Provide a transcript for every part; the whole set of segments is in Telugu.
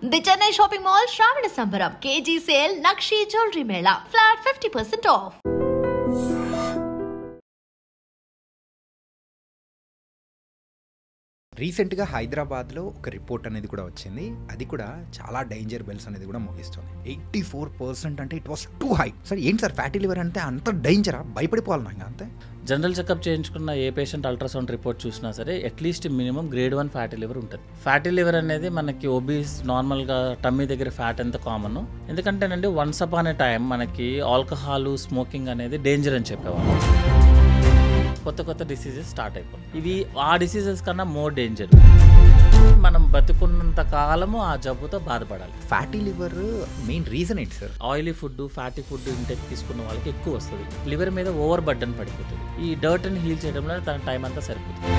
The Chennai Shopping Mall Shravana Sambaram KG Sale Nakshi Jewelry Mela Flat 50% off. రీసెంట్గా హైదరాబాద్లో ఒక రిపోర్ట్ అనేది కూడా వచ్చింది. అది కూడా చాలా డేంజర్ బెల్స్ అనేది కూడా మోగిస్తుంది. 84% అంటే it was two high. Sir ఏంటి సార్ ఫ్యాటీ లివర్ అంటే అంత డేంజరా? భయపడిపోవాలి నాకు అంతే. జనరల్ చెకప్ చేయించుకున్న ఏ పేషెంట్ అల్ట్రాసౌండ్ రిపోర్ట్ చూసినా సరే atleast minimum grade 1 fatty liver ఉంటుంది. ఫ్యాటీ లివర్ అనేది మనకి ఒబీస్ నార్మల్గా టమ్మీ దగ్గర ఫ్యాట్ ఎంత కామన్, ఎందుకంటేనండి వన్స్ అపాన్ ఏ టైం మనకి ఆల్కహాల్ స్మోకింగ్ అనేది డేంజర్ అని చెప్పేవాళ్ళు. కొత్త డిసీజెస్ స్టార్ట్ అయిపోయి ఇవి ఆ డిసీజెస్ కన్నా మోర్ డేంజర్. మనం బతుకున్నంత కాలము ఆ జబ్బుతో బాధపడాలి. ఫ్యాటీ లివర్ మెయిన్ రీజన్ ఏంటి sir? Oily food, fatty food intake తీసుకున్న వాళ్ళకి ఎక్కువ వస్తుంది. లివర్ మీద ఓవర్ బర్డన్ పడిపోతుంది. ఈ డర్ట్ని హీల్ చేయడంలో తన టైం అంతా సరిపోతుంది.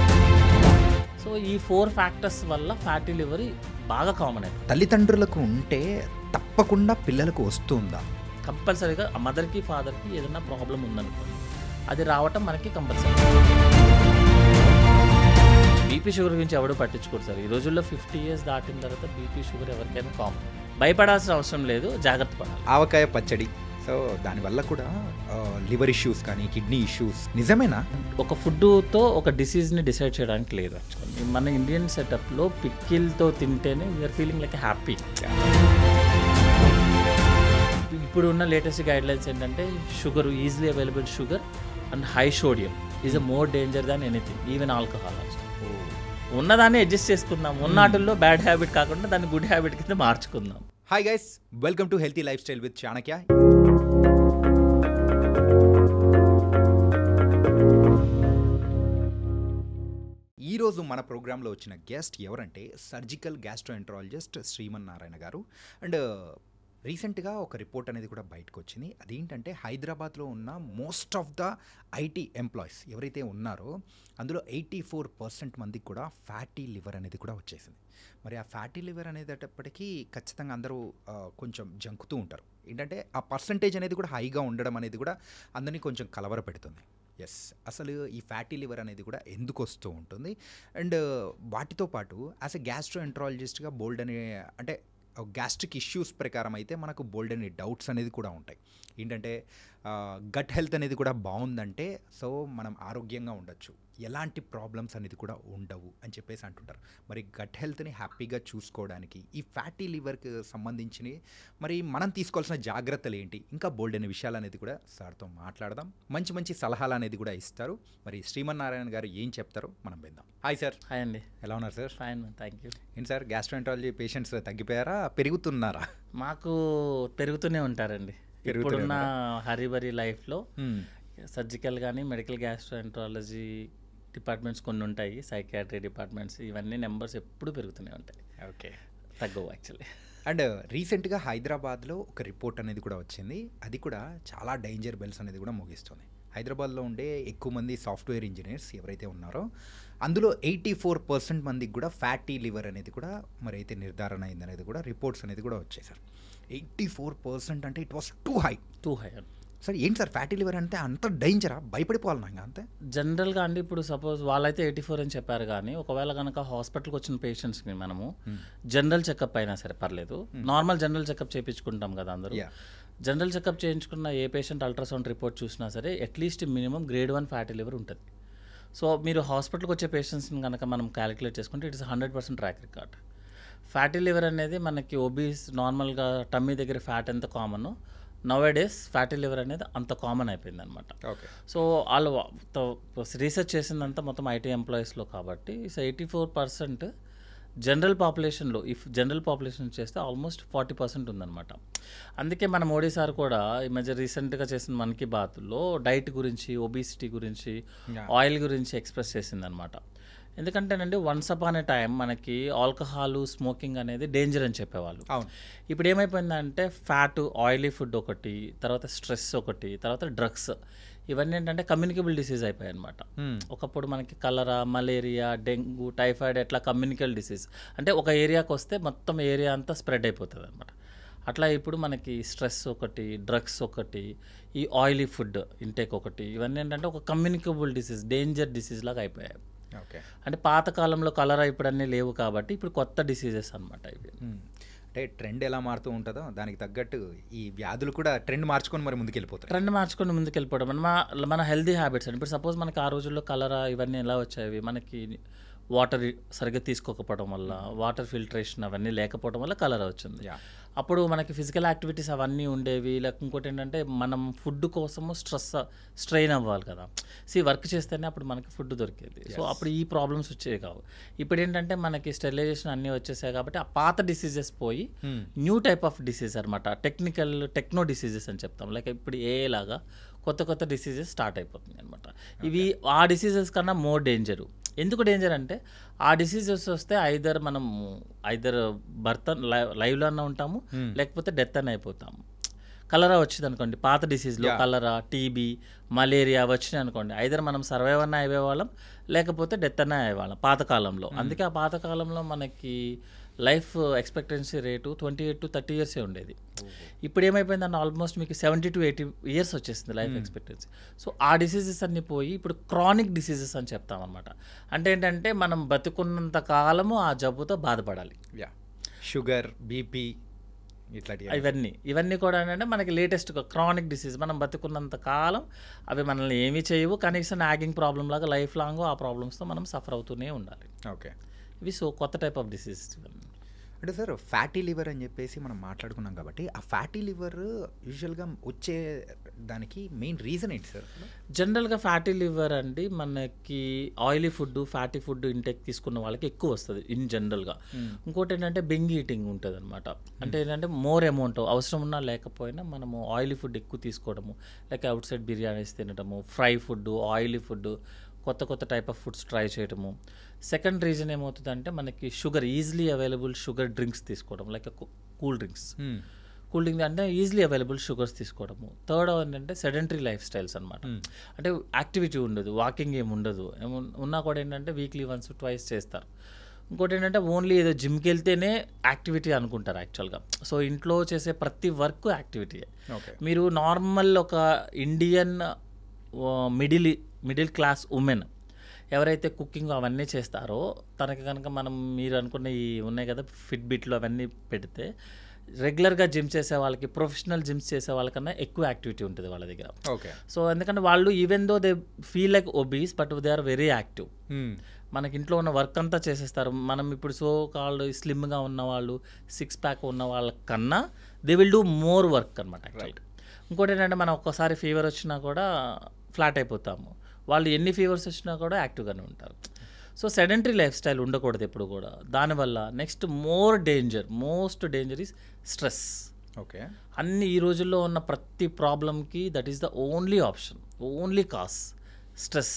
సో ఈ 4 ఫ్యాక్టర్స్ వల్ల ఫ్యాటీ లివర్ బాగా కామన్ అయింది. తల్లిదండ్రులకు ఉంటే తప్పకుండా పిల్లలకు వస్తుందా? కంపల్సరీగా మదర్కి ఫాదర్కి ఏదైనా ప్రాబ్లం ఉందనుకోండి అది రావటం మనకి కంపల్సరీ. బీపీ షుగర్ గురించి ఎవడో పట్టించుకోరు సార్. ఈ రోజుల్లో 50 years దాటిన తర్వాత బీపీ షుగర్ ఎవరికైనా కామన్. భయపడాల్సిన అవసరం లేదు, జాగ్రత్త పడాలి. ఆవకాయ పచ్చడి, సో దానివల్ల కూడా లివర్ ఇష్యూస్ కానీ కిడ్నీ ఇష్యూస్ నిజమేనా? ఒక ఫుడ్తో ఒక డిసీజ్ని డిసైడ్ చేయడానికి లేదు. యాక్చువల్లీ మన ఇండియన్ సెటప్లో పిక్కిల్తో తింటేనే వీఆర్ ఫీలింగ్ లైక్ హ్యాపీ. ఇప్పుడు ఉన్న లేటెస్ట్ గైడ్లైన్స్ ఏంటంటే sugar, easily available sugar and high sodium is a more danger than anything, even alcohol. ఉన్నదాన్ని అడ్జస్ట్ చేసుకుందాం. ఉన్నవాటిల్లో బ్యాడ్ హ్యాబిట్ కాకుండా దాన్ని గుడ్ హ్యాబిట్ కింద మార్చుకుందాం. Hi guys, welcome to healthy life style with Chanakya. ఈరోజు మన ప్రోగ్రాంలో వచ్చిన గెస్ట్ ఎవరంటే సర్జికల్ గ్యాస్ట్రోఎంట్రాలజిస్ట్ శ్రీమన్నారాయణ గారు. అండ్ రీసెంట్గా ఒక రిపోర్ట్ అనేది కూడా బయటకు వచ్చింది. అదేంటంటే హైదరాబాద్లో ఉన్న most of the IT employees ఎవరైతే ఉన్నారో అందులో 84% మందికి కూడా ఫ్యాటీ లివర్ అనేది కూడా వచ్చేసింది. మరి ఆ ఫ్యాటీ లివర్ అనేటప్పటికీ ఖచ్చితంగా అందరూ కొంచెం జంకుతూ ఉంటారు. ఏంటంటే ఆ పర్సంటేజ్ అనేది కూడా హైగా ఉండడం అనేది కూడా అందరినీ కొంచెం కలవర పెడుతుంది. ఎస్, అసలు ఈ ఫ్యాటీ లివర్ అనేది కూడా ఎందుకు వస్తూ ఉంటుంది అండ్ వాటితో పాటు యాజ్ ఎ గ్యాస్ట్రోఎంట్రాలజిస్ట్గా బోల్డ్ అనే అంటే గ్యాస్ట్రిక్ ఇష్యూస్ ప్రకారం అయితే మనకు బోల్డ్ అనే డౌట్స్ అనేది కూడా ఉంటాయి. ఏంటంటే గట్ హెల్త్ అనేది కూడా బాగుందంటే సో మనం ఆరోగ్యంగా ఉండొచ్చు, ఎలాంటి ప్రాబ్లమ్స్ అనేది కూడా ఉండవు అని చెప్పేసి అంటుంటారు. మరి గట్ హెల్త్ని హ్యాపీగా చూసుకోవడానికి ఈ ఫ్యాటీ లివర్కి సంబంధించి మరి మనం తీసుకోవాల్సిన జాగ్రత్తలు ఏంటి, ఇంకా బోల్డ్ అనే విషయాలు అనేది కూడా సార్తో మాట్లాడదాం. మంచి మంచి సలహాలు అనేది కూడా ఇస్తారు. మరి శ్రీమన్నారాయణ గారు ఏం చెప్తారో మనం విందాం. Hi sir. హాయ్ అండి. ఎలా ఉన్నారు సార్? Fine, thank you. ఏంటి సార్ గ్యాస్ట్రోఎంట్రాలజీ పేషెంట్స్ తగ్గిపోయారా, పెరుగుతున్నారా? మాకు పెరుగుతూనే ఉంటారండి. ఇప్పుడున్న హరిబరి లైఫ్లో సర్జికల్ కానీ మెడికల్ గ్యాస్ట్రోఎంట్రాలజీ డిపార్ట్మెంట్స్ కొన్ని ఉంటాయి, సైకియాట్రీ డిపార్ట్మెంట్స్, ఇవన్నీ నెంబర్స్ ఎప్పుడు పెరుగుతూనే ఉంటాయి. Okay, తగ్గవు actually. అండ్ రీసెంట్గా హైదరాబాద్లో ఒక రిపోర్ట్ అనేది కూడా వచ్చింది. అది కూడా చాలా డేంజర్ బెల్స్ అనేది కూడా మోగిస్తుంది. హైదరాబాద్లో ఉండే ఎక్కువ మంది సాఫ్ట్వేర్ ఇంజనీర్స్ ఎవరైతే ఉన్నారో అందులో 84% మందికి కూడా ఫ్యాటీ లివర్ అనేది కూడా మరి అయితే నిర్ధారణ అయింది అనేది కూడా రిపోర్ట్స్ అనేది కూడా వచ్చాయి సార్. 84% అంటే it was two high. Sir ఏంటి సార్ ఫ్యాటీ లివర్ అంటే అంత డేంజరా? భయపడిపోవాలి నాకు అంతే. జనరల్గా అండి ఇప్పుడు సపోజ్ వాళ్ళైతే 84 అని చెప్పారు, కానీ ఒకవేళ కనుక హాస్పిటల్కి వచ్చిన పేషెంట్స్ని మనము జనరల్ చెకప్ అయినా సరే పర్లేదు, నార్మల్ జనరల్ చెకప్ చేయించుకుంటాం కదా అందరూ. జనరల్ చెకప్ చేయించుకున్న ఏ పేషెంట్ అల్ట్రాసౌండ్ రిపోర్ట్ చూసినా సరే atleast minimum grade 1 fatty liver ఉంటుంది. సో మీరు హాస్పిటల్కి వచ్చే పేషెంట్స్ని కనుక మనం క్యాలిక్యులేట్ చేసుకుంటే it's 100% track record. Fatty liver అనేది మనకి ఒబీస్ నార్మల్గా టమ్మీ దగ్గర ఫ్యాట్ ఎంత కామన్, నౌవేడేస్ ఫ్యాటీ లివర్ అనేది అంత కామన్ అయిపోయింది అనమాట. సో వాళ్ళు రీసెర్చ్ చేసిందంతా మొత్తం ఐటీ ఎంప్లాయీస్లో కాబట్టి 84% జనరల్ పాపులేషన్లో, ఇఫ్ జనరల్ పాపులేషన్ చేస్తే ఆల్మోస్ట్ 40% ఉందన్నమాట. అందుకే మన మోడీ సార్ కూడా ఈ మధ్య రీసెంట్గా చేసిన మన్ కీ బాత్లో డైట్ గురించి, ఒబిసిటీ గురించి, ఆయిల్ గురించి ఎక్స్ప్రెస్ చేసిందనమాట. ఎందుకంటేనండి వన్స్ అపాన్ ఏ టైం మనకి ఆల్కహాల్ స్మోకింగ్ అనేది డేంజర్ అని చెప్పేవాళ్ళు. ఇప్పుడు ఏమైపోయిందంటే ఫ్యాట్, ఆయిలీ ఫుడ్ ఒకటి, తర్వాత స్ట్రెస్ ఒకటి, తర్వాత డ్రగ్స్, ఇవన్నీ ఏంటంటే కమ్యూనికబుల్ డిసీజ్ అయిపోయాయి అనమాట. ఒకప్పుడు మనకి కలరా, మలేరియా, డెంగ్యూ, టైఫాయిడ్ ఎట్లా కమ్యూనికబుల్ డిసీజ్ అంటే ఒక ఏరియాకి వస్తే మొత్తం ఏరియా అంతా స్ప్రెడ్ అయిపోతుంది అనమాట. అట్లా ఇప్పుడు మనకి స్ట్రెస్ ఒకటి, డ్రగ్స్ ఒకటి, ఈ ఆయిలీ ఫుడ్ ఇంటేక్ ఒకటి, ఇవన్నీ ఏంటంటే ఒక కమ్యూనికబుల్ డిసీజ్, డేంజర్ డిసీజ్ లాగా అయిపోయాయి. అంటే పాతకాలంలో కలరా ఇప్పుడు అన్నీ లేవు కాబట్టి ఇప్పుడు కొత్త డిసీజెస్ అనమాట ఇవి. అంటే ట్రెండ్ ఎలా మారుతూ ఉంటుందో దానికి తగ్గట్టు ఈ వ్యాధులు కూడా ట్రెండ్ మార్చుకొని మరి ముందుకెళ్ళిపోతాయి. ట్రెండ్ మార్చుకొని ముందుకెళ్ళిపోవడం మన హెల్దీ హ్యాబిట్స్ అండి. ఇప్పుడు సపోజ్ మనకి ఆ రోజుల్లో కలరా ఇవన్నీ ఎలా వచ్చాయి, మనకి వాటర్ సరిగ్గా తీసుకోకపోవడం వల్ల, వాటర్ ఫిల్టరేషన్ అవన్నీ లేకపోవడం వల్ల కలరా వచ్చింది. అప్పుడు మనకి ఫిజికల్ యాక్టివిటీస్ అవన్నీ ఉండేవి. లేక ఇంకోటి ఏంటంటే మనం ఫుడ్ కోసము స్ట్రెయిన్ అవ్వాలి కదా. వర్క్ చేస్తేనే అప్పుడు మనకి ఫుడ్ దొరికేది. సో అప్పుడు ఈ ప్రాబ్లమ్స్ వచ్చేవి కావు. ఇప్పుడు ఏంటంటే మనకి స్టెరిలైజేషన్ అన్నీ వచ్చేసాయి కాబట్టి ఆ పాత డిసీజెస్ పోయి న్యూ టైప్ ఆఫ్ డిసీజ్ అనమాట, టెక్నో డిసీజెస్ అని చెప్తాం. లైక్ ఇప్పుడు లాగా కొత్త డిసీజెస్ స్టార్ట్ అయిపోతుంది అనమాట. ఇవి ఆ డిసీజెస్ కన్నా మోర్ డేంజరు. ఎందుకు డేంజర్ అంటే ఆ డిసీజెస్ వస్తే ఐదర్ బర్త్ లైవ్లో అన్న ఉంటాము, లేకపోతే డెత్ అని అయిపోతాము. కలరా వచ్చింది అనుకోండి, పాత డిసీజ్లో కలరా, టీబీ, మలేరియా వచ్చినాయి అనుకోండి, ఐదర్ మనం సర్వైవ్ అన్న అయ్యేవాళ్ళం, లేకపోతే డెత్ అన్న అయ్యేవాళ్ళం పాతకాలంలో. అందుకే ఆ పాతకాలంలో మనకి life expectancy rate 28 to 30 years ఉండేది. ఇప్పుడు ఏమైపోయిందంటే ఆల్మోస్ట్ మీకు 70 to 80 years వచ్చేసింది లైఫ్ ఎక్స్పెక్టెన్సీ. సో ఆ డిసీజెస్ అన్నీ పోయి ఇప్పుడు క్రానిక్ డిసీజెస్ అని చెప్తామన్నమాట. అంటే ఏంటంటే మనం బతుకున్నంత కాలము ఆ జబ్బుతో బాధపడాలి. షుగర్, బీపీ ఇవన్నీ కూడా ఏంటంటే మనకి లేటెస్ట్ క్రానిక్ డిసీజ్. మనం బతుకున్నంత కాలం అవి మనల్ని ఏమీ చేయవు, కనీసం నాగింగ్ ప్రాబ్లం లాగా లైఫ్ లాంగ్ ఆ ప్రాబ్లమ్స్తో మనం సఫర్ అవుతూనే ఉండాలి. ఓకే, ఇవి కొత్త టైప్ ఆఫ్ డిసీజ్. అంటే సార్ ఫ్యాటీ లివర్ అని చెప్పేసి మనం మాట్లాడుకున్నాం కాబట్టి ఆ ఫ్యాటీ లివర్ యూజువల్గా వచ్చే దానికి మెయిన్ రీజన్ ఏంటి సార్? జనరల్గా ఫ్యాటీ లివర్ అండి మనకి oily food, fatty food intake తీసుకున్న వాళ్ళకి ఎక్కువ వస్తుంది ఇన్ జనరల్గా. ఇంకోటి ఏంటంటే బింగ్ ఈటింగ్ ఉంటుంది అనమాట. అంటే ఏంటంటే మోర్ అమౌంట్ అవసరం ఉన్నా లేకపోయినా మనము ఆయిలీ ఫుడ్ ఎక్కువ తీసుకోవడము, లైక్ అవుట్ సైడ్ బిర్యానీస్ తినడము, ఫ్రై ఫుడ్, ఆయిలీ ఫుడ్, కొత్త టైప్ ఆఫ్ ఫుడ్స్ ట్రై చేయడము. సెకండ్ రీజన్ ఏమవుతుందంటే మనకి sugar, easily available sugar drinks తీసుకోవడం, లైక్ కూల్ డ్రింక్స్ అంటే ఈజీలీ అవైలబుల్ షుగర్స్ తీసుకోవడము. థర్డ్ ఏంటంటే సెడెంటరీ లైఫ్ స్టైల్స్ అనమాట. అంటే యాక్టివిటీ ఉండదు, వాకింగ్ ఏమి ఉండదు, ఉన్నా కూడా ఏంటంటే వీక్లీ వన్స్ ట్వైస్ చేస్తారు. ఇంకోటి ఏంటంటే ఓన్లీ ఏదో జిమ్కి వెళ్తేనే యాక్టివిటీ అనుకుంటారు యాక్చువల్గా. సో ఇంట్లో చేసే ప్రతి వర్క్ యాక్టివిటీ. మీరు నార్మల్ ఒక ఇండియన్ మిడిల్ క్లాస్ ఉమెన్ ఎవరైతే కుకింగ్ అవన్నీ చేస్తారో తనకి కనుక మీరు అనుకున్న ఈ ఉన్నాయి కదా ఫిట్బిట్లు అవన్నీ పెడితే రెగ్యులర్గా జిమ్ చేసే వాళ్ళకి, ప్రొఫెషనల్ జిమ్స్ చేసే వాళ్ళకన్నా ఎక్కువ యాక్టివిటీ ఉంటుంది వాళ్ళ దగ్గర. సో ఎందుకంటే వాళ్ళు even though they feel like obese but they are very active. మనకి ఇంట్లో ఉన్న వర్క్ అంతా చేసేస్తారు. మనం ఇప్పుడు సో కాల్డ్ స్లిమ్గా ఉన్న వాళ్ళు, 6 pack ఉన్న వాళ్ళకన్నా they will do more work అనమాట యాక్చువల్గా. ఇంకోటి ఏంటంటే మనం ఒక్కసారి ఫీవర్ వచ్చినా కూడా ఫ్లాట్ అయిపోతాము, వాళ్ళు ఎన్ని ఫీవర్స్ వచ్చినా కూడా యాక్టివ్గానే ఉంటారు. సో సెడెంటరీ లైఫ్ స్టైల్ ఉండకూడదు ఎప్పుడు కూడా. దానివల్ల next most danger is stress. Okay, అన్ని ఈ రోజుల్లో ఉన్న ప్రతి ప్రాబ్లంకి that is the only option, only cause stress.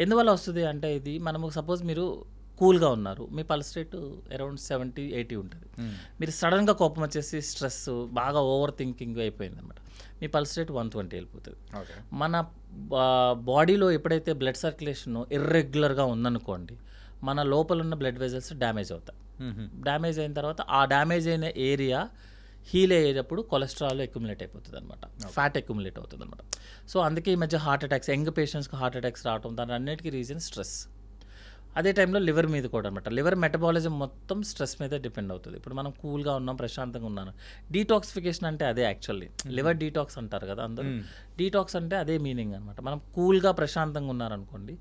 ఎందువల్ల వస్తుంది అంటే ఇది మనము సపోజ్ మీరు కూల్గా ఉన్నారు, మీ పల్స్ రేట్ అరౌండ్ 70-80 ఉంటుంది. మీరు సడన్గా కోపం వచ్చేసి స్ట్రెస్ బాగా ఓవర్ థింకింగ్ అయిపోయింది అనమాట, మీ పల్స్ రేట్ 120 వెళ్ళిపోతుంది. మన బాడీలో ఎప్పుడైతే బ్లడ్ సర్క్యులేషన్ ఇర్రెగ్యులర్గా ఉందనుకోండి, మన లోపల ఉన్న బ్లడ్ వెజల్స్ డ్యామేజ్ అవుతాయి. డ్యామేజ్ అయిన తర్వాత ఆ డ్యామేజ్ అయిన ఏరియా హీల్ అయ్యేటప్పుడు కొలెస్ట్రాల్ అక్యుములేట్ అయిపోతుంది అనమాట, ఫ్యాట్ అక్యుములేట్ అవుతుంది అనమాట. సో అందుకే ఈ మధ్య హార్ట్ అటాక్స్, యంగ్ పేషెంట్స్కి హార్ట్ అటాక్స్ రావడం, దాని అన్నిటికీ రీజన్ స్ట్రెస్. అదే టైంలో లివర్ మీద కూడా అనమాట, లివర్ మెటబాలిజం మొత్తం స్ట్రెస్ మీద డిపెండ్ అవుతుంది. ఇప్పుడు మనం కూల్గా ఉన్నాం, ప్రశాంతంగా ఉన్నాను, డీటాక్సిఫికేషన్ అంటే అదే యాక్చువల్లీ. లివర్ డీటాక్స్ అంటారు కదా అందరూ, డీటాక్స్ అంటే అదే మీనింగ్ అనమాట. మనం కూల్గా ప్రశాంతంగా ఉన్నారనుకోండి,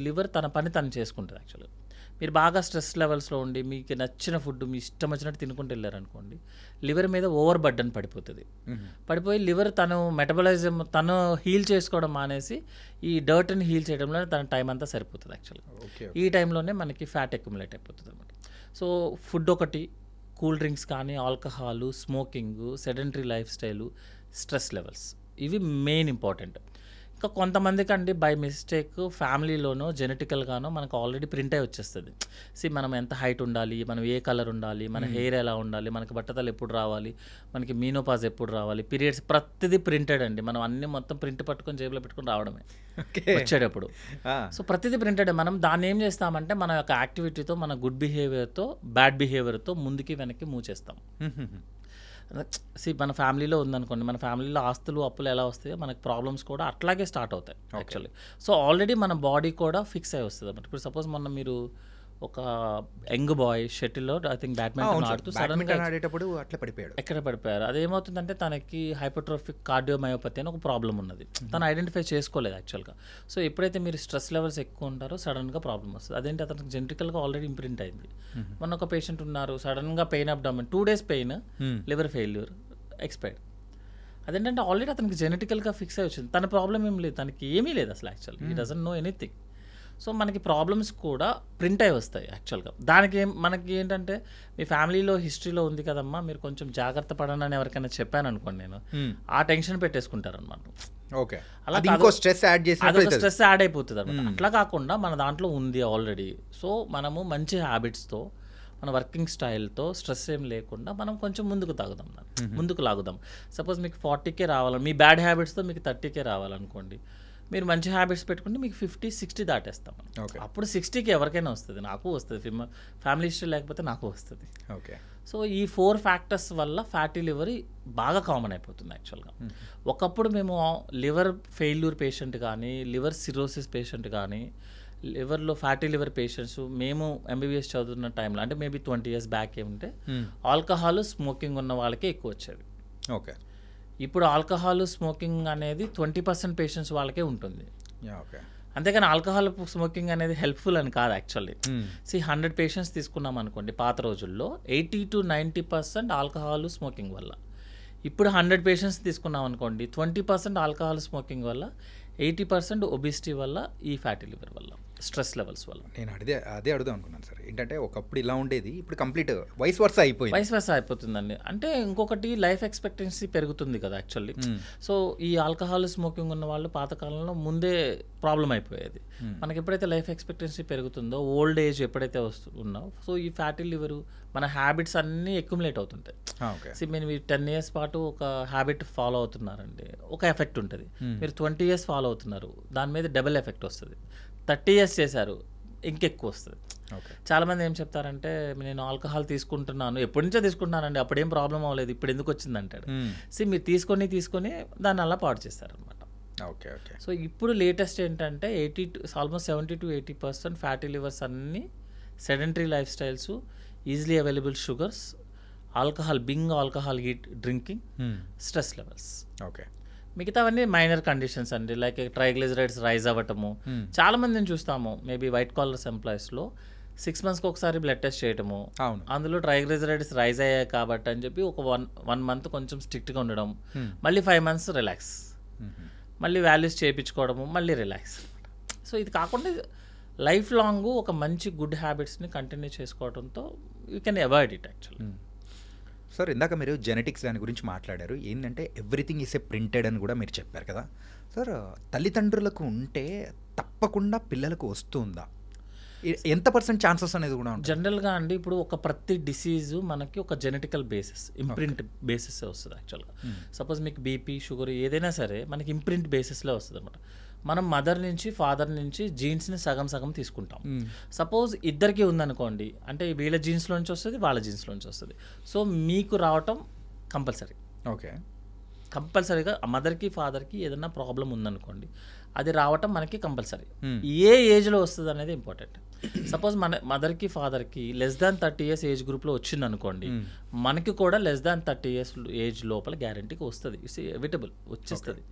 లివర్ తన పని తను చేసుకుంటుంది యాక్చువల్గా. మీరు బాగా స్ట్రెస్ లెవెల్స్లో ఉండి మీకు నచ్చిన ఫుడ్ మీ ఇష్టం వచ్చినట్టు తినుకుంటూ వెళ్ళారనుకోండి, లివర్ మీద ఓవర్ బర్డన్ పడిపోతుంది. పడిపోయి లివర్ తను మెటబలైజం తను హీల్ చేసుకోవడం మానేసి ఈ డర్ట్ని హీల్ చేయడంలో తన టైం అంతా సరిపోతుంది యాక్చువల్గా. ఈ టైంలోనే మనకి ఫ్యాట్ అక్యుములేట్ అయిపోతుంది అనమాట. సో ఫుడ్ ఒకటి, కూల్ డ్రింక్స్ కానీ, alcohol, smoking, sedentary life style, stress levels, ఇవి మెయిన్ ఇంపార్టెంట్. ఇంకా కొంతమందికి అండి బై మిస్టేక్ ఫ్యామిలీలోనో జెనెటికల్గానో మనకు ఆల్రెడీ ప్రింట్ అయి వచ్చేస్తుంది. మనం ఎంత హైట్ ఉండాలి, మనం ఏ కలర్ ఉండాలి, మన హెయిర్ ఎలా ఉండాలి, మనకి బట్టతలు ఎప్పుడు రావాలి, మనకి మీనోపాజ్ ఎప్పుడు రావాలి, పీరియడ్స్, ప్రతిదీ ప్రింటెడ్ అండి. మనం అన్ని మొత్తం ప్రింట్ పట్టుకొని జేబులో పెట్టుకొని రావడమే వచ్చేటప్పుడు. సో ప్రతిదీ ప్రింటెడ్. మనం దాన్ని ఏం చేస్తామంటే మన యొక్క యాక్టివిటీతో, మన గుడ్ బిహేవియర్తో, బ్యాడ్ బిహేవియర్తో ముందుకి వెనక్కి మూవ్ చేస్తాం. మన ఫ్యామిలీలో ఉందనుకోండి, మన ఫ్యామిలీలో ఆస్తులు అప్పులు ఎలా వస్తాయో మనకి ప్రాబ్లమ్స్ కూడా అట్లాగే స్టార్ట్ అవుతాయి యాక్చువల్లీ. సో ఆల్రెడీ మన బాడీ కూడా ఫిక్స్ అయి వస్తుంది అన్నమాట. ఇప్పుడు సపోజ్ మొన్న మీరు ఒక యంగ్ బాయ్ షటిల్లో ఐ థింక్ బ్యాడ్మింటన్ ఆడుతూ సడన్గా ఆడేటప్పుడు అట్లా పడిపోయాడు. ఎక్కడ పడిపోయారు. అదేమవుతుందంటే తనకి హైపర్ట్రోఫిక్ కార్డియోమయోపతి అని ఒక ప్రాబ్లం ఉన్నది. తను ఐడెంటిఫై చేసుకోలేదు యాక్చువల్గా. సో ఎప్పుడైతే మీరు స్ట్రెస్ లెవెల్స్ ఎక్కువ ఉంటారో సడన్గా ప్రాబ్లం వస్తుంది. అదేంటి అతనికి జెనెటికల్గా ఆల్రెడీ ఇంప్రింట్ అయింది. మొన్న ఒక పేషెంట్ ఉన్నారు, సడన్గా pain abdomen 2 days pain, liver failure, expired. అదేంటంటే ఆల్రెడీ అతనికి జెనెటికల్గా ఫిక్స్ అయి వచ్చింది. తన ప్రాబ్లం ఏం లేదు, తనకి ఏమీ లేదు అసలు యాక్చువల్గా. ఈ డజంట్ నో ఎనీథింగ్. సో మనకి ప్రాబ్లమ్స్ కూడా ప్రింట్ అయి వస్తాయి యాక్చువల్గా. దానికి మనకి ఏంటంటే మీ ఫ్యామిలీలో హిస్టరీలో ఉంది కదమ్మా, మీరు కొంచెం జాగ్రత్త పడండి అని ఎవరికైనా చెప్పాను అనుకోండి, నేను ఆ టెన్షన్ పెట్టేసుకుంటారు అనమాట. ఓకే, అలా అదొక స్ట్రెస్ యాడ్ అయిపోతుంది అనమాట. అట్లా కాకుండా మన దాంట్లో ఉంది ఆల్రెడీ. సో మనము మంచి హ్యాబిట్స్తో, మన వర్కింగ్ స్టైల్తో, స్ట్రెస్ ఏం లేకుండా మనం కొంచెం ముందుకు లాగుదాం. సపోజ్ మీకు 40K రావాలి, మీ బ్యాడ్ హ్యాబిట్స్తో మీకు 30K రావాలనుకోండి, మీరు మంచి హ్యాబిట్స్ పెట్టుకుంటే మీకు 50-60 దాటేస్తాం. అప్పుడు 60K ఎవరికైనా వస్తుంది, నాకు వస్తుంది. ఫ్యామిలీ హిస్టరీ లేకపోతే నాకు వస్తుంది. ఓకే. సో ఈ 4 ఫ్యాక్టర్స్ వల్ల ఫ్యాటీ లివర్ బాగా కామన్ అయిపోతుంది యాక్చువల్గా. ఒకప్పుడు మేము లివర్ ఫెయిల్యూర్ పేషెంట్ కానీ, లివర్ సిరోసిస్ పేషెంట్ కానీ, లివర్లో ఫ్యాటీ లివర్ పేషెంట్స్ మేము MBBS చదువుతున్న టైంలో, అంటే మేబీ 20 years బ్యాక్ ఏముంటే ఆల్కహాల్ స్మోకింగ్ ఉన్న వాళ్ళకే ఎక్కువ వచ్చేది. ఓకే. ఇప్పుడు ఆల్కహాల్ స్మోకింగ్ అనేది 20% పేషెంట్స్ వాళ్ళకే ఉంటుంది. ఓకే. అంతేకాని ఆల్కహాల్ స్మోకింగ్ అనేది హెల్ప్ఫుల్ అని కాదు యాక్చువల్లీ. 100 పేషెంట్స్ తీసుకున్నాం అనుకోండి, పాత రోజుల్లో 80-90% ఆల్కహాల్ స్మోకింగ్ వల్ల. ఇప్పుడు 100 పేషెంట్స్ తీసుకున్నాం అనుకోండి, 20% ఆల్కహాల్ స్మోకింగ్ వల్ల, 80% ఒబిసిటీ వల్ల, ఈ ఫ్యాటీ లివర్ వల్ల, స్ట్రెస్ లెవెల్స్ వల్ల. నేను అదే అడుగుదాం అనుకున్నాను సార్. ఏంటంటే ఒకప్పుడు ఇలా ఉండేది, ఇప్పుడు కంప్లీట్ వైస్ వర్సా అయిపోతుందండి. అంటే ఇంకొకటి లైఫ్ ఎక్స్పెక్టెన్సీ పెరుగుతుంది కదా యాక్చువల్లీ. సో ఈ ఆల్కహాల్ స్మోకింగ్ ఉన్న వాళ్ళు పాతకాలంలో ముందే ప్రాబ్లం అయిపోయేది. మనకి ఎప్పుడైతే లైఫ్ ఎక్స్పెక్టెన్సీ పెరుగుతుందో, ఓల్డ్ ఏజ్ ఎప్పుడైతే ఉన్నావు, సో ఈ ఫ్యాటీ లివర్ మన హ్యాబిట్స్ అన్నీ అక్యుములేట్ అవుతుంటాయి. మీరు 10 years పాటు ఒక హ్యాబిట్ ఫాలో అవుతున్నారండి, ఒక ఎఫెక్ట్ ఉంటుంది. మీరు 20 years ఫాలో అవుతున్నారు, దాని మీద డబుల్ ఎఫెక్ట్ వస్తుంది. 30 years చేశారు, ఇంకెక్కువ వస్తుంది. చాలామంది ఏం చెప్తారంటే, నేను ఆల్కహాల్ తీసుకుంటున్నాను, ఎప్పటి నుంచో తీసుకుంటున్నానండి, అప్పుడేం ప్రాబ్లం అవ్వలేదు, ఇప్పుడు ఎందుకు వచ్చింది అంటాడు. మీరు తీసుకొని దాన్ని అలా పాడు చేస్తారనమాట. ఓకే. ఓకే. సో ఇప్పుడు లేటెస్ట్ ఏంటంటే ఆల్మోస్ట్ 70-80% ఫ్యాటీ లివర్స్ అన్నీ sedentary lifestyles, easily available sugars, binge alcohol drinking, stress levels. Okay. మిగతావన్నీ మైనర్ కండిషన్స్ అండి, లైక్ ట్రైగ్లిజరైడ్స్ రైజ్ అవ్వటము. చాలా మందిని చూస్తాము, మేబీ వైట్ కాలర్స్ ఎంప్లాయీస్లో 6 monthsకి ఒకసారి బ్లడ్ టెస్ట్ చేయటము, అందులో ట్రైగ్లిజరైడ్స్ రైజ్ అయ్యాయి కాబట్టి అని చెప్పి ఒక 1 month కొంచెం స్ట్రిక్ట్గా ఉండడం, మళ్ళీ 5 months రిలాక్స్, మళ్ళీ వాల్యూస్ చేయించుకోవడము, మళ్ళీ రిలాక్స్. సో ఇది కాకుండా లైఫ్ లాంగ్ ఒక మంచి గుడ్ హ్యాబిట్స్ని కంటిన్యూ చేసుకోవడంతో you can avoid it actually. Sir, ఇందాక మీరు జెనెటిక్స్ దాని గురించి మాట్లాడారు. ఏంటంటే ఎవ్రీథింగ్ ఈస్ ఏ ప్రింటెడ్ అని కూడా మీరు చెప్పారు కదా సార్. తల్లిదండ్రులకు ఉంటే తప్పకుండా పిల్లలకు వస్తుందా? ఎంత % ఛాన్సెస్ అనేది కూడా ఉంటుంది జనరల్గా అండి? ఇప్పుడు ప్రతి డిసీజు మనకి ఒక జెనెటికల్ బేసిస్, ఇంప్రింట్ బేసిస్ వస్తుంది యాక్చువల్గా. సపోజ్ మీకు బీపీ, షుగర్ ఏదైనా సరే మనకి ఇంప్రింట్ బేసిస్లో వస్తుంది అనమాట. మనం మదర్ నుంచి, ఫాదర్ నుంచి జీన్స్ని సగం తీసుకుంటాం. సపోజ్ ఇద్దరికి ఉందనుకోండి, అంటే వీళ్ళ జీన్స్లో నుంచి వస్తుంది, వాళ్ళ జీన్స్లో నుంచి వస్తుంది. సో మీకు రావటం కంపల్సరీ. ఓకే. కంపల్సరీగా మదర్కి, ఫాదర్కి ఏదైనా ప్రాబ్లం ఉందనుకోండి, అది రావటం మనకి కంపల్సరీ. ఏ ఏజ్లో వస్తుంది అనేది ఇంపార్టెంట్. సపోజ్ మన మదర్కి, ఫాదర్కి <30 years ఏజ్ గ్రూప్లో వచ్చింది అనుకోండి, మనకి కూడా <30 years ఏజ్ లోపల గ్యారంటీకి వస్తుంది. ఇట్స్ ఎవిటబుల్, వచ్చేస్తుంది.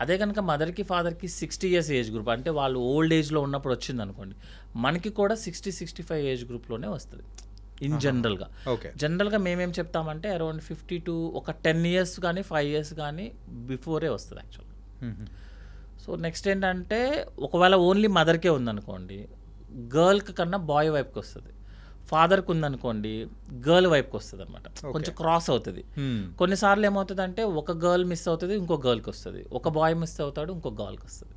అదే కనుక మదర్కి, ఫాదర్కి 60 years ఏజ్ గ్రూప్, అంటే వాళ్ళు ఓల్డ్ ఏజ్లో ఉన్నప్పుడు వచ్చింది అనుకోండి, మనకి కూడా 60-65 ఏజ్ గ్రూప్లోనే వస్తుంది ఇన్ జనరల్గా. జనరల్గా మేమేం చెప్తామంటే అరౌండ్ 50 to ఒక 10 years కానీ 5 years కానీ బిఫోరే వస్తుంది యాక్చువల్గా. సో నెక్స్ట్ ఏంటంటే, ఒకవేళ ఓన్లీ మదర్కే ఉందనుకోండి, గర్ల్కి కన్నా బాయ్ వైపుకి వస్తుంది. ఫాదర్కి ఉందనుకోండి, గర్ల్ వైపుకి వస్తుంది అనమాట, కొంచెం క్రాస్ అవుతుంది. కొన్నిసార్లు ఏమవుతుంది అంటే, ఒక గర్ల్ మిస్ అవుతుంది, ఇంకో గర్ల్కి వస్తుంది. ఒక బాయ్ మిస్ అవుతాడు, ఇంకో గర్ల్కి వస్తుంది.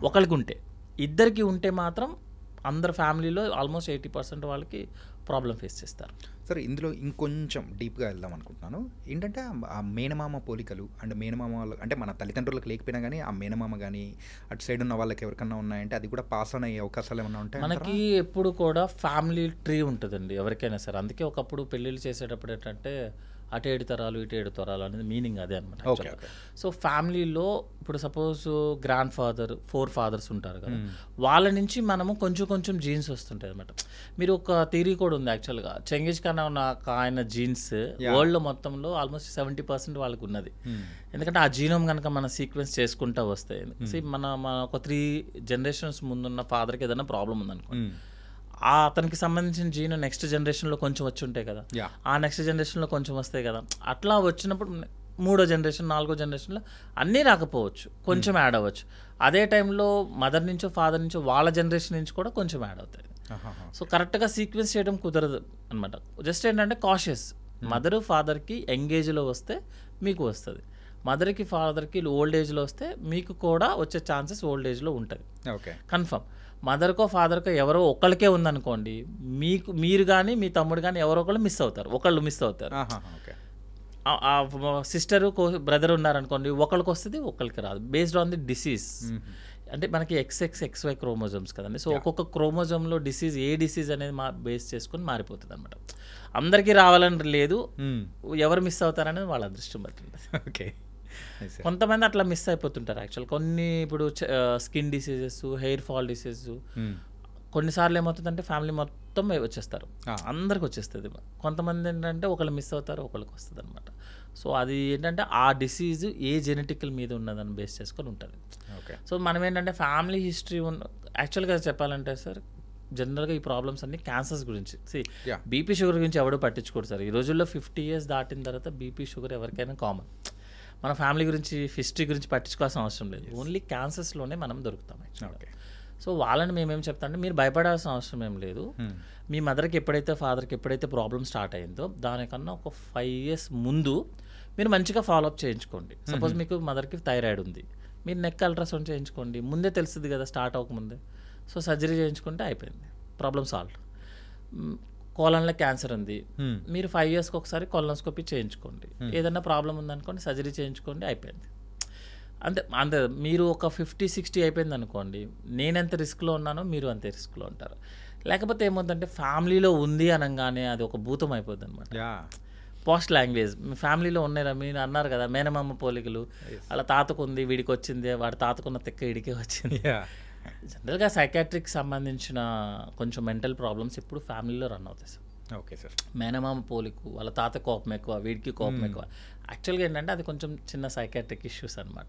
ఒకరికి ఉంటే, ఇద్దరికి ఉంటే మాత్రం అందరు ఫ్యామిలీలో ఆల్మోస్ట్ 80% వాళ్ళకి ప్రాబ్లం ఫేస్ చేస్తారు. సరే, ఇందులో ఇంకొంచెం డీప్గా వెళ్దాం అనుకుంటున్నాను. ఏంటంటే ఆ మేనమామ పోలికలు అండ్ మేనమామ అంటే మన తల్లిదండ్రులకు లేకపోయినా కానీ ఆ మేనమామ కానీ అటు సైడ్ ఉన్న వాళ్ళకి ఎవరికన్నా ఉన్నాయంటే అది కూడా పాస్ అనే అవకాశాలు ఏమన్నా ఉంటాయి? మనకి ఎప్పుడు కూడా ఫ్యామిలీ ట్రీ ఉంటుందండి ఎవరికైనా సరే. అందుకే ఒకప్పుడు పెళ్ళిళ్ళు చేసేటప్పుడు ఏంటంటే అటు 7 తరాలు ఇటు 7 తరాలు అనేది మీనింగ్ అదే అనమాట. ఓకే. సో ఫ్యామిలీలో ఇప్పుడు సపోజ్ గ్రాండ్ ఫాదర్ 4 ఫాదర్స్ ఉంటారు కదా, వాళ్ళ నుంచి మనము కొంచెం కొంచెం జీన్స్ వస్తుంటాయి అనమాట. మీరు ఒక థియరీ కూడా ఉంది యాక్చువల్గా, చెంగిజ్ ఖాన్ ఆయన జీన్స్ వరల్డ్లో మొత్తంలో ఆల్మోస్ట్ 70% వాళ్ళకి ఉన్నది. ఎందుకంటే ఆ జీనోమ్ కనుక మన సీక్వెన్స్ చేసుకుంటూ వస్తాయి. మన ఒక 3 జనరేషన్స్ ముందున్న ఫాదర్కి ఏదైనా ప్రాబ్లం ఉందనుకోండి, అతనికి సంబంధించిన జీన్ నెక్స్ట్ జనరేషన్లో కొంచెం వచ్చి ఉంటాయి కదా, ఆ నెక్స్ట్ జనరేషన్లో కొంచెం వస్తాయి కదా, అట్లా వచ్చినప్పుడు 3వ జనరేషన్ 4వ జనరేషన్లో అన్నీ రాకపోవచ్చు, కొంచెం యాడ్ అవ్వచ్చు. అదే టైంలో మదర్ నుంచో ఫాదర్ నుంచో వాళ్ళ జనరేషన్ నుంచి కూడా కొంచెం యాడ్ అవుతాయి. సో కరెక్ట్గా సీక్వెన్స్ చేయడం కుదరదు అనమాట. జస్ట్ ఏంటంటే కాషియస్, మదర్ ఫాదర్కి యంగేజ్లో వస్తే మీకు వస్తుంది, మదర్కి ఫాదర్కి ఓల్డ్ ఏజ్లో వస్తే మీకు కూడా వచ్చే ఛాన్సెస్ ఓల్డ్ ఏజ్లో ఉంటుంది. Okay, confirm. మదర్కో ఫాదర్కో ఎవరో ఒకళ్ళకే ఉందనుకోండి, మీరు కానీ మీ తమ్ముడు కానీ ఎవరో ఒకళ్ళు మిస్ అవుతారు. సిస్టరు బ్రదర్ ఉన్నారనుకోండి, ఒకళ్ళకి వస్తుంది ఒకళ్ళకి రాదు, బేస్డ్ ఆన్ ది డిసీజ్. అంటే మనకి XXXY క్రోమోజోమ్స్ కదండి. సో ఒక్కొక్క క్రోమోజోమ్లో డిసీజ్ ఏ డిసీజ్ అనేది బేస్ చేసుకొని మారిపోతుంది అనమాట. అందరికీ రావాలని లేదు, ఎవరు మిస్ అవుతారనేది వాళ్ళ అదృష్టం బట్టి. ఓకే, కొంతమంది అట్లా మిస్ అయిపోతుంటారు యాక్చువల్. కొన్ని ఇప్పుడు skin diseases, hair fall diseases, కొన్నిసార్లు ఏమవుతుందంటే ఫ్యామిలీ మొత్తం వచ్చేస్తారు, అందరికి వచ్చేస్తుంది. కొంతమంది ఏంటంటే ఒకళ్ళు మిస్ అవుతారు, ఒకళ్ళకి వస్తుంది అనమాట. సో అది ఏంటంటే ఆ డిసీజ్ ఏ జెనెటికల్ మీద ఉన్నదని బేస్ చేసుకొని ఉంటుంది. ఓకే, సో మనం ఏంటంటే ఫ్యామిలీ హిస్టరీ యాక్చువల్గా చెప్పాలంటే సార్, జనరల్గా ఈ ప్రాబ్లమ్స్ అన్ని క్యాన్సర్స్ గురించి. బీపీ షుగర్ గురించి ఎవడో పట్టించుకోడు సార్. ఈ రోజుల్లో 50 years దాటిన తర్వాత బీపీ షుగర్ ఎవరికైనా కామన్. మన ఫ్యామిలీ గురించి హిస్టరీ గురించి పట్టించుకోవాల్సిన అవసరం లేదు, ఓన్లీ క్యాన్సర్స్లోనే మనం దొరుకుతాం. ఓకే, సో వాళ్ళని మేమేం చెప్తామంటే మీరు భయపడాల్సిన అవసరం ఏం లేదు. మీ మదర్కి ఎప్పుడైతే ఫాదర్కి ఎప్పుడైతే ప్రాబ్లం స్టార్ట్ అయిందో దానికన్నా ఒక 5 years ముందు మీరు మంచిగా ఫాలోఅప్ చేయించుకోండి. సపోజ్ మీకు మదర్కి థైరాయిడ్ ఉంది, మీరు నెక్ అల్ట్రాసౌండ్ చేయించుకోండి, ముందే తెలుస్తుంది కదా స్టార్ట్ అవ్వకముందే. సో సర్జరీ చేయించుకుంటే అయిపోయింది, ప్రాబ్లం సాల్వ్. కోలన్లో క్యాన్సర్ ఉంది, మీరు 5 yearsకి ఒకసారి కొలనోస్కోపీ చేయించుకోండి. ఏదైనా ప్రాబ్లం ఉందనుకోండి, సర్జరీ చేయించుకోండి, అయిపోయింది. అంతే మీరు ఒక 50-60 అయిపోయింది అనుకోండి, నేను ఎంత రిస్క్లో ఉన్నానో మీరు అంతే రిస్క్లో ఉంటారు. లేకపోతే ఏమవుతుందంటే ఫ్యామిలీలో ఉంది అనగానే అది ఒక భూతం అయిపోద్ది అనమాట. పోస్ట్ లాంగ్వేజ్ మీ ఫ్యామిలీలో ఉన్నారా, మీరు అన్నారు కదా మేనమామ పోలికలు, అలా తాతకు ఉంది వీడికి వచ్చింది, వాడి తాతకున్న తెక్క వీడికే వచ్చింది. జనరల్గా సైకాట్రిక్ సంబంధించిన కొంచెం మెంటల్ ప్రాబ్లమ్స్ ఇప్పుడు ఫ్యామిలీలో రన్ అవుతాయి సార్. ఓకే సార్, మేనమామ పోలికు, వాళ్ళ తాత కోపం ఎక్కువ, వీడికి కోపం ఎక్కువ. యాక్చువల్గా ఏంటంటే అది కొంచెం చిన్న సైకాట్రిక్ ఇష్యూస్ అనమాట.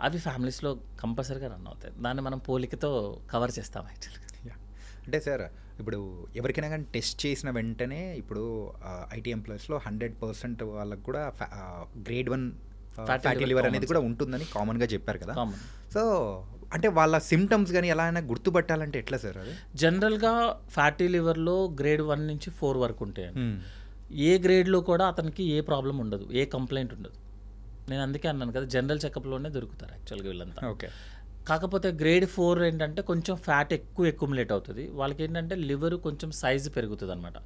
అవి ఫ్యామిలీస్లో కంపల్సరీగా రన్ అవుతాయి, దాన్ని మనం పోలికతో కవర్ చేస్తాం యాక్చువల్గా. అంటే సార్ ఇప్పుడు ఎవరికైనా కానీ టెస్ట్ చేసిన వెంటనే ఇప్పుడు ఐటీ ఎంప్లాయీస్లో 100% వాళ్ళకు కూడా grade 1 ఫ్యాటీ లివర్ అనేది కూడా ఉంటుందని కామన్గా చెప్పారు కదా. సో అంటే వాళ్ళ సిమ్టమ్స్ కానీ ఎలా అయినా గుర్తుపట్టాలంటే ఎట్లా సార్ అది? జనరల్గా ఫ్యాటీ లివర్లో grade 1 నుంచి 4 వరకు ఉంటాయండి. ఏ గ్రేడ్లో కూడా అతనికి ఏ ప్రాబ్లం ఉండదు, ఏ కంప్లైంట్ ఉండదు. నేను అందుకే అన్నాను కదా జనరల్ చెకప్లోనే దొరుకుతారు యాక్చువల్గా వీళ్ళంతా. ఓకే, కాకపోతే grade 4 ఏంటంటే కొంచెం ఫ్యాట్ ఎక్కువ అక్యుములేట్ అవుతుంది. వాళ్ళకి ఏంటంటే లివర్ కొంచెం సైజు పెరుగుతుంది అనమాట.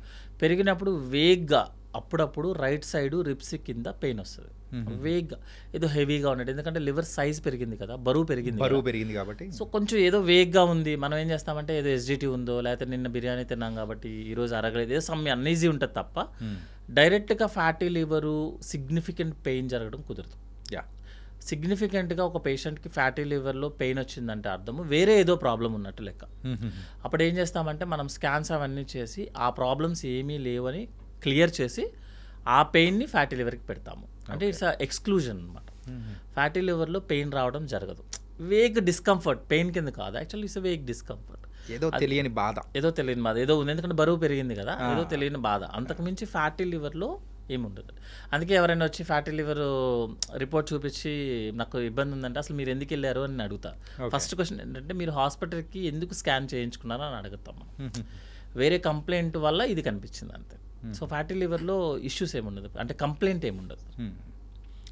పెరిగినప్పుడు వేగ్గా అప్పుడప్పుడు రైట్ సైడ్ రిబ్స్ కింద పెయిన్ వస్తుంది, వేగ్గా ఏదో హెవీగా ఉన్నట్టు. ఎందుకంటే లివర్ సైజ్ పెరిగింది కదా, బరువు పెరిగింది కాబట్టి. సో కొంచెం ఏదో వేగ్గా ఉంది. మనం ఏం చేస్తామంటే ఏదో ఎస్జిటీ ఉందో, లేకపోతే నిన్న బిర్యానీ తిన్నాం కాబట్టి ఈరోజు అరగలేదు, ఏదో సమ్ అన్ఈజీ ఉంటుంది తప్ప డైరెక్ట్గా ఫ్యాటీ లివరు సిగ్నిఫికెంట్ పెయిన్ జరగడం కుదరదు. సిగ్నిఫికెంట్గా ఒక పేషెంట్కి ఫ్యాటీ లివర్లో పెయిన్ వచ్చిందంటే అర్థము వేరే ఏదో ప్రాబ్లం ఉన్నట్టు లెక్క. అప్పుడు ఏం చేస్తామంటే మనం స్కాన్స్ అవన్నీ చేసి ఆ ప్రాబ్లమ్స్ ఏమీ లేవని క్లియర్ చేసి ఆ పెయిన్ని ఫ్యాటీ లివర్కి పెడతాము. అంటే ఇట్స్ ఎక్స్క్లూజన్ అనమాట. ఫ్యాటీ లివర్లో పెయిన్ రావడం జరగదు. వేగ్ డిస్కంఫర్ట్, పెయిన్ కింద కాదు యాక్చువల్లీ, ఇట్స్ వేగ్ డిస్కంఫర్ట్, ఏదో తెలియని బాధ ఏదో ఉంది. ఎందుకంటే బరువు పెరిగింది కదా, ఏదో తెలియని బాధ. అంతకుమించి ఫ్యాటీ లివర్లో ఏముండదు. అందుకే ఎవరైనా వచ్చి ఫ్యాటీ లివర్ రిపోర్ట్ చూపించి నాకు ఇబ్బంది ఉందంటే అసలు మీరు ఎందుకు వెళ్ళారు అని అడుగుతా. ఫస్ట్ క్వశ్చన్ ఏంటంటే మీరు హాస్పిటల్కి ఎందుకు స్కాన్ చేయించుకున్నారో అని అడుగుతాం మనం. వేరే కంప్లైంట్ వల్ల ఇది కనిపించింది అంతే. సో ఫ్యాటీ లివర్లో ఇష్యూస్ ఏముండదు, అంటే కంప్లైంట్ ఏముండదు.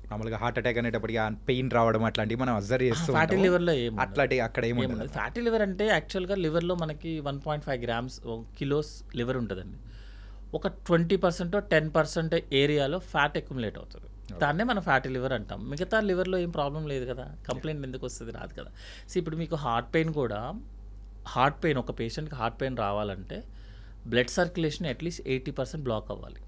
మామూలుగా హార్ట్ అటాక్ అనేటప్పటికి పెయిన్ రావడం అట్లాంటివి మనం అబ్జర్వ్ చేస్తాం. ఫ్యాటీ లివర్లో అట్లాంటి అక్కడ ఏముండదు. ఫ్యాటీ లివర్ అంటే యాక్చువల్గా లివర్లో మనకి 1.5 grams కిలోస్ లివర్ ఉంటుందండి. ఒక 20% 10% ఏరియాలో ఫ్యాట్ అక్యుములేట్ అవుతుంది, దాన్నే మనం ఫ్యాటీ లివర్ అంటాం. మిగతా లివర్లో ఏం ప్రాబ్లం లేదు కదా, కంప్లైంట్ ఎందుకు వస్తుంది, రాదు కదా. సో ఇప్పుడు మీకు హార్ట్ పెయిన్ కూడా, ఒక పేషెంట్కి హార్ట్ పెయిన్ రావాలంటే బ్లడ్ సర్క్యులేషన్ అట్లీస్ట్ 80% బ్లాక్ అవ్వాలి.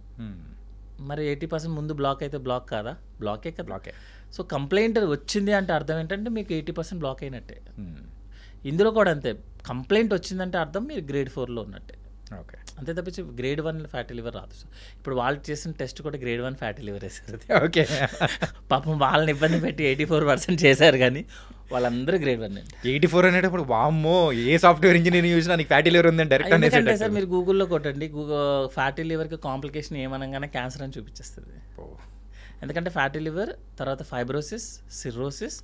మరి 80% ముందు బ్లాక్ అయితే బ్లాక్ కాదా? బ్లాకే కదా. బ్లాకే. సో కంప్లైంట్ వచ్చింది అంటే అర్థం ఏంటంటే మీకు 80% బ్లాక్ అయినట్టే. ఇందులో కూడా అంతే, కంప్లైంట్ వచ్చిందంటే అర్థం మీరు గ్రేడ్ 4లో ఉన్నట్టే. ఓకే. అంతే తప్పించి గ్రేడ్ 1 ఫ్యాటీ లివర్ రాదు. ఇప్పుడు వాళ్ళు చేసిన టెస్ట్ కూడా గ్రేడ్ 1 ఫ్యాటీ లివర్ వేసారు. ఓకే. పాపం వాళ్ళని ఇబ్బంది పెట్టి 84% చేశారు, కానీ వాళ్ళందరూ గ్రేడ్ 1 అండి. 84 అనేటప్పుడు వామ్మో ఏ సాఫ్ట్వేర్ ఇంజనీరింగ్ చూసినా నీకు ఫ్యాటీ లివర్ ఉందని డైరెక్ట్ ఎందుకంటే సార్ మీరు గూగుల్లో కొట్టండి, ఫ్యాటీ లివర్కి కాంప్లికేషన్ ఏమనగానే క్యాన్సర్ అని చూపించేస్తుంది. ఎందుకంటే ఫ్యాటీ లివర్ తర్వాత fibrosis, cirrhosis,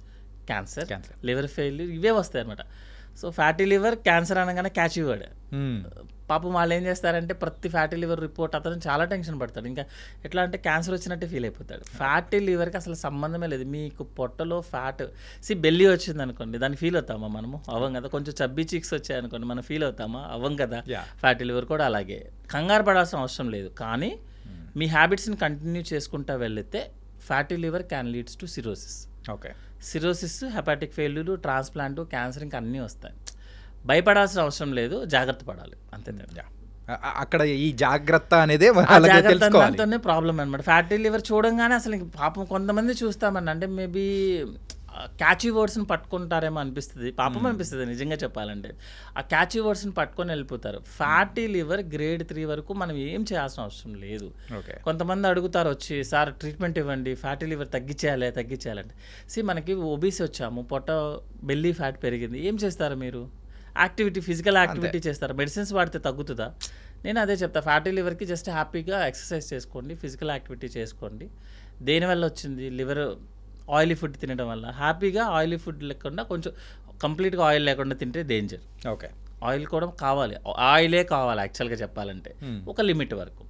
cancer, liver failure ఇవే వస్తాయి అనమాట. సో ఫ్యాటీ లివర్ క్యాన్సర్ అనగానే క్యాచ్ వర్డ్. పాపం వాళ్ళు ఏం చేస్తారంటే ప్రతి ఫ్యాటీ లివర్ రిపోర్ట్ అతను చాలా టెన్షన్ పడతాడు. ఇంకా ఎట్లా అంటే క్యాన్సర్ వచ్చినట్టే ఫీల్ అయిపోతాడు. ఫ్యాటీ లివర్కి అసలు సంబంధమే లేదు. మీకు పొట్టలో ఫ్యాట్ బెల్లీ వచ్చింది అనుకోండి, దాన్ని ఫీల్ అవుతామా మనము? అవ్వం కదా. కొంచెం చబ్బీ చీక్స్ వచ్చాయి అనుకోండి, మనం ఫీల్ అవుతామా? అవ్వం కదా. ఫ్యాటీ లివర్ కూడా అలాగే. కంగారు పడాల్సిన అవసరం లేదు, కానీ మీ హ్యాబిట్స్ని కంటిన్యూ చేసుకుంటూ వెళితే fatty liver can leads to cirrhosis. Okay. Cirrhosis, hepatic failure, transplant, cancer ఇంకా అన్నీ వస్తాయి. భయపడాల్సిన అవసరం లేదు, జాగ్రత్త పడాలి అంతే. అక్కడ ఈ జాగ్రత్త అనేది జాగ్రత్తనే ప్రాబ్లం అనమాట. ఫ్యాటీ లివర్ చూడంగానే అసలు పాపం కొంతమంది చూస్తామని అంటే మేబీ క్యాచీ వర్డ్స్ని పట్టుకుంటారేమో అనిపిస్తుంది, పాపం అనిపిస్తుంది నిజంగా చెప్పాలంటే. ఆ క్యాచీ వర్డ్స్ని పట్టుకొని వెళ్ళిపోతారు. ఫ్యాటీ లివర్ గ్రేడ్ 3 వరకు మనం ఏం చేయాల్సిన అవసరం లేదు. కొంతమంది అడుగుతారు వచ్చి, సార్ ట్రీట్మెంట్ ఇవ్వండి, ఫ్యాటీ లివర్ తగ్గించాలంటే మనకి ఓబీసీ వచ్చాము, పొట్ట బెల్లీ ఫ్యాట్ పెరిగింది, ఏం చేస్తారు మీరు? యాక్టివిటీ, ఫిజికల్ యాక్టివిటీ చేస్తారు. మెడిసిన్స్ వాడితే తగ్గుతుందా? నేను అదే చెప్తా, ఫ్యాటీ లివర్కి జస్ట్ హ్యాపీగా ఎక్సర్సైజ్ చేసుకోండి, ఫిజికల్ యాక్టివిటీ చేసుకోండి. దేనివల్ల వచ్చింది? లివర్ ఆయిలీ ఫుడ్ తినడం వల్ల. హ్యాపీగా ఆయిలీ ఫుడ్ లేకుండా కొంచెం కంప్లీట్గా ఆయిల్ లేకుండా తింటే డేంజర్. ఓకే. ఆయిల్ కూడా కావాలి, ఆయిలే కావాలి యాక్చువల్గా చెప్పాలంటే ఒక లిమిట్ వరకు.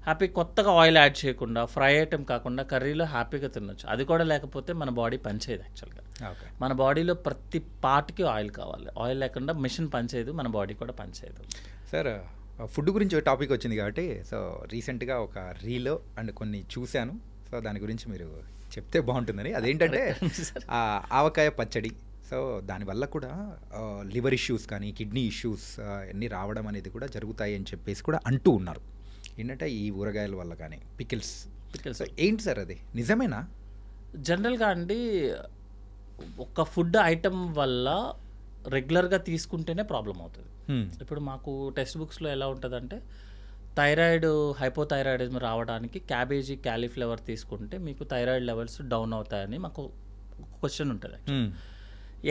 హ్యాపీ కొత్తగా ఆయిల్ యాడ్ చేయకుండా, ఫ్రై ఐటమ్ కాకుండా కర్రీలో హ్యాపీగా తినొచ్చు. అది కూడా లేకపోతే మన బాడీ పనిచేయదు యాక్చువల్గా. మన బాడీలో ప్రతి పార్ట్కి ఆయిల్ కావాలి. ఆయిల్ లేకుండా మిషన్ పనిచేయదు, మన బాడీ కూడా పనిచేయదు. సార్ ఫుడ్ గురించి ఒక టాపిక్ వచ్చింది కాబట్టి, సో రీసెంట్గా ఒక రీలో అండ్ కొన్ని చూశాను, సో దాని గురించి మీరు చెప్తే బాగుంటుందని. అదేంటంటే ఆవకాయ పచ్చడి. సో దానివల్ల కూడా లివర్ ఇష్యూస్ కానీ కిడ్నీ ఇష్యూస్ అన్నీ రావడం అనేది కూడా జరుగుతాయి అని చెప్పేసి కూడా అంటూ ఉన్నారు. ఏంటంటే ఈ ఊరగాయల వల్ల కానీ పికిల్స్ ఏంటి సార్, అది నిజమేనా? జనరల్గా అండి ఒక ఫుడ్ ఐటమ్ వల్ల రెగ్యులర్గా తీసుకుంటేనే ప్రాబ్లం అవుతుంది. ఇప్పుడు మాకు టెక్స్ట్ బుక్స్లో ఎలా ఉంటుందంటే థైరాయిడ్, హైపోథైరాయిడిజం రావడానికి క్యాబేజీ, క్యాలీఫ్లవర్ తీసుకుంటే మీకు థైరాయిడ్ లెవెల్స్ డౌన్ అవుతాయని మాకు క్వశ్చన్ ఉంటుంది.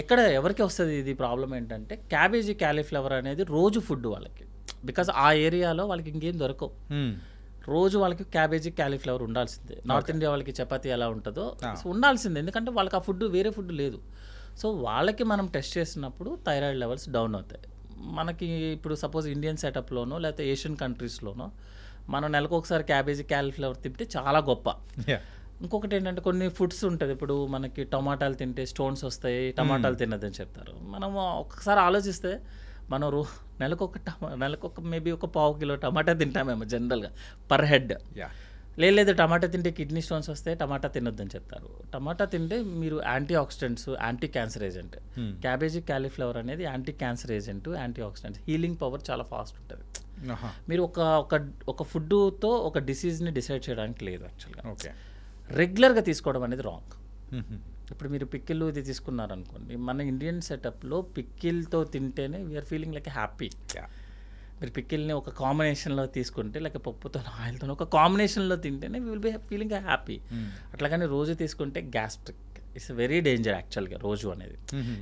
ఎక్కడ ఎవరికి వస్తుంది ఇది ప్రాబ్లం ఏంటంటే, క్యాబేజీ, క్యాలీఫ్లవర్ అనేది రోజు ఫుడ్ వాళ్ళకి. బికాజ్ ఆ ఏరియాలో వాళ్ళకి ఇంకేం దొరకవు. రోజు వాళ్ళకి క్యాబేజీ, క్యాలీఫ్లవర్ ఉండాల్సిందే. నార్త్ ఇండియా వాళ్ళకి చపాతీ ఎలా ఉంటుందో ఉండాల్సిందే, ఎందుకంటే వాళ్ళకి ఆ ఫుడ్, వేరే ఫుడ్ లేదు. సో వాళ్ళకి మనం టెస్ట్ చేసినప్పుడు థైరాయిడ్ లెవెల్స్ డౌన్ అవుతాయి. మనకి ఇప్పుడు సపోజ్ ఇండియన్ సెటప్లోనో లేకపోతే ఏషియన్ కంట్రీస్లోనో మనం నెలకు ఒకసారి క్యాబేజీ, క్యాలీఫ్లవర్ తింటే చాలా గొప్ప. ఇంకొకటి ఏంటంటే కొన్ని ఫుడ్స్ ఉంటుంది, ఇప్పుడు మనకి టమాటాలు తింటే స్టోన్స్ వస్తాయి, టమాటాలు తినదని చెప్తారు. మనము ఒకసారి ఆలోచిస్తే మనం నెలకొక మేబీ ఒక 1/2 కిలో టమాటా తింటామేమో జనరల్గా పర్ హెడ్. లేదు టమాటా తింటే కిడ్నీ స్టోన్స్ వస్తే టమాటా తినొద్దని చెప్తారు. టమాటా తింటే మీరు antioxidants, anti cancer agent. Cabbage, cauliflower అనేది anti cancer agent, antioxidants, healing power చాలా ఫాస్ట్ ఉంటుంది. మీరు ఒక ఫుడ్తో ఒక డిసీజ్ని డిసైడ్ చేయడానికి లేదు యాక్చువల్గా. రెగ్యులర్గా తీసుకోవడం అనేది రాంగ్. ఇప్పుడు మీరు పిక్కిల్ ఇది తీసుకున్నారనుకోండి, మన ఇండియన్ సెటప్లో పిక్కిల్తో తింటేనే వీఆర్ ఫీలింగ్ లైక్ హ్యాపీ. మీరు పిక్కిల్ని ఒక కాంబినేషన్లో తీసుకుంటే, లేక పప్పుతో, ఆయిల్తో ఒక కాంబినేషన్లో తింటేనే we will be feeling happy. అట్లాగని రోజు తీసుకుంటే గ్యాస్ట్రిక్ ఇట్స్ వెరీ డేంజర్ యాక్చువల్గా రోజు అనేది.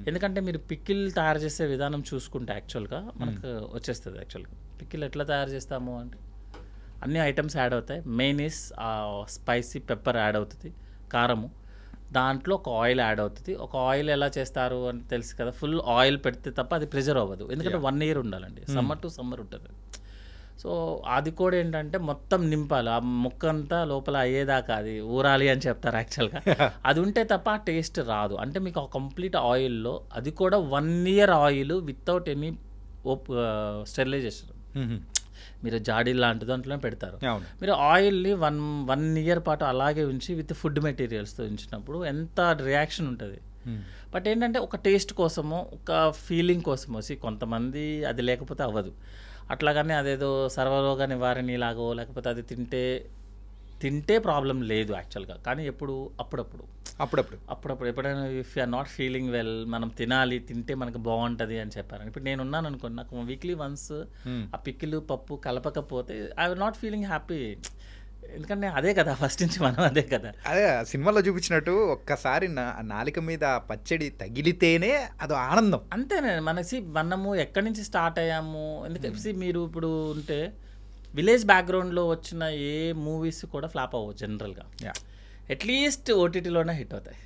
ఎందుకంటే మీరు పిక్కిల్ తయారు చేసే విధానం చూసుకుంటే యాక్చువల్గా మనకు వచ్చేస్తుంది. యాక్చువల్గా పిక్కిల్ ఎట్లా తయారు చేస్తాము అంటే అన్ని ఐటమ్స్ యాడ్ అవుతాయి. Main is spicy pepper add అవుతుంది, కారము, దాంట్లో ఒక ఆయిల్ యాడ్ అవుతుంది. ఒక ఆయిల్ ఎలా చేస్తారు అని తెలుసు కదా, ఫుల్ ఆయిల్ పెడితే తప్ప అది ప్రిజర్వ్ అవ్వదు, ఎందుకంటే 1 year ఉండాలండి, సమ్మర్ టు సమ్మర్ ఉంటుంది. సో అది కూడా ఏంటంటే మొత్తం నింపాలి, ఆ ముక్క అంతా లోపల అయ్యేదాకా అది ఊరాలి అని చెప్తారు యాక్చువల్గా. అది ఉంటే తప్ప ఆ టేస్ట్ రాదు. అంటే మీకు ఆ కంప్లీట్ ఆయిల్లో, అది కూడా 1 year oil without any sterilization, మీరు జాడీ లాంటి దాంట్లో పెడతారు. మీరు ఆయిల్ని 1 year పాటు అలాగే ఉంచి విత్ ఫుడ్ మెటీరియల్స్తో ఉంచినప్పుడు ఎంత రియాక్షన్ ఉంటుంది. బట్ ఏంటంటే ఒక టేస్ట్ కోసమో, ఒక ఫీలింగ్ కోసమో, కొంతమంది అది లేకపోతే అవ్వదు. అట్లాగనే అదేదో సర్వరోగ నివారణి లాగో, లేకపోతే అది తింటే తింటే ప్రాబ్లం లేదు యాక్చువల్గా, కానీ అప్పుడప్పుడు ఎప్పుడైనా if you are not feeling well, మనం తింటే మనకు బాగుంటుంది అని చెప్పారు. ఇప్పుడు నేను ఉన్నాను అనుకోండి, నాకు వీక్లీ వన్స్ ఆ పికిల్ పప్పు కలపకపోతే I will not feeling happy. ఎందుకంటే అదే కదా ఫస్ట్ నుంచి మనం అదే కదా, అదే సినిమాలో చూపించినట్టు ఒక్కసారి నాలిక మీద పచ్చడి తగిలితేనే అదో ఆనందం. అంతేనే మనము ఎక్కడి నుంచి స్టార్ట్ అయ్యాము. ఎందుకంటే మీరు ఇప్పుడు ఉంటే విలేజ్ బ్యాక్గ్రౌండ్లో వచ్చిన ఏ మూవీస్ కూడా ఫ్లాప్ అవ్వవు జనరల్గా, అట్లీస్ట్ ఓటీటీలోనే హిట్ అవుతాయి.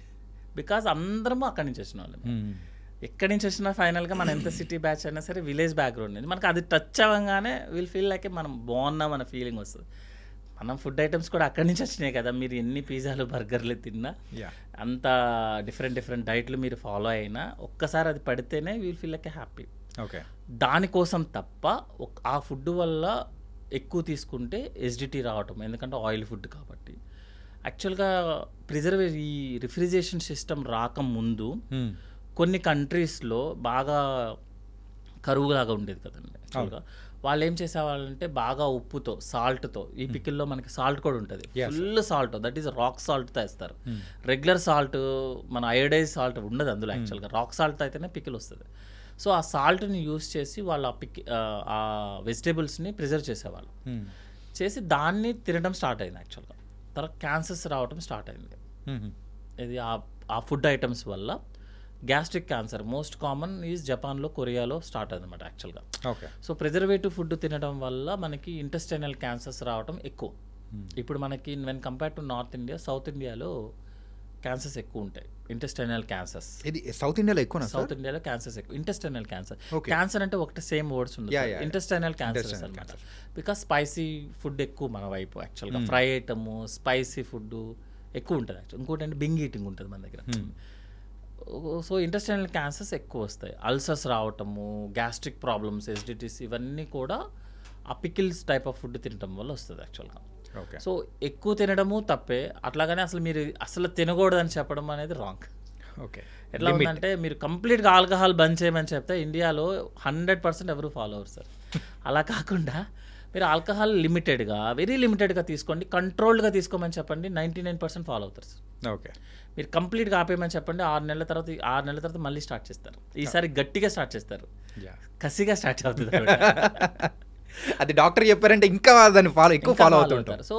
బికాజ్ అందరము అక్కడి నుంచి వచ్చిన వాళ్ళు. ఎక్కడి నుంచి వచ్చినా ఫైనల్గా మనం ఎంత సిటీ బ్యాచ్ అయినా సరే విలేజ్ బ్యాక్గ్రౌండ్ నుంచి మనకు అది టచ్ అవ్వగానే విల్ ఫీల్ లైక్ మనం బాగున్నాం అన్న ఫీలింగ్ వస్తుంది. మనం ఫుడ్ ఐటమ్స్ కూడా అక్కడి నుంచి వచ్చినాయి కదా. మీరు ఎన్ని పిజ్జాలు బర్గర్లు తిన్నా, అంత డిఫరెంట్ డైట్లు మీరు ఫాలో అయినా, ఒక్కసారి అది పడితేనే will feel like happy. Okay, దానికోసం తప్ప ఆ ఫుడ్ వల్ల ఎక్కువ తీసుకుంటే ఎస్డిటీ రావటం, ఎందుకంటే ఆయిల్ ఫుడ్ కాబట్టి. యాక్చువల్గా ఈ రిఫ్రిజరేషన్ సిస్టమ్ రాకముందు కొన్ని కంట్రీస్లో బాగా కరువులాగా ఉండేది కదండి. యాక్చువల్గా వాళ్ళు ఏం చేసేవాళ్ళంటే బాగా ఉప్పుతో, సాల్ట్తో, ఈ పికిల్లో మనకి సాల్ట్ కూడా ఉంటుంది, full salt, that is rock సాల్ట్తో వేస్తారు. రెగ్యులర్ సాల్ట్, మన అయోడైజ్ సాల్ట్ ఉండదు అందులో. యాక్చువల్గా రాక్ సాల్ట్తో అయితేనే పికిల్ వస్తుంది. సో ఆ సాల్ట్ని యూస్ చేసి వాళ్ళు ఆ వెజిటేబుల్స్ని ప్రిజర్వ్ చేసేవాళ్ళు. చేసి దాన్ని తినడం స్టార్ట్ అయింది. యాక్చువల్గా తర్వాత క్యాన్సర్స్ రావడం స్టార్ట్ అయింది. ఇది ఆ ఫుడ్ ఐటమ్స్ వల్ల gastric cancer most common is జపాన్లో, కొరియాలో స్టార్ట్ అయిందన్నమాట యాక్చువల్గా. ఓకే, సో ప్రిజర్వేటివ్ ఫుడ్ తినడం వల్ల మనకి ఇంటెస్టైనల్ క్యాన్సర్స్ రావడం ఎక్కువ. ఇప్పుడు మనకి when compare to north India, south ఇండియాలో క్యాన్సర్స్ ఎక్కువ ఉంటాయి, ఇంటెస్టైనల్ క్యాన్సర్స్. ఇది సౌత్ ఇండియాలో ఎక్కువ, సౌత్ ఇండియాలో క్యాన్సర్స్ ఎక్కువ. ఇంటెస్టైనల్ క్యాన్సర్, క్యాన్సర్ అంటే ఒకటి సేమ్ వర్డ్స్ ఉంటుంది, ఇంటెస్టైనల్ క్యాన్సర్స్ అనమాట. బికాస్ స్పైసీ ఫుడ్ ఎక్కువ మన వైపు. యాక్చువల్గా ఫ్రై ఐటమ్, స్పైసీ ఫుడ్ ఎక్కువ ఉంటుంది. యాక్చువల్ ఇంకోటి అంటే బింగ్ ఈటింగ్ ఉంటుంది మన దగ్గర. సో ఇంటెస్టైనల్ క్యాన్సర్స్ ఎక్కువ వస్తాయి. అల్సర్స్ రావటము, గ్యాస్ట్రిక్ ప్రాబ్లమ్స్, ఎసిడిటీస్, ఇవన్నీ కూడా ఆ పికిల్స్ టైప్ ఆఫ్ ఫుడ్ తినడం వల్ల వస్తుంది యాక్చువల్గా. సో ఎక్కువ తినడము తప్పే, అట్లాగనే అసలు తినకూడదని చెప్పడం అనేది రాంగ్. ఓకే, ఎట్లా ఉందంటే మీరు కంప్లీట్గా ఆల్కహాల్ బంద్ చేయమని చెప్తే ఇండియాలో 100% ఎవరు ఫాలో అవ్వరు సార్. అలా కాకుండా మీరు ఆల్కహాల్ లిమిటెడ్గా, వెరీ లిమిటెడ్గా తీసుకోండి, కంట్రోల్డ్గా తీసుకోమని చెప్పండి, 99% ఫాలో అవుతారు సార్. ఓకే, మీరు కంప్లీట్గా ఆపేయమని చెప్పండి, 6 నెలల తర్వాత మళ్ళీ స్టార్ట్ చేస్తారు. ఈసారి గట్టిగా స్టార్ట్ చేస్తారు, కసిగా స్టార్ట్ అవుతుంది. అది డాక్టర్ చెప్పారంటే ఇంకా దాన్ని ఎక్కువ ఫాలో అవుతుంటారు. సో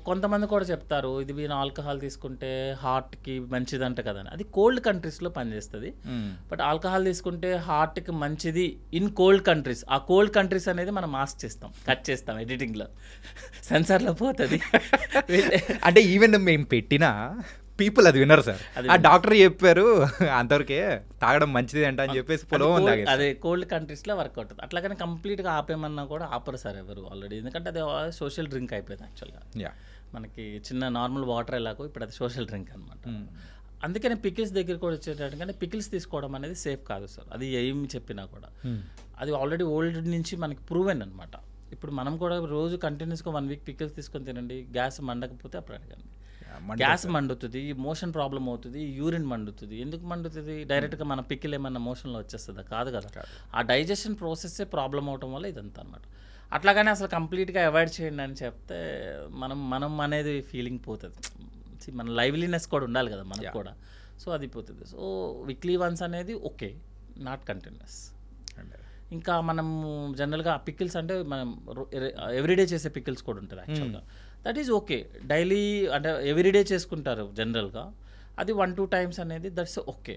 కొంతమంది కూడా చెప్తారు ఇది మీరు ఆల్కహాల్ తీసుకుంటే హార్ట్కి మంచిదంట కదా అని. అది కోల్డ్ కంట్రీస్లో పనిచేస్తుంది. బట్ ఆల్కహాల్ తీసుకుంటే హార్ట్కి మంచిది ఇన్ కోల్డ్ కంట్రీస్. ఆ కోల్డ్ కంట్రీస్ అనేది మనం మాస్క్ చేస్తాం, కట్ చేస్తాం ఎడిటింగ్లో, సెన్సార్లో పోతుంది. అంటే ఈవెన్ మేము పెట్టినా పీపుల్ అది వినరు సార్. ఆ డాక్టర్ చెప్పారు అంతవరకే తాగడం మంచిది అంట అని చెప్పేసి అదే కోల్డ్ కంట్రీస్లో వర్కౌట్ అవుతుంది. అట్లాగని కంప్లీట్గా ఆపేమన్నా కూడా ఆపరు సార్ ఎవరు ఆల్రెడీ, ఎందుకంటే అది సోషల్ డ్రింక్ అయిపోయింది యాక్చువల్గా. మనకి చిన్న నార్మల్ వాటర్ ఎలాగో ఇప్పుడు అది సోషల్ డ్రింక్ అనమాట. అందుకని పికిల్స్ దగ్గర కూడా వచ్చేటట్టుగానే పికిల్స్ తీసుకోవడం అనేది సేఫ్ కాదు సార్. అది ఏమి చెప్పినా కూడా అది ఆల్రెడీ ఓల్డ్ నుంచి మనకి ప్రూవెన్ అనమాట. ఇప్పుడు మనం కూడా రోజు కంటిన్యూస్గా 1 వీక్ పికిల్స్ తీసుకొని తినండి, గ్యాస్ మండకపోతే అప్పుడు అడగండి. గ్యాస్ మండుతుంది, మోషన్ ప్రాబ్లం అవుతుంది, యూరిన్ మండుతుంది. ఎందుకు మండుతుంది? డైరెక్ట్గా మన పికిల్ ఏమన్నా మోషన్లో వచ్చేస్తుందా? కాదు కదా. ఆ డైజెషన్ ప్రాసెస్సే ప్రాబ్లం అవటం వల్ల ఇదంతా అనమాట. అట్లాగనే అసలు కంప్లీట్గా అవాయిడ్ చేయండి అని చెప్తే మనం అనేది ఫీలింగ్ పోతుంది. మన లైవ్లీనెస్ కూడా ఉండాలి కదా మనకు కూడా. సో అది పోతుంది. సో వీక్లీ వన్స్ అనేది ఓకే, నాట్ కంటిన్యూస్. ఇంకా మనము జనరల్గా పికిల్స్ అంటే మనం ఎవ్రీడే చేసే పికిల్స్ కూడా ఉంటుంది యాక్చువల్గా. That is okay. డైలీ అంటే ఎవ్రీడే చేసుకుంటారు జనరల్గా, అది 1-2 టైమ్స్ అనేది దట్స్ ఓకే.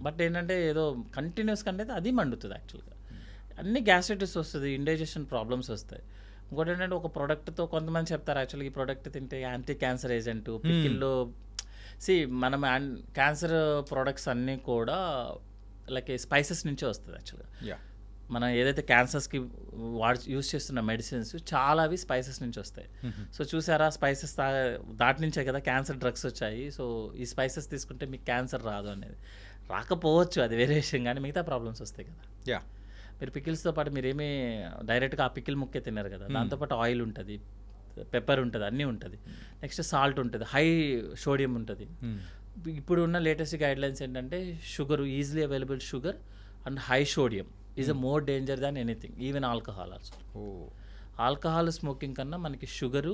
బట్ ఏంటంటే ఏదో కంటిన్యూస్గా అనేది అది మండుతుంది యాక్చువల్గా. అన్ని గ్యాస్ట్రైటిస్ వస్తుంది, ఇండైజెషన్ ప్రాబ్లమ్స్ వస్తాయి. ఇంకోటి ఏంటంటే ఒక ప్రోడక్ట్తో కొంతమంది చెప్తారు యాక్చువల్గా ఈ ప్రోడక్ట్ తింటే యాంటీ క్యాన్సర్ ఏజెంట్ పికిల్లో. మనం క్యాన్సర్ ప్రోడక్ట్స్ అన్నీ కూడా లైక్ స్పైసెస్ నుంచే వస్తుంది యాక్చువల్గా. మనం ఏదైతే క్యాన్సర్స్కి యూజ్ చేస్తున్న మెడిసిన్స్ చాలా అవి స్పైసెస్ నుంచి వస్తాయి. సో చూసారా, స్పైసెస్ దాటి నుంచే కదా క్యాన్సర్ డ్రగ్స్ వచ్చాయి. సో ఈ స్పైసెస్ తీసుకుంటే మీకు క్యాన్సర్ రాదు అనేది రాకపోవచ్చు, అది వేరే విషయం, కానీ మిగతా ప్రాబ్లమ్స్ వస్తాయి కదా. మీరు పికిల్స్తో పాటు మీరేమీ డైరెక్ట్గా ఆ పికిల్ ముక్కే తిన్నారు కదా, దాంతోపాటు ఆయిల్ ఉంటుంది, పెప్పర్ ఉంటుంది, అన్నీ ఉంటుంది. నెక్స్ట్ సాల్ట్ ఉంటుంది, హై సోడియం ఉంటుంది. ఇప్పుడు ఉన్న లేటెస్ట్ గైడ్లైన్స్ ఏంటంటే sugar, easily available sugar and high sodium is a more danger than anything, even alcohol also. Alcohol smoking కన్నా మనకి sugar,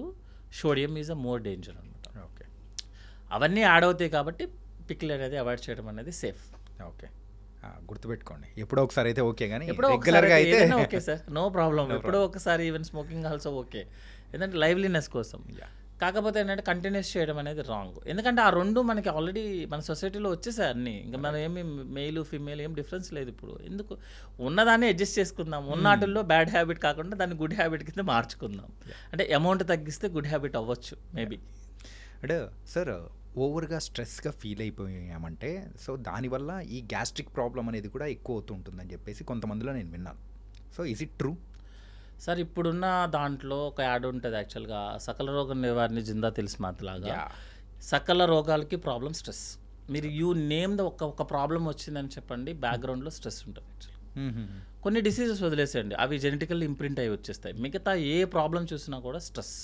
sodium is a more danger అనమాట. ఓకే అవన్నీ యాడ్ అవుతాయి కాబట్టి పికిల్ అనేది అవాయిడ్ చేయడం అనేది సేఫ్. ఓకే గుర్తుపెట్టుకోండి, ఎప్పుడో ఒకసారి అయితే ఓకే, కానీ ఎప్పుడో రెగ్యులర్గా అయితే ఓకే సార్, నో ప్రాబ్లం. ఎప్పుడో ఒకసారి ఈవెన్ స్మోకింగ్ ఆల్సో ఓకే, ఎందుకంటే లైవ్లీనెస్ కోసం. కాకపోతే ఏంటంటే కంటిన్యూస్ చేయడం అనేది రాంగ్, ఎందుకంటే ఆ రెండు మనకి ఆల్రెడీ మన సొసైటీలో వచ్చేసాయి అన్నీ. ఇంకా మనం ఏమి మెయిల్ ఫీమేల్ ఏం డిఫరెన్స్ లేదు. ఇప్పుడు ఎందుకు ఉన్నదాన్ని అడ్జస్ట్ చేసుకుందాం, ఉన్నటిల్లో బ్యాడ్ హ్యాబిట్ కాకుండా దాన్ని గుడ్ హ్యాబిట్ కింద మార్చుకుందాం. అంటే అమౌంట్ తగ్గిస్తే గుడ్ హ్యాబిట్ అవ్వచ్చు మేబీ. అంటే సార్ ఓవర్గా స్ట్రెస్గా ఫీల్ అయిపోయామంటే సో దానివల్ల ఈ గ్యాస్ట్రిక్ ప్రాబ్లం అనేది కూడా ఎక్కువ అవుతూ ఉంటుందని చెప్పేసి కొంతమందిలో నేను విన్నాను. So is it true? Sir ఇప్పుడున్న దాంట్లో ఒక యాడ్ ఉంటుంది యాక్చువల్గా, సకల రోగ నివారణ జిందా తెలిసి మాతలాగా. సకల రోగాలకి ప్రాబ్లం స్ట్రెస్. మీరు యూ నేమ్ ద ఒక ప్రాబ్లం వచ్చిందని చెప్పండి, బ్యాక్గ్రౌండ్లో స్ట్రెస్ ఉంటుంది యాక్చువల్లీ. కొన్ని డిసీజెస్ వదిలేసేయండి, అవి జెనెటికల్లీ ఇంప్రింట్ అయ్యి వచ్చేస్తాయి. మిగతా ఏ ప్రాబ్లం చూసినా కూడా స్ట్రెస్.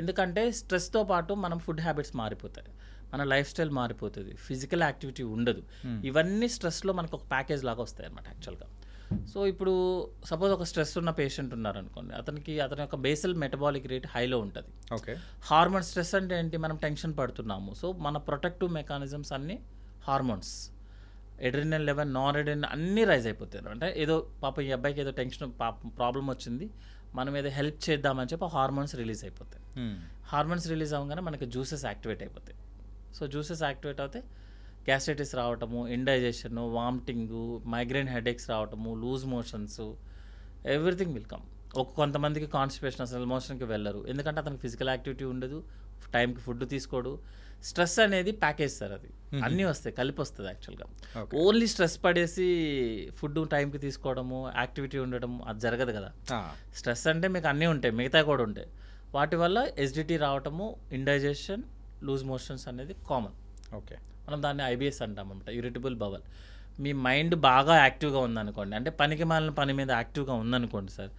ఎందుకంటే స్ట్రెస్తో పాటు మనం ఫుడ్ హ్యాబిట్స్ మారిపోతాయి, మన లైఫ్ స్టైల్ మారిపోతుంది, ఫిజికల్ యాక్టివిటీ ఉండదు. ఇవన్నీ స్ట్రెస్లో మనకు ఒక ప్యాకేజ్ లాగా వస్తాయి అన్నమాట యాక్చువల్గా. సో ఇప్పుడు సపోజ్ ఒక స్ట్రెస్ ఉన్న పేషెంట్ ఉన్నారనుకోండి, అతని యొక్క బేసల్ మెటబాలిక్ రేట్ హైలో ఉంటుంది. ఓకే, హార్మోన్ స్ట్రెస్ అంటే ఏంటి, మనం టెన్షన్ పడుతున్నాము, సో మన ప్రొటెక్టివ్ మెకానిజమ్స్ అన్నీ hormones, adrenal level, non adrenal అన్నీ రైజ్ అయిపోతాయి. అంటే ఏదో పాప ఈ అబ్బాయికి ఏదో టెన్షన్ ప్రాబ్లం వచ్చింది, మనం ఏదో హెల్ప్ చేద్దామని చెప్పి హార్మోన్స్ రిలీజ్ అయిపోతాయి. హార్మోన్స్ రిలీజ్ అవ్వగానే మనకి జ్యూసెస్ యాక్టివేట్ అయిపోతాయి. సో జ్యూసెస్ యాక్టివేట్ అవుతే గ్యాస్ట్రైటిస్ రావటము, ఇండైజెషన్, వామిటింగు, మైగ్రేన్ హెడేక్స్ రావటము, loose motions, everything will come. కొంతమందికి కాన్స్టిపేషన్, అసలు మోషన్కి వెళ్ళరు, ఎందుకంటే అతనికి ఫిజికల్ యాక్టివిటీ ఉండదు, టైంకి ఫుడ్ తీసుకోడు. స్ట్రెస్ అనేది ప్యాకేజ్ సార్, అది అన్నీ వస్తాయి, కలిపి వస్తుంది యాక్చువల్గా. ఓన్లీ స్ట్రెస్ పడేసి ఫుడ్ టైంకి తీసుకోవడము, యాక్టివిటీ ఉండడం అది జరగదు కదా. స్ట్రెస్ అంటే మీకు అన్నీ ఉంటాయి, మిగతా కూడా ఉంటాయి. వాటి వల్ల ఎసిడిటీ రావటము, ఇండైజెషన్, లూజ్ మోషన్స్ అనేది కామన్. ఓకే, మనం దాన్ని ఐబిఎస్ అంటామన్నమాట, ఇరిటబుల్ బవల్. మీ మైండ్ బాగా యాక్టివ్గా ఉందనుకోండి, అంటే పనికి మాలిన పని మీద యాక్టివ్గా ఉందనుకోండి సార్,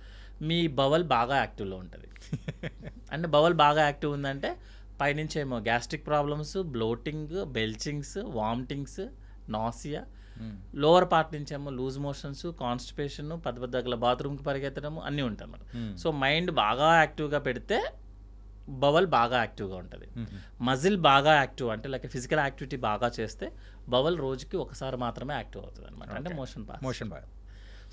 మీ బవల్ బాగా యాక్టివ్లో ఉంటుంది. అంటే బవల్ బాగా యాక్టివ్ ఉందంటే పైనుంచి ఏమో gastric problems, bloating, belchings, vomitings, nausea, lower part నుంచి ఏమో లూజ్ మోషన్స్, కాన్స్టిపేషన్, పెద్ద బాత్రూమ్కి పరిగెత్తడము అన్నీ ఉంటాయి అన్నమాట. సో మైండ్ బాగా యాక్టివ్గా పెడితే బవల్ బాగా యాక్టివ్గా ఉంటుంది. మజిల్ బాగా యాక్టివ్ అంటే లైక్ ఫిజికల్ యాక్టివిటీ బాగా చేస్తే బవల్ రోజుకి ఒకసారి మాత్రమే యాక్టివ్ అవుతుంది అనమాట, అంటే మోషన్ బాగా.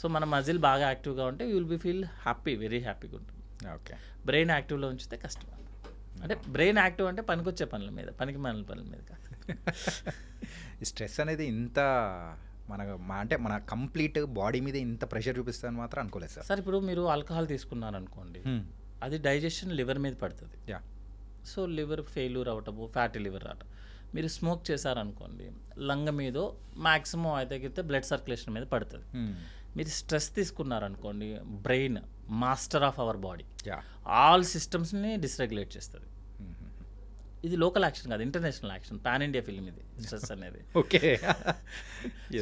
సో మన మజిల్ బాగా యాక్టివ్గా ఉంటే you will be feel happy, very హ్యాపీగా ఉంటుంది. ఓకే, బ్రెయిన్ యాక్టివ్లో ఉంచితే కష్టం. అంటే బ్రెయిన్ యాక్టివ్ అంటే పనికొచ్చే పనుల మీద, పనికి మాలిన పనుల మీద కాదు. స్ట్రెస్ అనేది ఇంత అంటే మన కంప్లీట్ బాడీ మీద ఇంత ప్రెషర్ చూపిస్తుందని మాత్రం అనుకోలేదు సార్. సార్ ఇప్పుడు మీరు ఆల్కహాల్ తీసుకున్నారనుకోండి, అది డైజెషన్ లివర్ మీద పడుతుంది. సో లివర్ ఫెయిల్యూర్ అవ్వటము, ఫ్యాటీ లివర్ రావటం. మీరు స్మోక్ చేశారనుకోండి, లంగ్ మీద మ్యాక్సిమం అయితే బ్లడ్ సర్క్యులేషన్ మీద పడుతుంది. మీరు స్ట్రెస్ తీసుకున్నారనుకోండి, brain master of our body, all సిస్టమ్స్ని డిస్రెగ్యులేట్ చేస్తుంది. ఇది లోకల్ యాక్షన్ కాదు, international action, pan India film ఇది స్ట్రెస్ అనేది. ఓకే,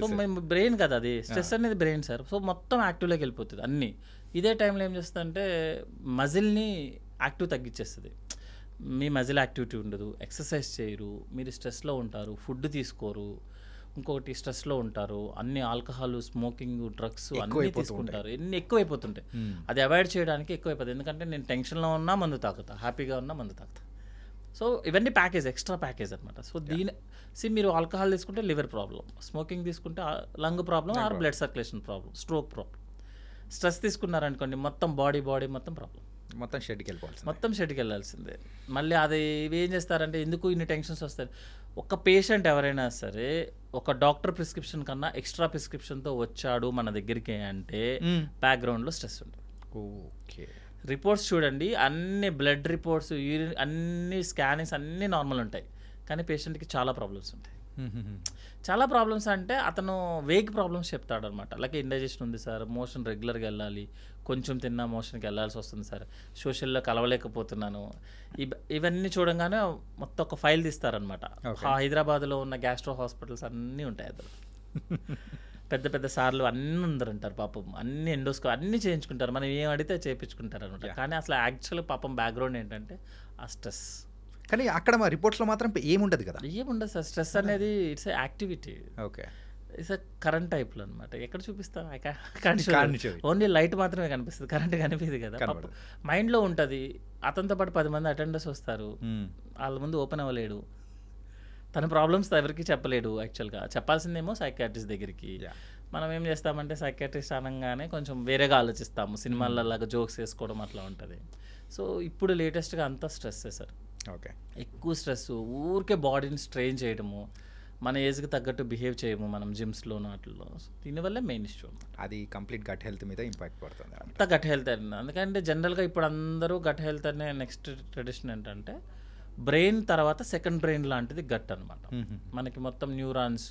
సో మేము బ్రెయిన్ కదా అది, స్ట్రెస్ అనేది బ్రెయిన్ సార్. సో మొత్తం యాక్టివ్లోకి వెళ్ళిపోతుంది అన్నీ. ఇదే టైంలో ఏం చేస్తుందంటే మజిల్ని యాక్టివ్ తగ్గించేస్తుంది. మీ మజిల్ యాక్టివిటీ ఉండదు, ఎక్సర్సైజ్ చేయరు, మీరు స్ట్రెస్లో ఉంటారు, ఫుడ్ తీసుకోరు, ఇంకొకటి స్ట్రెస్లో ఉంటారు, అన్ని ఆల్కహాల్, స్మోకింగ్, డ్రగ్స్ అన్నీ తీసుకుంటారు, ఎన్ని ఎక్కువైపోతుంటాయి. అది అవాయిడ్ చేయడానికి ఎక్కువైపోతుంది. ఎందుకంటే నేను టెన్షన్లో ఉన్నా మందు తాగుతా, హ్యాపీగా ఉన్నా మందు తాగుతా. సో ఇవన్నీ ప్యాకేజ్, ఎక్స్ట్రా ప్యాకేజ్ అనమాట. సో మీరు ఆల్కహాల్ తీసుకుంటే లివర్ ప్రాబ్లం, స్మోకింగ్ తీసుకుంటే lung problem or blood circulation problem, stroke problem. Stress తీసుకున్నారనుకోండి మొత్తం బాడీ మొత్తం ప్రాబ్లం, మొత్తం షెడ్కి వెళ్ళిపోవాలి, మొత్తం షెడ్కి వెళ్ళాల్సిందే. మళ్ళీ అది ఇవి ఏం చేస్తారంటే ఎందుకు ఇన్ని టెన్షన్స్ వస్తాయి. ఒక పేషెంట్ ఎవరైనా సరే ఒక డాక్టర్ ప్రిస్క్రిప్షన్ కన్నా ఎక్స్ట్రా ప్రిస్క్రిప్షన్తో వచ్చాడు మన దగ్గరికి అంటే బ్యాక్గ్రౌండ్లో స్ట్రెస్ ఉంటుంది. ఓకే, రిపోర్ట్స్ చూడండి, అన్ని బ్లడ్ రిపోర్ట్స్, యూరిన్, అన్ని స్కానింగ్స్ అన్నీ నార్మల్ ఉంటాయి, కానీ పేషెంట్కి చాలా ప్రాబ్లమ్స్ ఉంటాయి. చాలా ప్రాబ్లమ్స్ అంటే అతను వేగ్ ప్రాబ్లమ్స్ చెప్తాడు అనమాట. లైక్ ఇండైజెషన్ ఉంది సార్, మోషన్ రెగ్యులర్గా వెళ్ళాలి, కొంచెం తిన్నా మోషన్కి వెళ్ళాల్సి వస్తుంది సార్, సోషల్లో కలవలేకపోతున్నాను, ఇవన్నీ చూడంగానే మొత్తం ఒక ఫైల్ తీస్తారనమాట. హైదరాబాద్లో ఉన్న గ్యాస్ట్రో హాస్పిటల్స్ అన్నీ ఉంటాయి అందులో. పెద్ద పెద్ద సార్లు అన్నీ ఉందరంటారు పాపం, అన్ని ఎండోస్కో అన్నీ చేయించుకుంటారు, మనం ఏం అడిగితే చేయించుకుంటారు అనమాట. కానీ అసలు యాక్చువల్ పాపం బ్యాక్గ్రౌండ్ ఏంటంటే ఆ స్ట్రెస్. కానీ అక్కడ మా రిపోర్ట్స్లో మాత్రం ఏముండదు కదా. ఏముండదు సార్, స్ట్రెస్ అనేది it's activity. Okay, it's current టైప్లో అనమాట. ఎక్కడ చూపిస్తాం Can't show it. Only light మాత్రమే కనిపిస్తుంది, కరెంట్ కనిపిస్తుంది కదా. కనబడదు. మైండ్లో ఉంటుంది. అతనితో పాటు 10 మంది అటెండర్స్ వస్తారు, వాళ్ళ ముందు ఓపెన్ అవ్వలేడు, తన ప్రాబ్లమ్స్ ఎవరికి చెప్పలేడు. యాక్చువల్గా చెప్పాల్సిందేమో సైకియాట్రిస్ట్ దగ్గరికి. మనం ఏం చేస్తామంటే సైకియాట్రిస్ట్ అనగానే కొంచెం వేరేగా ఆలోచిస్తాము, సినిమాలలాగా జోక్స్ వేసుకోవడం అట్లా ఉంటుంది. సో ఇప్పుడు లేటెస్ట్గా అంతా స్ట్రెస్సే సార్. ఓకే, ఎక్కువ స్ట్రెస్, ఊరికే బాడీని స్ట్రెయిన్ చేయడము, మన ఏజ్కి తగ్గట్టు బిహేవ్ చేయము మనం జిమ్స్లోనూ వాటిల్లో. దీనివల్లే మెయిన్ ఇష్యూ అనమాట. అది కంప్లీట్ గట్ హెల్త్ మీద ఇంపాక్ట్ పడుతుంది. అంతా గట్ హెల్త్ అండి. అందుకంటే జనరల్గా ఇప్పుడు అందరూ గట్ హెల్త్ అనే నెక్స్ట్ ట్రెడిషన్ ఏంటంటే బ్రెయిన్ తర్వాత సెకండ్ బ్రెయిన్ లాంటిది గట్ అనమాట. మనకి మొత్తం న్యూరాన్స్,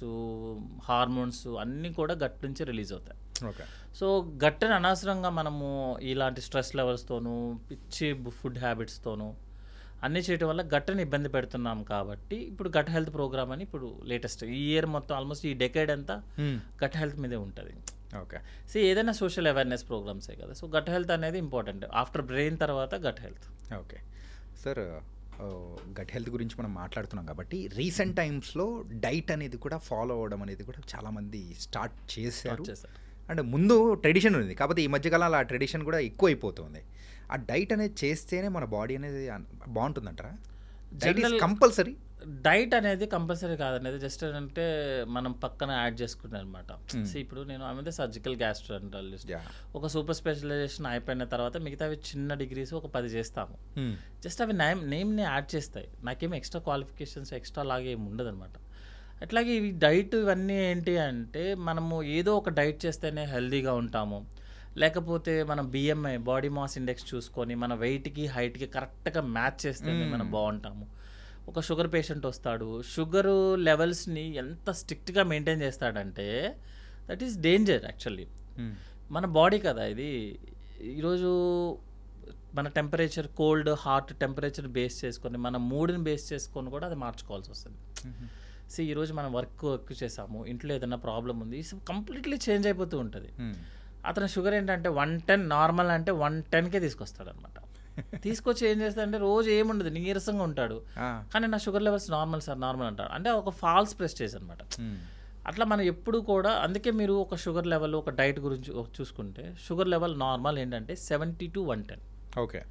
హార్మోన్స్ అన్నీ కూడా గట్ నుంచి రిలీజ్ అవుతాయి. ఓకే, సో గట్ని అనవసరంగా మనము ఇలాంటి స్ట్రెస్ లెవెల్స్తోనూ పిచ్చి ఫుడ్ హ్యాబిట్స్తోనూ అన్నీ చేయడం వల్ల గట్ని ఇబ్బంది పెడుతున్నాం. కాబట్టి ఇప్పుడు గట్ హెల్త్ ప్రోగ్రామ్ అని ఇప్పుడు లేటెస్ట్ ఈ ఇయర్ మొత్తం ఆల్మోస్ట్ ఈ డెకేడ్ అంతా గట్ హెల్త్ మీదే ఉంటుంది. ఓకే, సో ఏదైనా సోషల్ అవేర్నెస్ ప్రోగ్రామ్సే కదా. సో గట్ హెల్త్ అనేది ఇంపార్టెంట్. ఆఫ్టర్ బ్రెయిన్ తర్వాత gut health. Okay sir, gut health గురించి మనం మాట్లాడుతున్నాం కాబట్టి రీసెంట్ టైమ్స్లో డైట్ అనేది కూడా ఫాలో అవ్వడం అనేది కూడా చాలామంది స్టార్ట్ చేశారు. అండ్ ముందు ట్రెడిషన్ ఉంది, కాకపోతే ఈ మధ్యకాలంలో ఆ ట్రెడిషన్ కూడా ఎక్కువ అయిపోతుంది. ఆ డైట్ అనేది చేస్తేనే మన బాడీ అనేది బాగుంటుందంటారా? Diet is compulsory? డైట్ అనేది కంపల్సరీ కాదనేది జస్ట్ అంటే మనం పక్కన యాడ్ చేసుకుంటాం అనమాట. ఇప్పుడు నేను ఆమె సర్జికల్ గ్యాస్ట్రోఎంట్రాలజిస్ట్, ఒక సూపర్ స్పెషలైజేషన్ అయిపోయిన తర్వాత మిగతావి చిన్న డిగ్రీస్ ఒక 10 చేస్తాము. జస్ట్ అవి నేమ్ని యాడ్ చేస్తాయి, నాకేమి ఎక్స్ట్రా క్వాలిఫికేషన్స్ ఎక్స్ట్రా లాగా ఏమి ఉండదు అనమాట. అట్లాగే ఇవి డైట్ ఇవన్నీ ఏంటి అంటే మనము ఏదో ఒక డైట్ చేస్తేనే హెల్దీగా ఉంటాము, లేకపోతే మనం బిఎంఐ బాడీ మాస్ ఇండెక్స్ చూసుకొని మన వెయిట్కి హైట్కి కరెక్ట్గా మ్యాచ్ చేస్తేనే మనం బాగుంటాము. ఒక షుగర్ పేషెంట్ వస్తాడు, షుగర్ లెవెల్స్ని ఎంత స్ట్రిక్ట్గా మెయింటైన్ చేస్తాడంటే దట్ ఈస్ డేంజర్ యాక్చువల్లీ. మన బాడీ కదా ఇది. ఈరోజు మన temperature, cold hot temperature base చేసుకొని మన మూడ్ని బేస్ చేసుకొని కూడా అది మార్చుకోవాల్సి వస్తుంది. సో ఈరోజు మనం వర్క్ చేసాము, ఇంట్లో ఏదైనా ప్రాబ్లం ఉంది, కంప్లీట్లీ చేంజ్ అయిపోతూ ఉంటుంది. అతని షుగర్ ఏంటంటే 110 నార్మల్ అంటే 110కే తీసుకొస్తాడు అనమాట. తీసుకొచ్చి ఏం చేస్తాడంటే రోజు ఏముండదు, నీరసంగా ఉంటాడు, కానీ నా sugar levels normal sir normal అంటాడు. అంటే ఒక ఫాల్స్ ప్రెస్టేజ్ అనమాట. అట్లా మనం ఎప్పుడు కూడా, అందుకే మీరు ఒక షుగర్ లెవెల్ ఒక డైట్ గురించి చూసుకుంటే షుగర్ లెవెల్ నార్మల్ ఏంటంటే 70 to 110. ఓకే,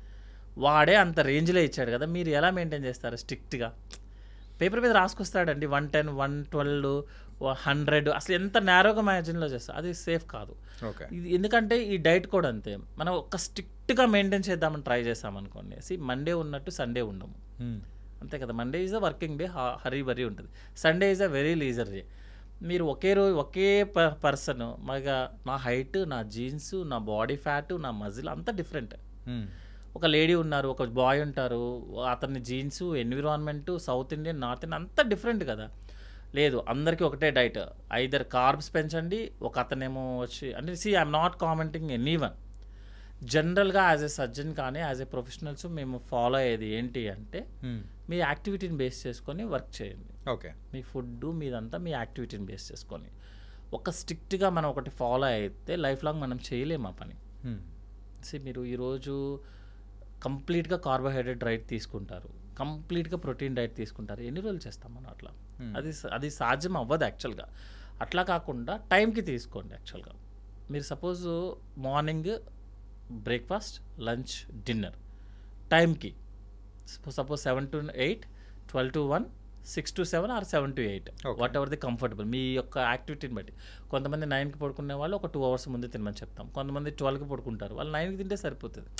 వాడే అంత రేంజ్లో ఇచ్చాడు కదా, మీరు ఎలా మెయింటైన్ చేస్తారు? స్ట్రిక్ట్గా పేపర్ మీద రాసుకొస్తాడండి 110, 112, 100, అసలు ఎంత నేరోగా మ్యాజిన్లో చేస్తారు, అది సేఫ్ కాదు. ఇది ఎందుకంటే ఈ డైట్ కూడా అంతే, మనం ఒక స్ట్రిక్ట్గా మెయింటైన్ చేద్దామని ట్రై చేస్తామనుకోండి, మండే ఉన్నట్టు సండే ఉండము, అంతే కదా. Monday is a working day, hurry burry ఉంటుంది. Sunday is a very leisure day. మీరు ఒకే రోజు ఒకే పర్సన్, మగా నా హైట్, నా జీన్స్, నా బాడీ ఫ్యాట్, నా మజిల్ అంతా డిఫరెంట్. ఒక లేడీ ఉన్నారు, ఒక బాయ్ ఉంటారు, అతని jeans, environment, south Indian, north Indian అంతా డిఫరెంట్ కదా. లేదు అందరికీ ఒకటే డైట్, ఐదర్ కార్బ్స్ పెంచండి, ఒక అతనేమో వచ్చి అంటే ఐఎమ్ నాట్ కామెంటింగ్ ఎనీవన్. జనరల్గా యాజ్ ఏ సర్జన్ కానీ యాజ్ ఏ ప్రొఫెషనల్స్ మేము ఫాలో అయ్యేది ఏంటి అంటే మీ యాక్టివిటీని బేస్ చేసుకొని వర్క్ చేయండి. ఓకే, మీ ఫుడ్ మీదంతా మీ యాక్టివిటీని బేస్ చేసుకొని ఒక స్ట్రిక్ట్గా మనం ఒకటి ఫాలో అయితే లైఫ్ లాంగ్ మనం చేయలేము ఆ పని. మీరు ఈరోజు కంప్లీట్గా కార్బోహైడ్రేట్ డైట్ తీసుకుంటారు, కంప్లీట్గా ప్రోటీన్ డైట్ తీసుకుంటారు, ఎన్ని రోజులు చేస్తాం మనం అట్లా? అది సాధ్యం అవ్వదు యాక్చువల్గా. అట్లా కాకుండా టైంకి తీసుకోండి. యాక్చువల్గా మీరు suppose morning breakfast, lunch, dinner టైంకి, suppose 7 to 8, 12 to 1, 6 to 7 or 7 to 8, whatever the comfortable మీ యొక్క యాక్టివిటీని బట్టి. కొంతమంది 9కి పడుకునే వాళ్ళు ఒక 2 hours ముందు తినమని చెప్తాం, కొంతమంది 12కి పడుకుంటారు, వాళ్ళు 9కి తింటే సరిపోతుంది.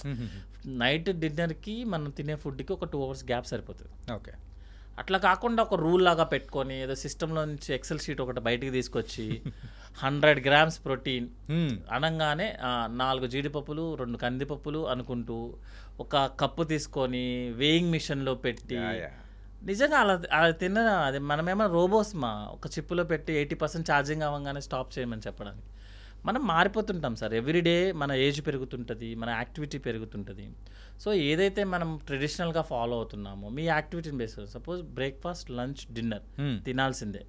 నైట్ డిన్నర్కి మనం తినే ఫుడ్కి ఒక 2 hours గ్యాప్ సరిపోతుంది. ఓకే, అట్లా కాకుండా ఒక రూల్ లాగా పెట్టుకొని ఏదో సిస్టంలో నుంచి ఎక్సెల్ షీట్ ఒకటి బయటికి తీసుకొచ్చి 100 grams ప్రోటీన్ అనగానే 4 జీడిపప్పులు, 2 కందిపప్పులు అనుకుంటూ ఒక కప్పు తీసుకొని వేయింగ్ మిషన్లో పెట్టి, నిజంగా అలా తిన్న అది మనమేమో రోబోస్ ఒక చిప్పులో పెట్టి 80% ఛార్జింగ్ అవ్వగానే స్టాప్ చేయమని చెప్పడానికి. మనం మారిపోతుంటాం సార్, ఎవ్రీడే మన ఏజ్ పెరుగుతుంటుంది, మన యాక్టివిటీ పెరుగుతుంటుంది. సో ఏదైతే మనం ట్రెడిషనల్గా ఫాలో అవుతున్నామో మీ యాక్టివిటీని base, suppose breakfast, lunch, dinner తినాల్సిందే,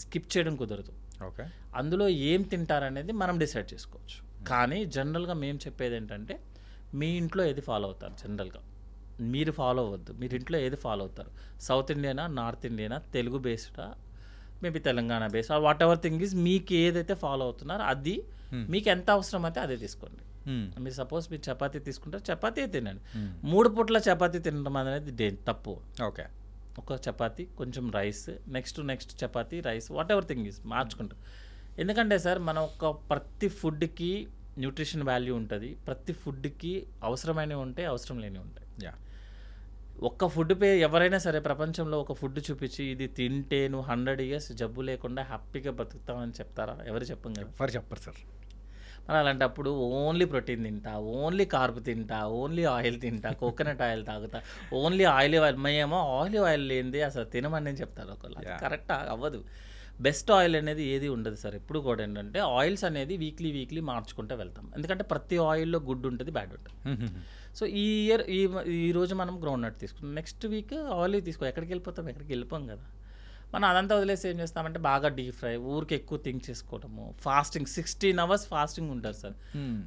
స్కిప్ చేయడం కుదరదు. ఓకే, అందులో ఏం తింటారనేది మనం డిసైడ్ చేసుకోవచ్చు. కానీ జనరల్గా మేము చెప్పేది ఏంటంటే మీ ఇంట్లో ఏది ఫాలో అవుతారు, జనరల్గా మీరు ఫాలో అవ్వద్దు, మీరు ఇంట్లో ఏది ఫాలో అవుతారు, సౌత్ ఇండియనా, నార్త్ ఇండియనా, తెలుగు బేస్డా, maybe Telangana base or whatever thing is మీకు ఏదైతే ఫాలో అవుతున్నారో అది మీకు ఎంత అవసరం అయితే అదే తీసుకోండి. మీరు సపోజ్ మీరు చపాతీ తీసుకుంటారు, చపాతీ తినండి. 3 పూట్ల చపాతీ తినడం అనేది తప్పు. ఓకే, ఒక చపాతీ కొంచెం rice, next chapati rice, what ever thing is మార్చుకుంటారు. ఎందుకంటే సార్ మనం ఒక ప్రతి ఫుడ్కి న్యూట్రిషన్ వాల్యూ ఉంటుంది, ప్రతి ఫుడ్కి అవసరమైనవి ఉంటాయి, అవసరం లేనివి ఉంటాయి. ఒక్క ఫుడ్ ఎవరైనా సరే ప్రపంచంలో ఒక ఫుడ్ చూపించి ఇది తింటే నువ్వు 100 years జబ్బు లేకుండా హ్యాపీగా బతుకుతామని చెప్తారా? ఎవరు చెప్పం కదా, ఎవరు చెప్పరు సార్. మరి అలాంటప్పుడు ఓన్లీ ప్రోటీన్ తింటా, ఓన్లీ కార్బ్ తింటా, ఓన్లీ ఆయిల్ తింటా, కోకోనట్ ఆయిల్ తాగుతా, ఓన్లీ ఆయిల్ మేమేమో ఆలివ్ ఆయిల్ లేనిది అసలు తినమని చెప్తారు ఒకళ్ళు. కరెక్ట్ అవ్వదు. బెస్ట్ ఆయిల్ అనేది ఏది ఉండదు సార్. ఎప్పుడు కూడా ఏంటంటే ఆయిల్స్ అనేది వీక్లీ మార్చుకుంటూ వెళ్తాం. ఎందుకంటే ప్రతి ఆయిల్లో గుడ్ ఉంటుంది, బ్యాడ్ ఉంటుంది. సో ఈ రోజు మనం గ్రౌండ్ నట్ తీసుకుంటాం, నెక్స్ట్ వీక్ ఆయిల్ తీసుకో, ఎక్కడికి వెళ్ళిపోం కదా. మనం అదంతా వదిలేసి ఏం చేస్తామంటే బాగా డీప్ ఫ్రై, ఊరికి ఎక్కువ థింక్ చేసుకోవడము, ఫాస్టింగ్ 16 hours ఫాస్టింగ్ ఉంటారు సార్.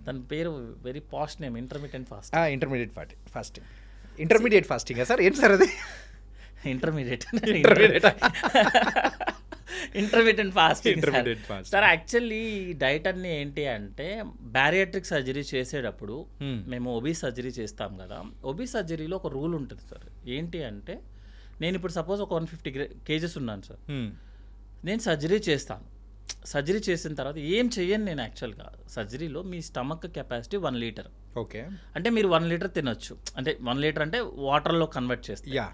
దాని పేరు very past name, intermediate fasting. Intermediate fasting sir, ఏంటి సార్ అది? Intermediate fasting sir. Actually diet అన్ని ఏంటి అంటే బ్యారియాట్రిక్ సర్జరీ చేసేటప్పుడు మేము ఒబీస్ సర్జరీ చేస్తాం కదా, ఒబీస్ సర్జరీలో ఒక రూల్ ఉంటుంది సార్. ఏంటి అంటే నేను ఇప్పుడు సపోజ్ ఒక 150 kgs ఉన్నాను సార్, నేను సర్జరీ చేస్తాను. సర్జరీ చేసిన తర్వాత ఏం చెయ్యను నేను. యాక్చువల్గా సర్జరీలో మీ స్టమక్ కెపాసిటీ 1 liter. ఓకే, అంటే మీరు 1 liter తినొచ్చు, అంటే 1 liter అంటే వాటర్లో కన్వర్ట్ చేస్తా.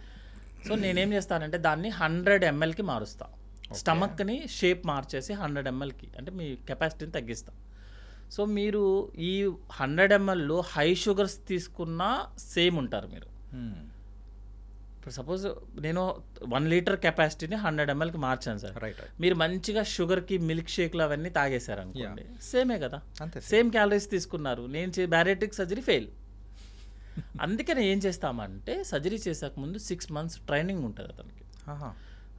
సో నేనేం చేస్తానంటే దాన్ని 100 mlకి మారుస్తాను. స్టమక్ని షేప్ మార్చేసి 100 mlకి, అంటే మీ కెపాసిటీని తగ్గిస్తాం. సో మీరు ఈ 100 mlలో హై షుగర్స్ తీసుకున్నా సేమ్ ఉంటారు మీరు. ఇప్పుడు సపోజ్ నేను 1 liter కెపాసిటీని 100 mlకి మార్చాను సార్. మీరు మంచిగా షుగర్కి మిల్క్ షేక్లు అవన్నీ తాగేశారు అనుకోండి, సేమే కదా, సేమ్ క్యాలరీస్ తీసుకున్నారు. నేను బ్యారియాట్రిక్ సర్జరీ ఫెయిల్. అందుకని ఏం చేస్తామంటే సర్జరీ చేసాక ముందు 6 months ట్రైనింగ్ ఉంటుంది అతనికి.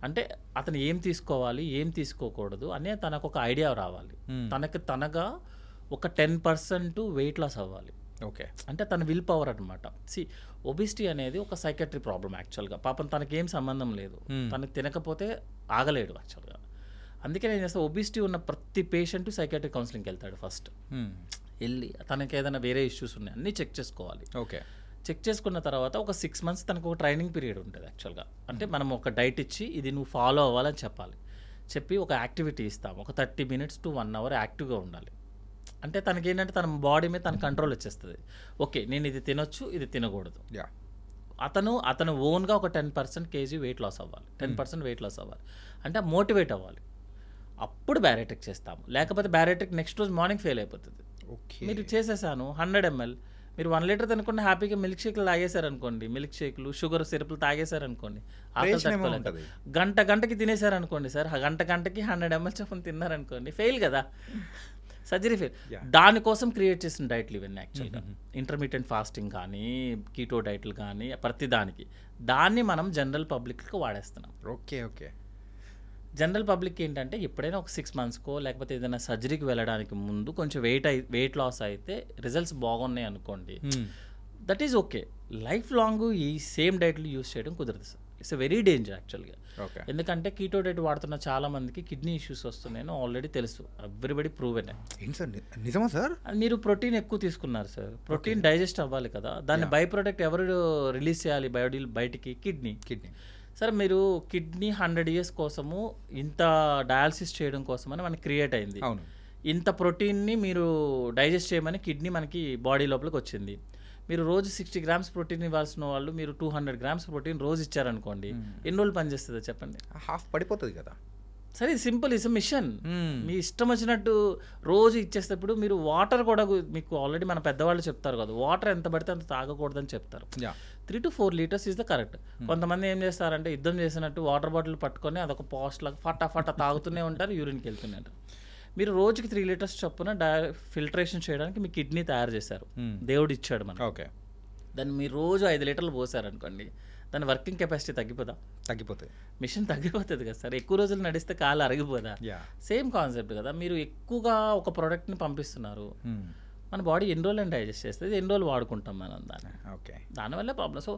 అంటే అతను ఏం తీసుకోవాలి, ఏం తీసుకోకూడదు అనే తనకు ఒక ఐడియా రావాలి. తనగా ఒక 10% వెయిట్ లాస్ అవ్వాలి. ఓకే, అంటే తన విల్ పవర్ అనమాట. ఒబిసిటీ అనేది ఒక సైకాట్రీ ప్రాబ్లం యాక్చువల్గా. పాపం తనకేం సంబంధం లేదు, తనకు తినకపోతే ఆగలేడు యాక్చువల్గా. అందుకే నేను చేస్తాను, ఒబిసిటీ ఉన్న ప్రతి పేషెంట్ సైకాట్రీ కౌన్సిలింగ్కి వెళ్తాడు. ఫస్ట్ వెళ్ళి తనకి ఏదైనా వేరే ఇష్యూస్ ఉన్నాయి అన్నీ చెక్ చేసుకోవాలి. ఓకే, చెక్ చేసుకున్న తర్వాత ఒక 6 months తనకు ఒక ట్రైనింగ్ పీరియడ్ ఉంటుంది యాక్చువల్గా. అంటే మనం ఒక డైట్ ఇచ్చి ఇది నువ్వు ఫాలో అవ్వాలని చెప్పి ఒక యాక్టివిటీ ఇస్తాం. ఒక 30 minutes to 1 hour యాక్టివ్గా ఉండాలి. అంటే తనకి ఏంటంటే తన బాడీ మీద తన కంట్రోల్ వచ్చేస్తుంది. ఓకే, నేను ఇది తినొచ్చు, ఇది తినకూడదు. అతను ఓన్గా ఒక 10% kg వెయిట్ లాస్ అవ్వాలి, 10% వెయిట్ లాస్ అవ్వాలి. అంటే మోటివేట్ అవ్వాలి. అప్పుడు బ్యారియాట్రిక్ చేస్తాము. లేకపోతే బ్యారియాట్రిక్ నెక్స్ట్ రోజు మార్నింగ్ ఫెయిల్ అయిపోతుంది. మీరు చేసేసాను 100 ml, మీరు 1 liter తినకుండా హ్యాపీగా మిల్క్ షేక్లు తాగేశారనుకోండి, మిల్క్ షేక్లు షుగర్ సిరప్లు తాగేశారనుకోండి, గంటకి తినేశారనుకోండి సార్, గంటకి 100 ml చొప్పున తిన్నారనుకోండి, ఫెయిల్ కదా, సర్జరీ ఫెయిల్. దానికోసం క్రియేట్ చేసిన డైట్లు ఇవన్నీ యాక్చువల్గా. ఇంటర్మీడియట్ ఫాస్టింగ్ కానీ, కీటో డైట్లు కానీ, ప్రతి దాన్ని మనం జనరల్ పబ్లిక్కి వాడేస్తున్నాం. ఓకే, జనరల్ పబ్లిక్ ఏంటంటే ఎప్పుడైనా ఒక 6 monthsకో లేకపోతే ఏదైనా సర్జరీకి వెళ్ళడానికి ముందు కొంచెం వెయిట్ లాస్ అయితే రిజల్ట్స్ బాగున్నాయి అనుకోండి, that is okay. Life long ఈ సేమ్ డైట్లు యూస్ చేయడం కుదరదు సార్. ఇట్స్ వెరీ డేంజర్ యాక్చువల్గా. ఎందుకంటే కీటో డైట్ వాడుతున్న చాలా మందికి కిడ్నీ ఇష్యూస్ వస్తున్నాయని ఆల్రెడీ తెలుసు, ఎవ్రీబడి ప్రూవెన్. నిజమా సార్? మీరు ప్రోటీన్ ఎక్కువ తీసుకున్నారు సార్, ప్రోటీన్ డైజెస్ట్ అవ్వాలి కదా, దాన్ని బై ప్రొడక్ట్ ఎవరు రిలీజ్ చేయాలి బయటికి? కిడ్నీ. సార్ మీరు కిడ్నీ 100 years కోసము ఇంత డయాలసిస్ చేయడం కోసమని మనకి క్రియేట్ అయింది. ఇంత ప్రోటీన్ని మీరు డైజెస్ట్ చేయమని కిడ్నీ మనకి బాడీ లోపలికి వచ్చింది. మీరు రోజు 60 grams ప్రోటీన్ ఇవ్వాల్సిన వాళ్ళు మీరు 200 grams ప్రోటీన్ రోజు ఇచ్చారనుకోండి, ఎన్ని రోజులు పనిచేస్తుందో చెప్పండి? హాఫ్ పడిపోతుంది కదా. సరే సింపుల్, ఇస్ మిషన్. మీ ఇష్టం వచ్చినట్టు రోజు ఇచ్చేటప్పుడు మీరు వాటర్ కూడా మీకు ఆల్రెడీ మన పెద్దవాళ్ళు చెప్తారు కదా, వాటర్ ఎంత పడితే అంత తాగకూడదని చెప్తారు. 3 to 4 liters is the correct. కొంతమంది ఏం చేస్తారంటే యుద్ధం చేసినట్టు వాటర్ బాటిల్ పట్టుకొని అదొక పాస్ట్ లాగా ఫటాఫట తాగుతూనే ఉంటారు, యూరిన్కి వెళ్తూనే ఉంటారు. మీరు రోజుకి 3 liters చొప్పున ఫిల్టరేషన్ చేయడానికి మీ కిడ్నీ తయారు చేశారు, దేవుడు ఇచ్చాడు మనకి. ఓకే, దాన్ని మీరు రోజు 5 లీటర్లు పోసారనుకోండి, దాని వర్కింగ్ కెపాసిటీ తగ్గిపోతుంది, మిషన్ తగ్గిపోతుంది కదా సార్. ఎక్కువ రోజులు నడిస్తే కాలు అరిగిపోదా? సేమ్ కాన్సెప్ట్ కదా. మీరు ఎక్కువగా ఒక ప్రోడక్ట్ని పంపిస్తున్నారు, మన బాడీ ఎన్ని రోజులు డైజెస్ట్ చేస్తుంది, ఎన్ని రోజులు వాడుకుంటాం మనం దాన్ని. ఓకే, దానివల్ల ప్రాబ్లం. సో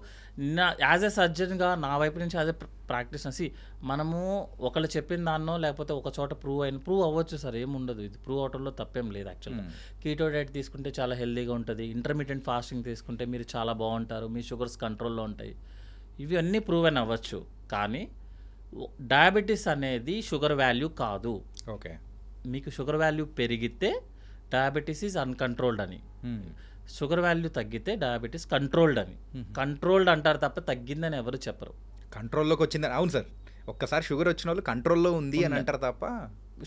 యాజ్ ఎ సర్జన్గా నా వైపు నుంచి యాజ్ ఎ ప్రాక్టీషనర్, మనము ఒకళ్ళు చెప్పిన దాన్నో లేకపోతే ఒక చోట ప్రూవ్ అవ్వచ్చు సార్, ఏముండదు, ఇది ప్రూవ్ అవటంలో తప్పేం లేదు యాక్చువల్గా. కీటో డైట్ తీసుకుంటే చాలా హెల్తీగా ఉంటుంది, ఇంటర్మీడియట్ ఫాస్టింగ్ తీసుకుంటే మీరు చాలా బాగుంటారు, మీ షుగర్స్ కంట్రోల్లో ఉంటాయి, ఇవి అన్నీ ప్రూవ్ అని అవ్వచ్చు. కానీ డయాబెటీస్ అనేది షుగర్ వాల్యూ కాదు. ఓకే, మీకు షుగర్ వాల్యూ పెరిగితే డయాబెటీస్ ఈజ్ అన్కంట్రోల్డ్ అని, షుగర్ వాల్యూ తగ్గితే డయాబెటీస్ కంట్రోల్డ్ అని. కంట్రోల్డ్ అంటారు తప్ప తగ్గిందని ఎవరు చెప్పరు. కంట్రోల్లోకి వచ్చిందని, అవును సార్, ఒక్కసారి షుగర్ వచ్చిన వాళ్ళు కంట్రోల్లో ఉంది అని అంటారు తప్ప,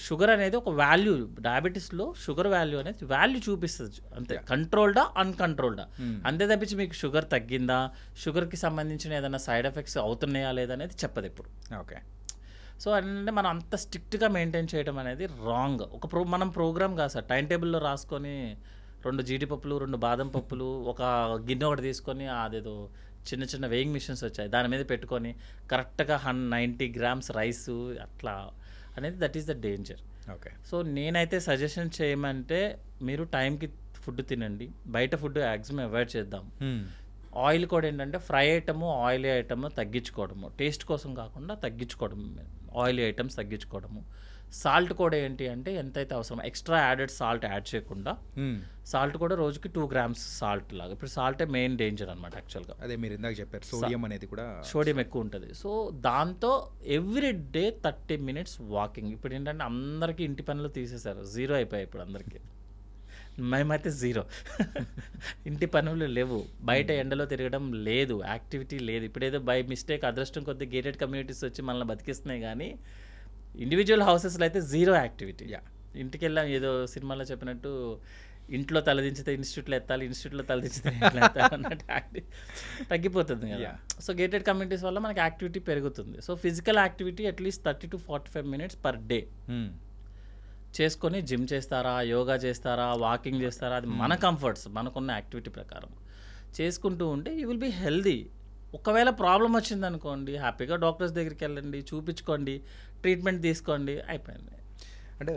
షుగర్ అనేది ఒక వాల్యూ, డయాబెటీస్లో షుగర్ వాల్యూ అనేది వాల్యూ చూపిస్తుంది అంతే, కంట్రోల్డా అన్కంట్రోల్డా అంతే తప్పించి మీకు షుగర్ తగ్గిందా, షుగర్కి సంబంధించిన ఏదైనా సైడ్ ఎఫెక్ట్స్ అవుతున్నాయా లేదనేది చెప్పదు ఎప్పుడు. ఓకే, సో అంటే మనం అంత స్ట్రిక్ట్గా మెయింటైన్ చేయడం అనేది రాంగ్. మనం ప్రోగ్రామ్ కాదు సార్, టైం టేబుల్లో రాసుకొని 2 జీడిపప్పులు 2 బాదం పప్పులు ఒక గిన్నె ఒకటి తీసుకొని అదేదో చిన్న చిన్న వేయింగ్ మిషన్స్ వచ్చాయి దాని మీద పెట్టుకొని కరెక్ట్గా 90 గ్రామ్స్ రైస్ అట్లా అనేది, that is the danger. Okay, so నేనైతే సజెషన్ చేయమంటే మీరు టైంకి ఫుడ్ తినండి, బయట ఫుడ్ మ్యాక్సిమం అవాయిడ్ చేద్దాం. ఆయిల్ కూడా ఏంటంటే ఫ్రై ఐటము ఆయిలీ ఐటమ్ తగ్గించుకోవడము, టేస్ట్ కోసం కాకుండా తగ్గించుకోవడం, ఆయిలీ ఐటమ్స్ తగ్గించుకోవడము. సాల్ట్ కూడా ఏంటి అంటే ఎంతైతే అవసరం ఎక్స్ట్రా యాడెడ్ సాల్ట్ యాడ్ చేయకుండా, సాల్ట్ కూడా రోజుకి 2 grams సాల్ట్ లాగా. ఇప్పుడు సాల్టే మెయిన్ డేంజర్ అనమాట యాక్చువల్గా. అదే మీరు ఇందాక చెప్పారు, సోడియం అనేది కూడా, సోడియం ఎక్కువ ఉంటుంది. సో దాంతో ఎవ్రీ డే 30 minutes వాకింగ్. ఇప్పుడు ఏంటంటే అందరికీ ఇంటి పనులు తీసేశారు, 0 అయిపోయాయి ఇప్పుడు అందరికీ. మేమైతే 0 ఇంటి పనులు లేవు, బయట ఎండలో తిరగడం లేదు, యాక్టివిటీ లేదు. ఇప్పుడు ఏదో బై మిస్టేక్ అదృష్టం కొద్ది గేటెడ్ కమ్యూనిటీస్ వచ్చి మనల్ని బతికిస్తున్నాయి, కానీ ఇండివిజువల్ హౌసెస్లో అయితే 0 యాక్టివిటీ. ఇంటికి వెళ్ళాం, ఏదో సినిమాలో చెప్పినట్టు ఇంట్లో తలదించితే ఇన్స్టిట్యూట్లో ఎత్తాలి, ఇన్స్టిట్యూట్లో తలదించితే ఇంట్లో ఎత్తాలి అన్నట్టు తగ్గిపోతుంది కదా. సో గేటెడ్ కమ్యూనిటీస్ వల్ల మనకి యాక్టివిటీ పెరుగుతుంది. So physical activity at least 30 to 45 minutes per day చేసుకొని, జిమ్ చేస్తారా, యోగా చేస్తారా, వాకింగ్ చేస్తారా, అది మన కంఫర్ట్స్, మనకున్న యాక్టివిటీ ప్రకారం చేసుకుంటూ ఉంటే యూ విల్ బీ హెల్దీ. ఒకవేళ ప్రాబ్లం వచ్చిందనుకోండి, హ్యాపీగా డాక్టర్స్ దగ్గరికి వెళ్ళండి, చూపించుకోండి, ట్రీట్మెంట్ తీసుకోండి, అయిపోయింది. అంటే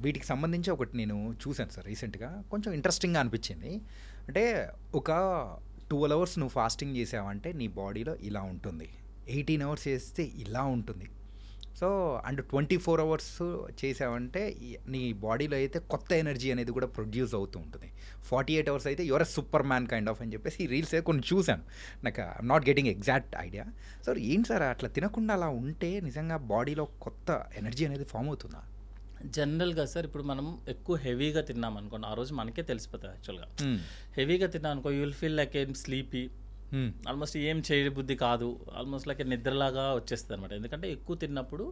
వీటికి సంబంధించి ఒకటి నేను చూశాను సార్ రీసెంట్గా, కొంచెం ఇంట్రెస్టింగ్గా అనిపించింది. అంటే ఒక 12 hours నువ్వు ఫాస్టింగ్ చేసావంటే నీ బాడీలో ఇలా ఉంటుంది, 18 hours చేస్తే ఇలా ఉంటుంది. సో అండ్ 24 hours చేసావంటే నీ బాడీలో అయితే కొత్త ఎనర్జీ అనేది కూడా ప్రొడ్యూస్ అవుతూ ఉంటుంది. 48 hours అయితే you're super man kind of అని చెప్పేసి ఈ రీల్స్ కొన్ని చూశాను. నాకు not getting exact idea. So ఏంటి సార్ అట్లా తినకుండా అలా ఉంటే నిజంగా బాడీలో కొత్త ఎనర్జీ అనేది ఫామ్ అవుతుందా? జనరల్గా సార్ ఇప్పుడు మనం ఎక్కువ హెవీగా తిన్నాం అనుకోండి, ఆ రోజు మనకే తెలిసిపోతుంది యాక్చువల్గా. హెవీగా తిన్నాం అనుకో, యూ విల్ ఫీల్ లైక్ ఏం స్లీపీ, ఆల్మోస్ట్ ఏం చేయబుద్ధి కాదు, ఆల్మోస్ట్ లైక్ నిద్రలాగా వచ్చేస్తుంది అనమాట. ఎందుకంటే ఎక్కువ తిన్నప్పుడు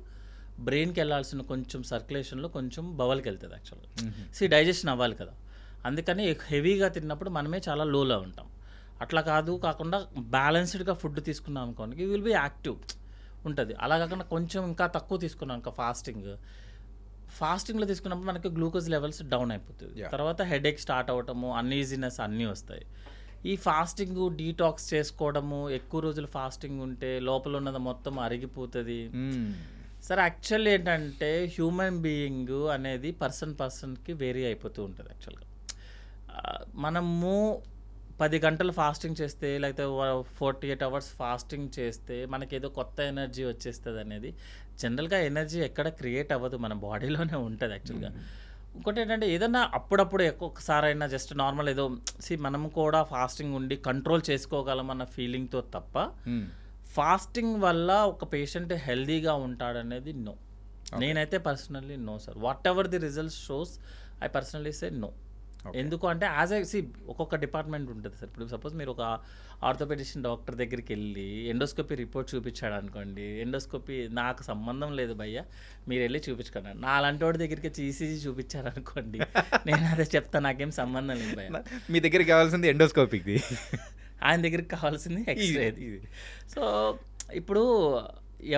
బ్రెయిన్కి వెళ్ళాల్సిన కొంచెం సర్క్యులేషన్లో కొంచెం బవల్కి వెళ్తుంది యాక్చువల్గా. డైజెషన్ అవ్వాలి కదా, అందుకని హెవీగా తిన్నప్పుడు మనమే చాలా లోలో ఉంటాం. అట్లా కాకుండా బ్యాలెన్స్డ్గా ఫుడ్ తీసుకున్నాం అనుకోండి, యూ విల్ బీ యాక్టివ్ ఉంటుంది. అలా కాకుండా కొంచెం ఇంకా తక్కువ తీసుకున్నాం అనుకో, ఫాస్టింగ్లో తీసుకున్నప్పుడు మనకి గ్లూకోజ్ లెవెల్స్ డౌన్ అయిపోతుంది, తర్వాత హెడేక్ స్టార్ట్ అవ్వటము, అన్ఈజీనెస్ అన్నీ వస్తాయి. ఈ ఫాస్టింగ్ డీటాక్స్ చేసుకోవడము, ఎక్కువ రోజులు ఫాస్టింగ్ ఉంటే లోపల ఉన్నది మొత్తం అరిగిపోతుంది. సరే యాక్చువల్లీ ఏంటంటే హ్యూమన్ బీయింగ్ అనేది పర్సన్కి వేరీ అయిపోతూ ఉంటుంది యాక్చువల్గా. మనము 10 గంటలు ఫాస్టింగ్ చేస్తే లేకపోతే 48 hours ఫాస్టింగ్ చేస్తే మనకేదో కొత్త ఎనర్జీ వచ్చేస్తుంది అనేది జనరల్గా ఎనర్జీ ఎక్కడ క్రియేట్ అవ్వదు, మన బాడీలోనే ఉంటుంది యాక్చువల్గా. ఇంకోటి ఏంటంటే ఏదన్నా అప్పుడప్పుడు ఒక్కొక్కసారైనా జస్ట్ నార్మల్ ఏదో మనం కూడా ఫాస్టింగ్ ఉండి కంట్రోల్ చేసుకోగలం అన్న ఫీలింగ్తో తప్ప ఫాస్టింగ్ వల్ల ఒక పేషెంట్ హెల్దీగా ఉంటాడనేది నో. నేనైతే personally no sir. Whatever the results shows I personally say no. ఎందుకు అంటే ఒక్కొక్క డిపార్ట్మెంట్ ఉంటుంది సార్. ఇప్పుడు సపోజ్ మీరు ఒక ఆర్థోపెడిషన్ డాక్టర్ దగ్గరికి వెళ్ళి ఎండోస్కోపీ రిపోర్ట్ చూపించాడు అనుకోండి, ఎండోస్కోపీ నాకు సంబంధం లేదు భయ్య, మీరు వెళ్ళి చూపించుకోండి. నా అలాంటి వాడి దగ్గరికి ఈసీజీ చూపించారనుకోండి, నేను అదే చెప్తాను, నాకేం సంబంధం లేదు భయ్య. మీ దగ్గరికి కావాల్సింది ఎండోస్కోపీకి, ఆయన దగ్గరికి కావాల్సింది ఎక్స్రేది. సో ఇప్పుడు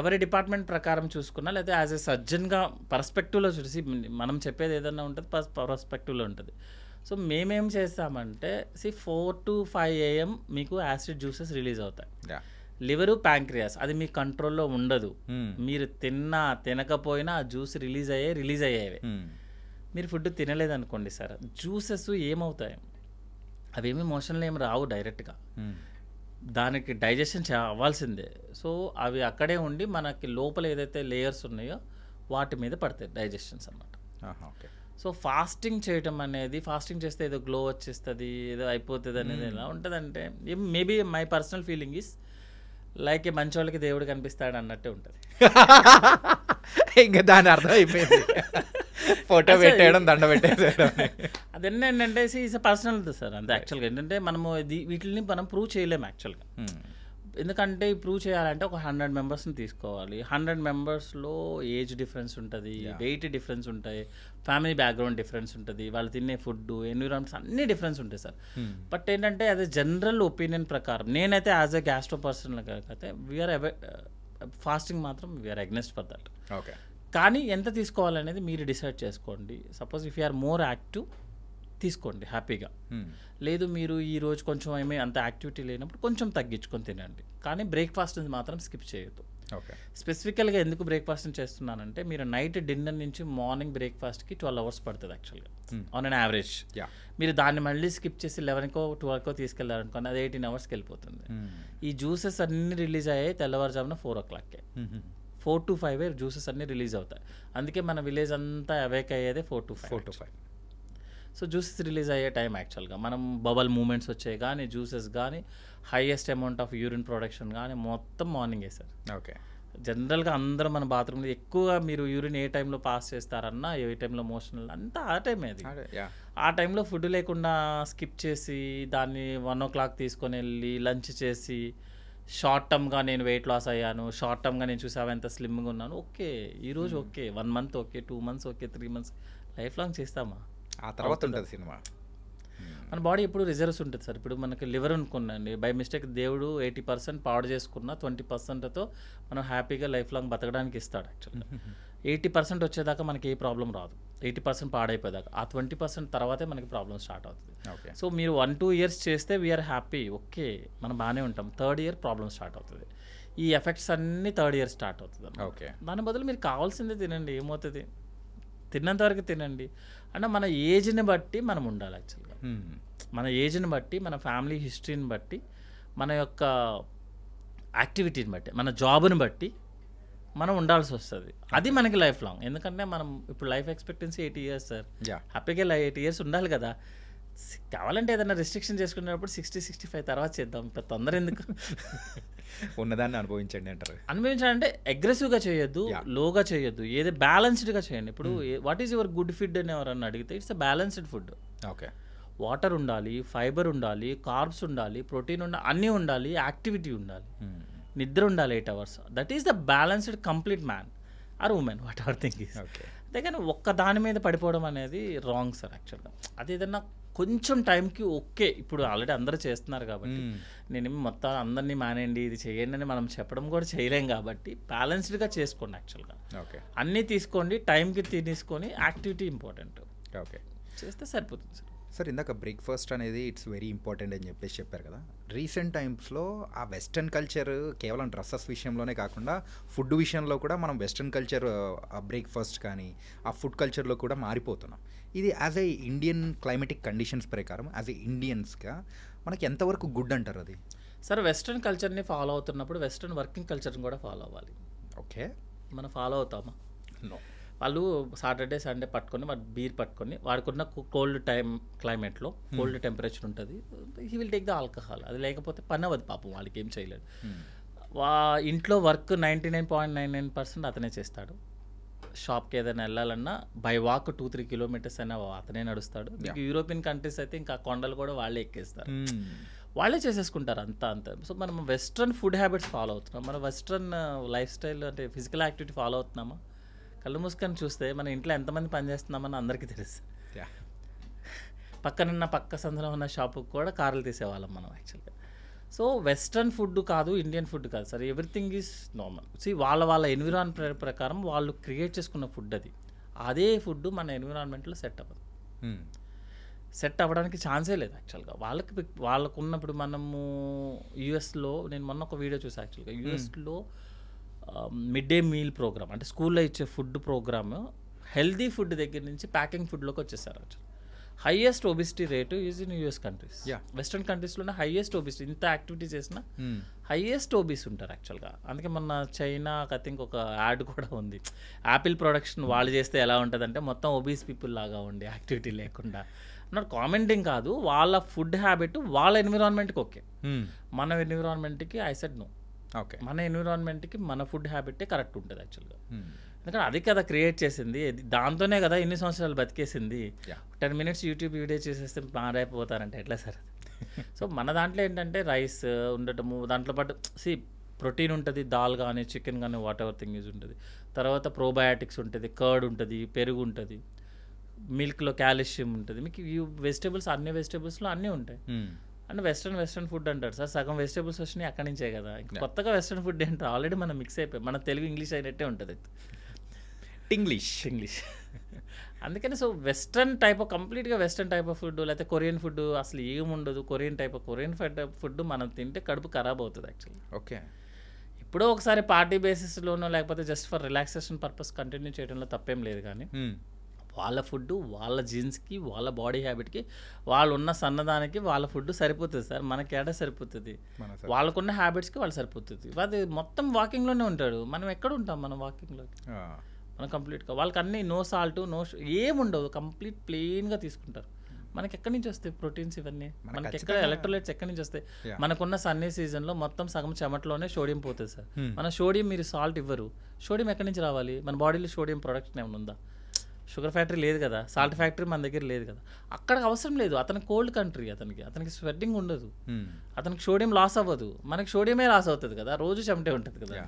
ఎవరి డిపార్ట్మెంట్ ప్రకారం చూసుకున్నా లేదా యాజ్ ఎ సర్జన్గా పర్స్పెక్టివ్లో చూసి మనం చెప్పేది ఏదైనా ఉంటుంది, పర్స్పెక్టివ్లో ఉంటుంది. సో మేమేం చేస్తామంటే 4 to 5 AM మీకు యాసిడ్ జ్యూసెస్ రిలీజ్ అవుతాయి. లివరు, ప్యాంక్రియాస్ అది మీ కంట్రోల్లో ఉండదు. మీరు తినకపోయినా ఆ జ్యూస్ రిలీజ్ అయ్యేవే. మీరు ఫుడ్ తినలేదనుకోండి సార్, జ్యూసెస్ ఏమవుతాయి, అవేమి మోషన్లో ఏమి రావు డైరెక్ట్గా, దానికి డైజెషన్ అవ్వాల్సిందే. సో అవి అక్కడే ఉండి మనకి లోపల ఏదైతే లేయర్స్ ఉన్నాయో వాటి మీద పడతాయి డైజెషన్స్ అన్నమాట. ఓకే. సో ఫాస్టింగ్ చేయటం అనేది, ఫాస్టింగ్ చేస్తే ఏదో గ్లో వచ్చేస్తుంది, ఏదో అయిపోతుంది అనేది ఎలా ఉంటుందంటే, maybe my personal feeling is like మంచి వాళ్ళకి దేవుడు కనిపిస్తాడు అన్నట్టే ఉంటుంది. ఇంకా దాని అర్థం అయిపోయింది, ఫోటో పెట్టేయడం, దండ పెట్టేయడం. అదన్నీ ఏంటంటే ఈజ్ పర్సనల్ సార్ అంతే. యాక్చువల్గా ఏంటంటే మనము వీటిని మనం ప్రూవ్ చేయలేము యాక్చువల్గా. ఎందుకంటే ప్రూవ్ చేయాలంటే ఒక 100 మెంబర్స్ని తీసుకోవాలి. 100 మెంబర్స్లో ఏజ్ డిఫరెన్స్ ఉంటుంది, వెయిట్ డిఫరెన్స్ ఉంటాయి, ఫ్యామిలీ బ్యాక్గ్రౌండ్ డిఫరెన్స్ ఉంటుంది, వాళ్ళు తినే ఫుడ్, ఎన్విరాన్మెంట్స్ అన్నీ డిఫరెన్స్ ఉంటాయి సార్. బట్ ఏంటంటే అది జనరల్ ఒపీనియన్ ప్రకారం నేనైతే యాజ్ ఎ గ్యాస్ట్రో పర్సన్ అయితే వీఆర్ ఫాస్టింగ్ మాత్రం we are against for that. Okay. కానీ ఎంత తీసుకోవాలనేది మీరు డిసైడ్ చేసుకోండి. Suppose if you are more active తీసుకోండి హ్యాపీగా. లేదు మీరు ఈరోజు కొంచెం ఏమీ అంత యాక్టివిటీ లేనప్పుడు కొంచెం తగ్గించుకొని తినండి, కానీ బ్రేక్ఫాస్ట్ మాత్రం స్కిప్ చేయొద్దు. ఓకే. స్పెసిఫికల్గా ఎందుకు బ్రేక్ఫాస్ట్ చేస్తున్నానంటే, మీరు నైట్ డిన్నర్ నుంచి మార్నింగ్ బ్రేక్ఫాస్ట్కి 12 hours పడుతుంది యాక్చువల్గా ఆన్ అన్ యావరేజ్. మీరు దాన్ని మళ్ళీ స్కిప్ చేసి 11కో 12కో తీసుకెళ్ళారనుకోండి, అది 18 hours వెళ్ళిపోతుంది. ఈ జ్యూసెస్ అన్నీ రిలీజ్ అయ్యాయి తెల్లవారుజామున 4 o'clock, 4 to 5 జ్యూసెస్ అన్నీ రిలీజ్ అవుతాయి. అందుకే మన విలేజ్ అంతా అవేక్ అయ్యేదే 4 to 5. సో జ్యూసెస్ రిలీజ్ అయ్యే టైం యాక్చువల్గా మనం బబల్ మూమెంట్స్ వచ్చాయి కానీ, జ్యూసెస్ కానీ, highest amount of urine production కానీ మొత్తం మార్నింగే సార్. ఓకే. జనరల్గా అందరూ మన బాత్రూంలో ఎక్కువగా మీరు యూరిన్ ఏ టైంలో పాస్ చేస్తారన్నా, ఏ టైంలో మోషన్ అంతా ఆ టైమే. అది ఆ టైంలో ఫుడ్ లేకుండా స్కిప్ చేసి దాన్ని 1 o'clock తీసుకొని వెళ్ళి లంచ్ చేసి, షార్ట్ టర్మ్గా నేను వెయిట్ లాస్ అయ్యాను, షార్ట్ టర్మ్గా నేను చూసావా ఎంత స్లిమ్గా ఉన్నాను, ఓకే ఈరోజు okay, 1 month okay, 2 months okay, 3 months, life long చేస్తామా? ఆ తర్వాత ఉంటుంది సినిమా. మన బాడీ ఎప్పుడు రిజర్వ్స్ ఉంటుంది సార్. ఇప్పుడు మనకి లివర్ అనుకున్నాండి, బై మిస్టేక్ దేవుడు 80% పాడు చేసుకున్న 20%తో మనం హ్యాపీగా లైఫ్ లాంగ్ బతకడానికి ఇస్తాడు యాక్చువల్గా. 80% వచ్చేదాకా మనకి ఏ ప్రాబ్లం రాదు, 80% పాడైపోయేదాకా. ఆ 20% తర్వాతే మనకి ప్రాబ్లం స్టార్ట్ అవుతుంది. సో మీరు 1-2 years చేస్తే వీఆర్ హ్యాపీ, ఓకే మనం బాగానే ఉంటాం. 3rd year ప్రాబ్లం స్టార్ట్ అవుతుంది. ఈ ఎఫెక్ట్స్ అన్నీ 3rd year స్టార్ట్ అవుతుంది. ఓకే. దాని బదులు మీరు కావాల్సిందే తినండి, ఏమవుతుంది, తిన్నంత వరకు తినండి. అంటే మన ఏజ్ని బట్టి మనం ఉండాలి యాక్చువల్గా. మన ఏజ్ని బట్టి, మన ఫ్యామిలీ హిస్టరీని బట్టి, మన యొక్క యాక్టివిటీని బట్టి, మన జాబ్ని బట్టి మనం ఉండాల్సి వస్తుంది. అది మనకి లైఫ్ లాంగ్. ఎందుకంటే మనం ఇప్పుడు లైఫ్ ఎక్స్పెక్టెన్సీ 80 years సార్. హ్యాపీగా 8 years ఉండాలి కదా. కావాలంటే ఏదైనా రిస్ట్రిక్షన్ చేసుకునేటప్పుడు 60-65 తర్వాత చేద్దాం, ఇప్పుడు తొందర ఎందుకు, ఉన్నదాన్ని అనుభవించండి అంటారు. అనుభవించాలంటే అగ్రెసివ్గా చేయొద్దు, లోగా చేయొద్దు, ఏదో బ్యాలెన్స్డ్గా చేయండి. ఇప్పుడు what is your good food అని ఎవరన్నా అడిగితే it's a balanced food. Okay. Water ఉండాలి, ఫైబర్ ఉండాలి, కార్బ్స్ ఉండాలి, ప్రోటీన్ ఉండాలి, అన్నీ ఉండాలి, యాక్టివిటీ ఉండాలి, నిద్ర ఉండాలి 8 hours. That is the balanced complete man or women, whatever thing is. అంతేగాని ఒక్క దాని మీద పడిపోవడం అనేది రాంగ్ సార్ యాక్చువల్గా. అది ఏదన్నా కొంచెం టైంకి ఓకే, ఇప్పుడు ఆల్రెడీ అందరూ చేస్తున్నారు కాబట్టి నేనేమి మొత్తం అందరినీ మానేయండి ఇది చేయండి అని మనం చెప్పడం కూడా చేయలేం కాబట్టి బ్యాలెన్స్డ్గా చేసుకోండి యాక్చువల్గా. ఓకే. అన్నీ తీసుకోండి, టైంకి తీసుకొని, యాక్టివిటీ ఇంపార్టెంట్ ఓకే చేస్తే సరిపోతుంది సార్. సార్ ఇందాక బ్రేక్ఫాస్ట్ అనేది ఇట్స్ వెరీ ఇంపార్టెంట్ అని చెప్పేసి చెప్పారు కదా. రీసెంట్ టైమ్స్లో ఆ వెస్ట్రన్ కల్చర్ కేవలం డ్రెస్సెస్ విషయంలోనే కాకుండా ఫుడ్ విషయంలో కూడా మనం వెస్ట్రన్ కల్చర్ ఆ బ్రేక్ఫాస్ట్ కానీ ఆ ఫుడ్ కల్చర్లో కూడా మారిపోతున్నాం. ఇది as a Indian climatic conditions ప్రకారం యాజ్ ఏ ఇండియన్స్గా మనకి ఎంతవరకు గుడ్ అంటారు అది? సార్ వెస్ట్రన్ కల్చర్ని ఫాలో అవుతున్నప్పుడు వెస్ట్రన్ వర్కింగ్ కల్చర్ని కూడా ఫాలో అవ్వాలి. ఓకే. మనం ఫాలో అవుతామా? నో. వాళ్ళు సాటర్డే సండే పట్టుకొని వాడు బీర్ పట్టుకొని వాడుకున్న కోల్డ్ క్లైమేట్లో కోల్డ్ టెంపరేచర్ ఉంటుంది, he will take the alcohol. అది లేకపోతే పని అవ్వదు పాపం, వాళ్ళకి ఏం చేయలేడు. ఇంట్లో వర్క్ 99.99% అతనే చేస్తాడు. షాప్కి ఏదైనా వెళ్ళాలన్నా బై వాక్ 2-3 kilometers అయినా అతనే నడుస్తాడు. మీకు యూరోపియన్ కంట్రీస్ అయితే ఇంకా కొండలు కూడా వాళ్ళే ఎక్కేస్తారు, వాళ్ళే చేసేసుకుంటారు అంతా. సో మనం వెస్ట్రన్ ఫుడ్ హ్యాబిట్స్ ఫాలో అవుతున్నాం, మన వెస్ట్రన్ లైఫ్ స్టైల్ అంటే ఫిజికల్ యాక్టివిటీ ఫాలో అవుతున్నామా? కళ్ళు మూసుకొని చూస్తే మన ఇంట్లో ఎంతమంది పనిచేస్తున్నామని అందరికీ తెలుసు. పక్క సందులో ఉన్న షాపుకి కూడా కార్లు తీసేవాళ్ళం మనం యాక్చువల్గా. సో వెస్ట్రన్ ఫుడ్ కాదు, ఇండియన్ ఫుడ్ కాదు సార్, ఎవ్రీథింగ్ ఈజ్ నార్మల్. వాళ్ళ ఎన్విరాన్మెంట్ ప్రకారం వాళ్ళు క్రియేట్ చేసుకున్న ఫుడ్ అది. అదే ఫుడ్ మన ఎన్విరాన్మెంట్లో సెట్ అవ్వదు, సెట్ అవ్వడానికి ఛాన్సే లేదు యాక్చువల్గా. వాళ్ళకు ఉన్నప్పుడు మనము యూఎస్లో నేను మొన్న ఒక వీడియో చూసాను యాక్చువల్గా. యూఎస్లో మిడ్ డే మీల్ ప్రోగ్రామ్ అంటే స్కూల్లో ఇచ్చే ఫుడ్ ప్రోగ్రామ్ హెల్దీ ఫుడ్ దగ్గర నుంచి ప్యాకింగ్ ఫుడ్లోకి వచ్చేసారు. Highest obesity rate is in US countries. Western కంట్రీస్లోనే హైయెస్ట్ ఒబిసిటీ, ఇంత యాక్టివిటీ చేసినా హైయెస్ట్ ఒబిస్ ఉంటారు యాక్చువల్గా. అందుకే మొన్న చైనా ఐ థింక్ ఒక యాడ్ కూడా ఉంది, యాపిల్ ప్రొడక్షన్ వాళ్ళు చేస్తే ఎలా ఉంటుందంటే మొత్తం ఒబీస్ పీపుల్ లాగా ఉండి యాక్టివిటీ లేకుండా. నాట్ కామెంటింగ్ కాదు, వాళ్ళ ఫుడ్ హ్యాబిట్ వాళ్ళ ఎన్విరాన్మెంట్కి ఓకే, మన ఎన్విరాన్మెంట్కి ఐ సెడ్ నో. ఓకే, మన ఎన్విరాన్మెంట్కి మన ఫుడ్ హ్యాబిటే కరెక్ట్ ఉంటుంది యాక్చువల్గా. ఎందుకంటే అది కదా క్రియేట్ చేసింది, దాంతోనే కదా ఇన్ని సంవత్సరాలు బతికేసింది. 10 minutes యూట్యూబ్ వీడియో చేసేస్తే మారైపోతారంటే ఎట్లా సార్? సో మన దాంట్లో ఏంటంటే రైస్ ఉండటము, దాంట్లో పాటు ప్రోటీన్ ఉంటుంది, దాల్ కానీ చికెన్ కానీ వాట్ ఎవర్ థింగ్ యూజ్ ఉంటుంది. తర్వాత ప్రోబయాటిక్స్ ఉంటుంది, కర్డ్ ఉంటుంది, పెరుగు ఉంటుంది, మిల్క్లో కాల్షియం ఉంటుంది. మీకు వెజిటేబుల్స్ అన్ని వెజిటేబుల్స్లో అన్నీ ఉంటాయి. అంటే వెస్ట్రన్ ఫుడ్ అంటారు సార్, సగం వెజిటేబుల్స్ వచ్చినాయి అక్కడి నుంచే కదా. కొత్తగా వెస్ట్రన్ ఫుడ్ ఏంటో ఆల్రెడీ మనం మిక్స్ అయిపోయి, మన తెలుగు ఇంగ్లీష్ అయినట్టే ఉంటుంది, ఇంగ్లీష్. అందుకని సో వెస్ట్రన్ టైప్ ఆఫ్ కంప్లీట్గా వెస్ట్రన్ టైప్ ఆఫ్ ఫుడ్, లేకపోతే కొరియన్ ఫుడ్ అసలు ఏముండదు. కొరియన్ ఫుడ్ మనం తింటే కడుపు ఖరాబ్ అవుతుంది యాక్చువల్లీ. ఓకే, ఎప్పుడో ఒకసారి పార్టీ బేసిస్లోనో లేకపోతే just for relaxation purpose continue చేయడంలో తప్పేం లేదు. కానీ వాళ్ళ ఫుడ్ వాళ్ళ జీన్స్కి, వాళ్ళ బాడీ హ్యాబిట్కి, వాళ్ళు ఉన్న సన్నదానికి వాళ్ళ ఫుడ్ సరిపోతుంది సార్. మనకి ఎడ సరిపోతుంది, వాళ్ళకున్న హ్యాబిట్స్కి వాళ్ళు సరిపోతుంది. అది మొత్తం వాకింగ్లోనే ఉంటాడు, మనం ఎక్కడ ఉంటాం? మనం వాకింగ్లో మనం కంప్లీట్గా వాళ్ళకి అన్నీ నో సాల్ట్ ఏముండవు, కంప్లీట్ ప్లెయిన్గా తీసుకుంటారు. మనకి ఎక్కడి నుంచి వస్తాయి ప్రోటీన్స్ ఇవన్నీ? మనకి ఎక్కడ ఎలక్ట్రోలైట్స్ ఎక్కడి నుంచి వస్తాయి? మనకున్న సన్నీ సీజన్లో మొత్తం సగం చెమటలోనే సోడియం పోతుంది సార్. మన సోడియం మీరు సాల్ట్ ఇవ్వరు, సోడియం ఎక్కడి నుంచి రావాలి? మన బాడీలో సోడియం ప్రొడక్షన్ ఏమైనా ఉందా? షుగర్ ఫ్యాక్టరీ లేదు కదా, సాల్ట్ ఫ్యాక్టరీ మన దగ్గర లేదు కదా. అక్కడికి అవసరం లేదు, అతనికి కోల్డ్ కంట్రీ, అతనికి స్వెట్టింగ్ ఉండదు, అతనికి సోడియం లాస్ అవ్వదు. మనకి సోడియమే లాస్ అవుతుంది కదా, రోజు చెమటే ఉంటుంది కదా.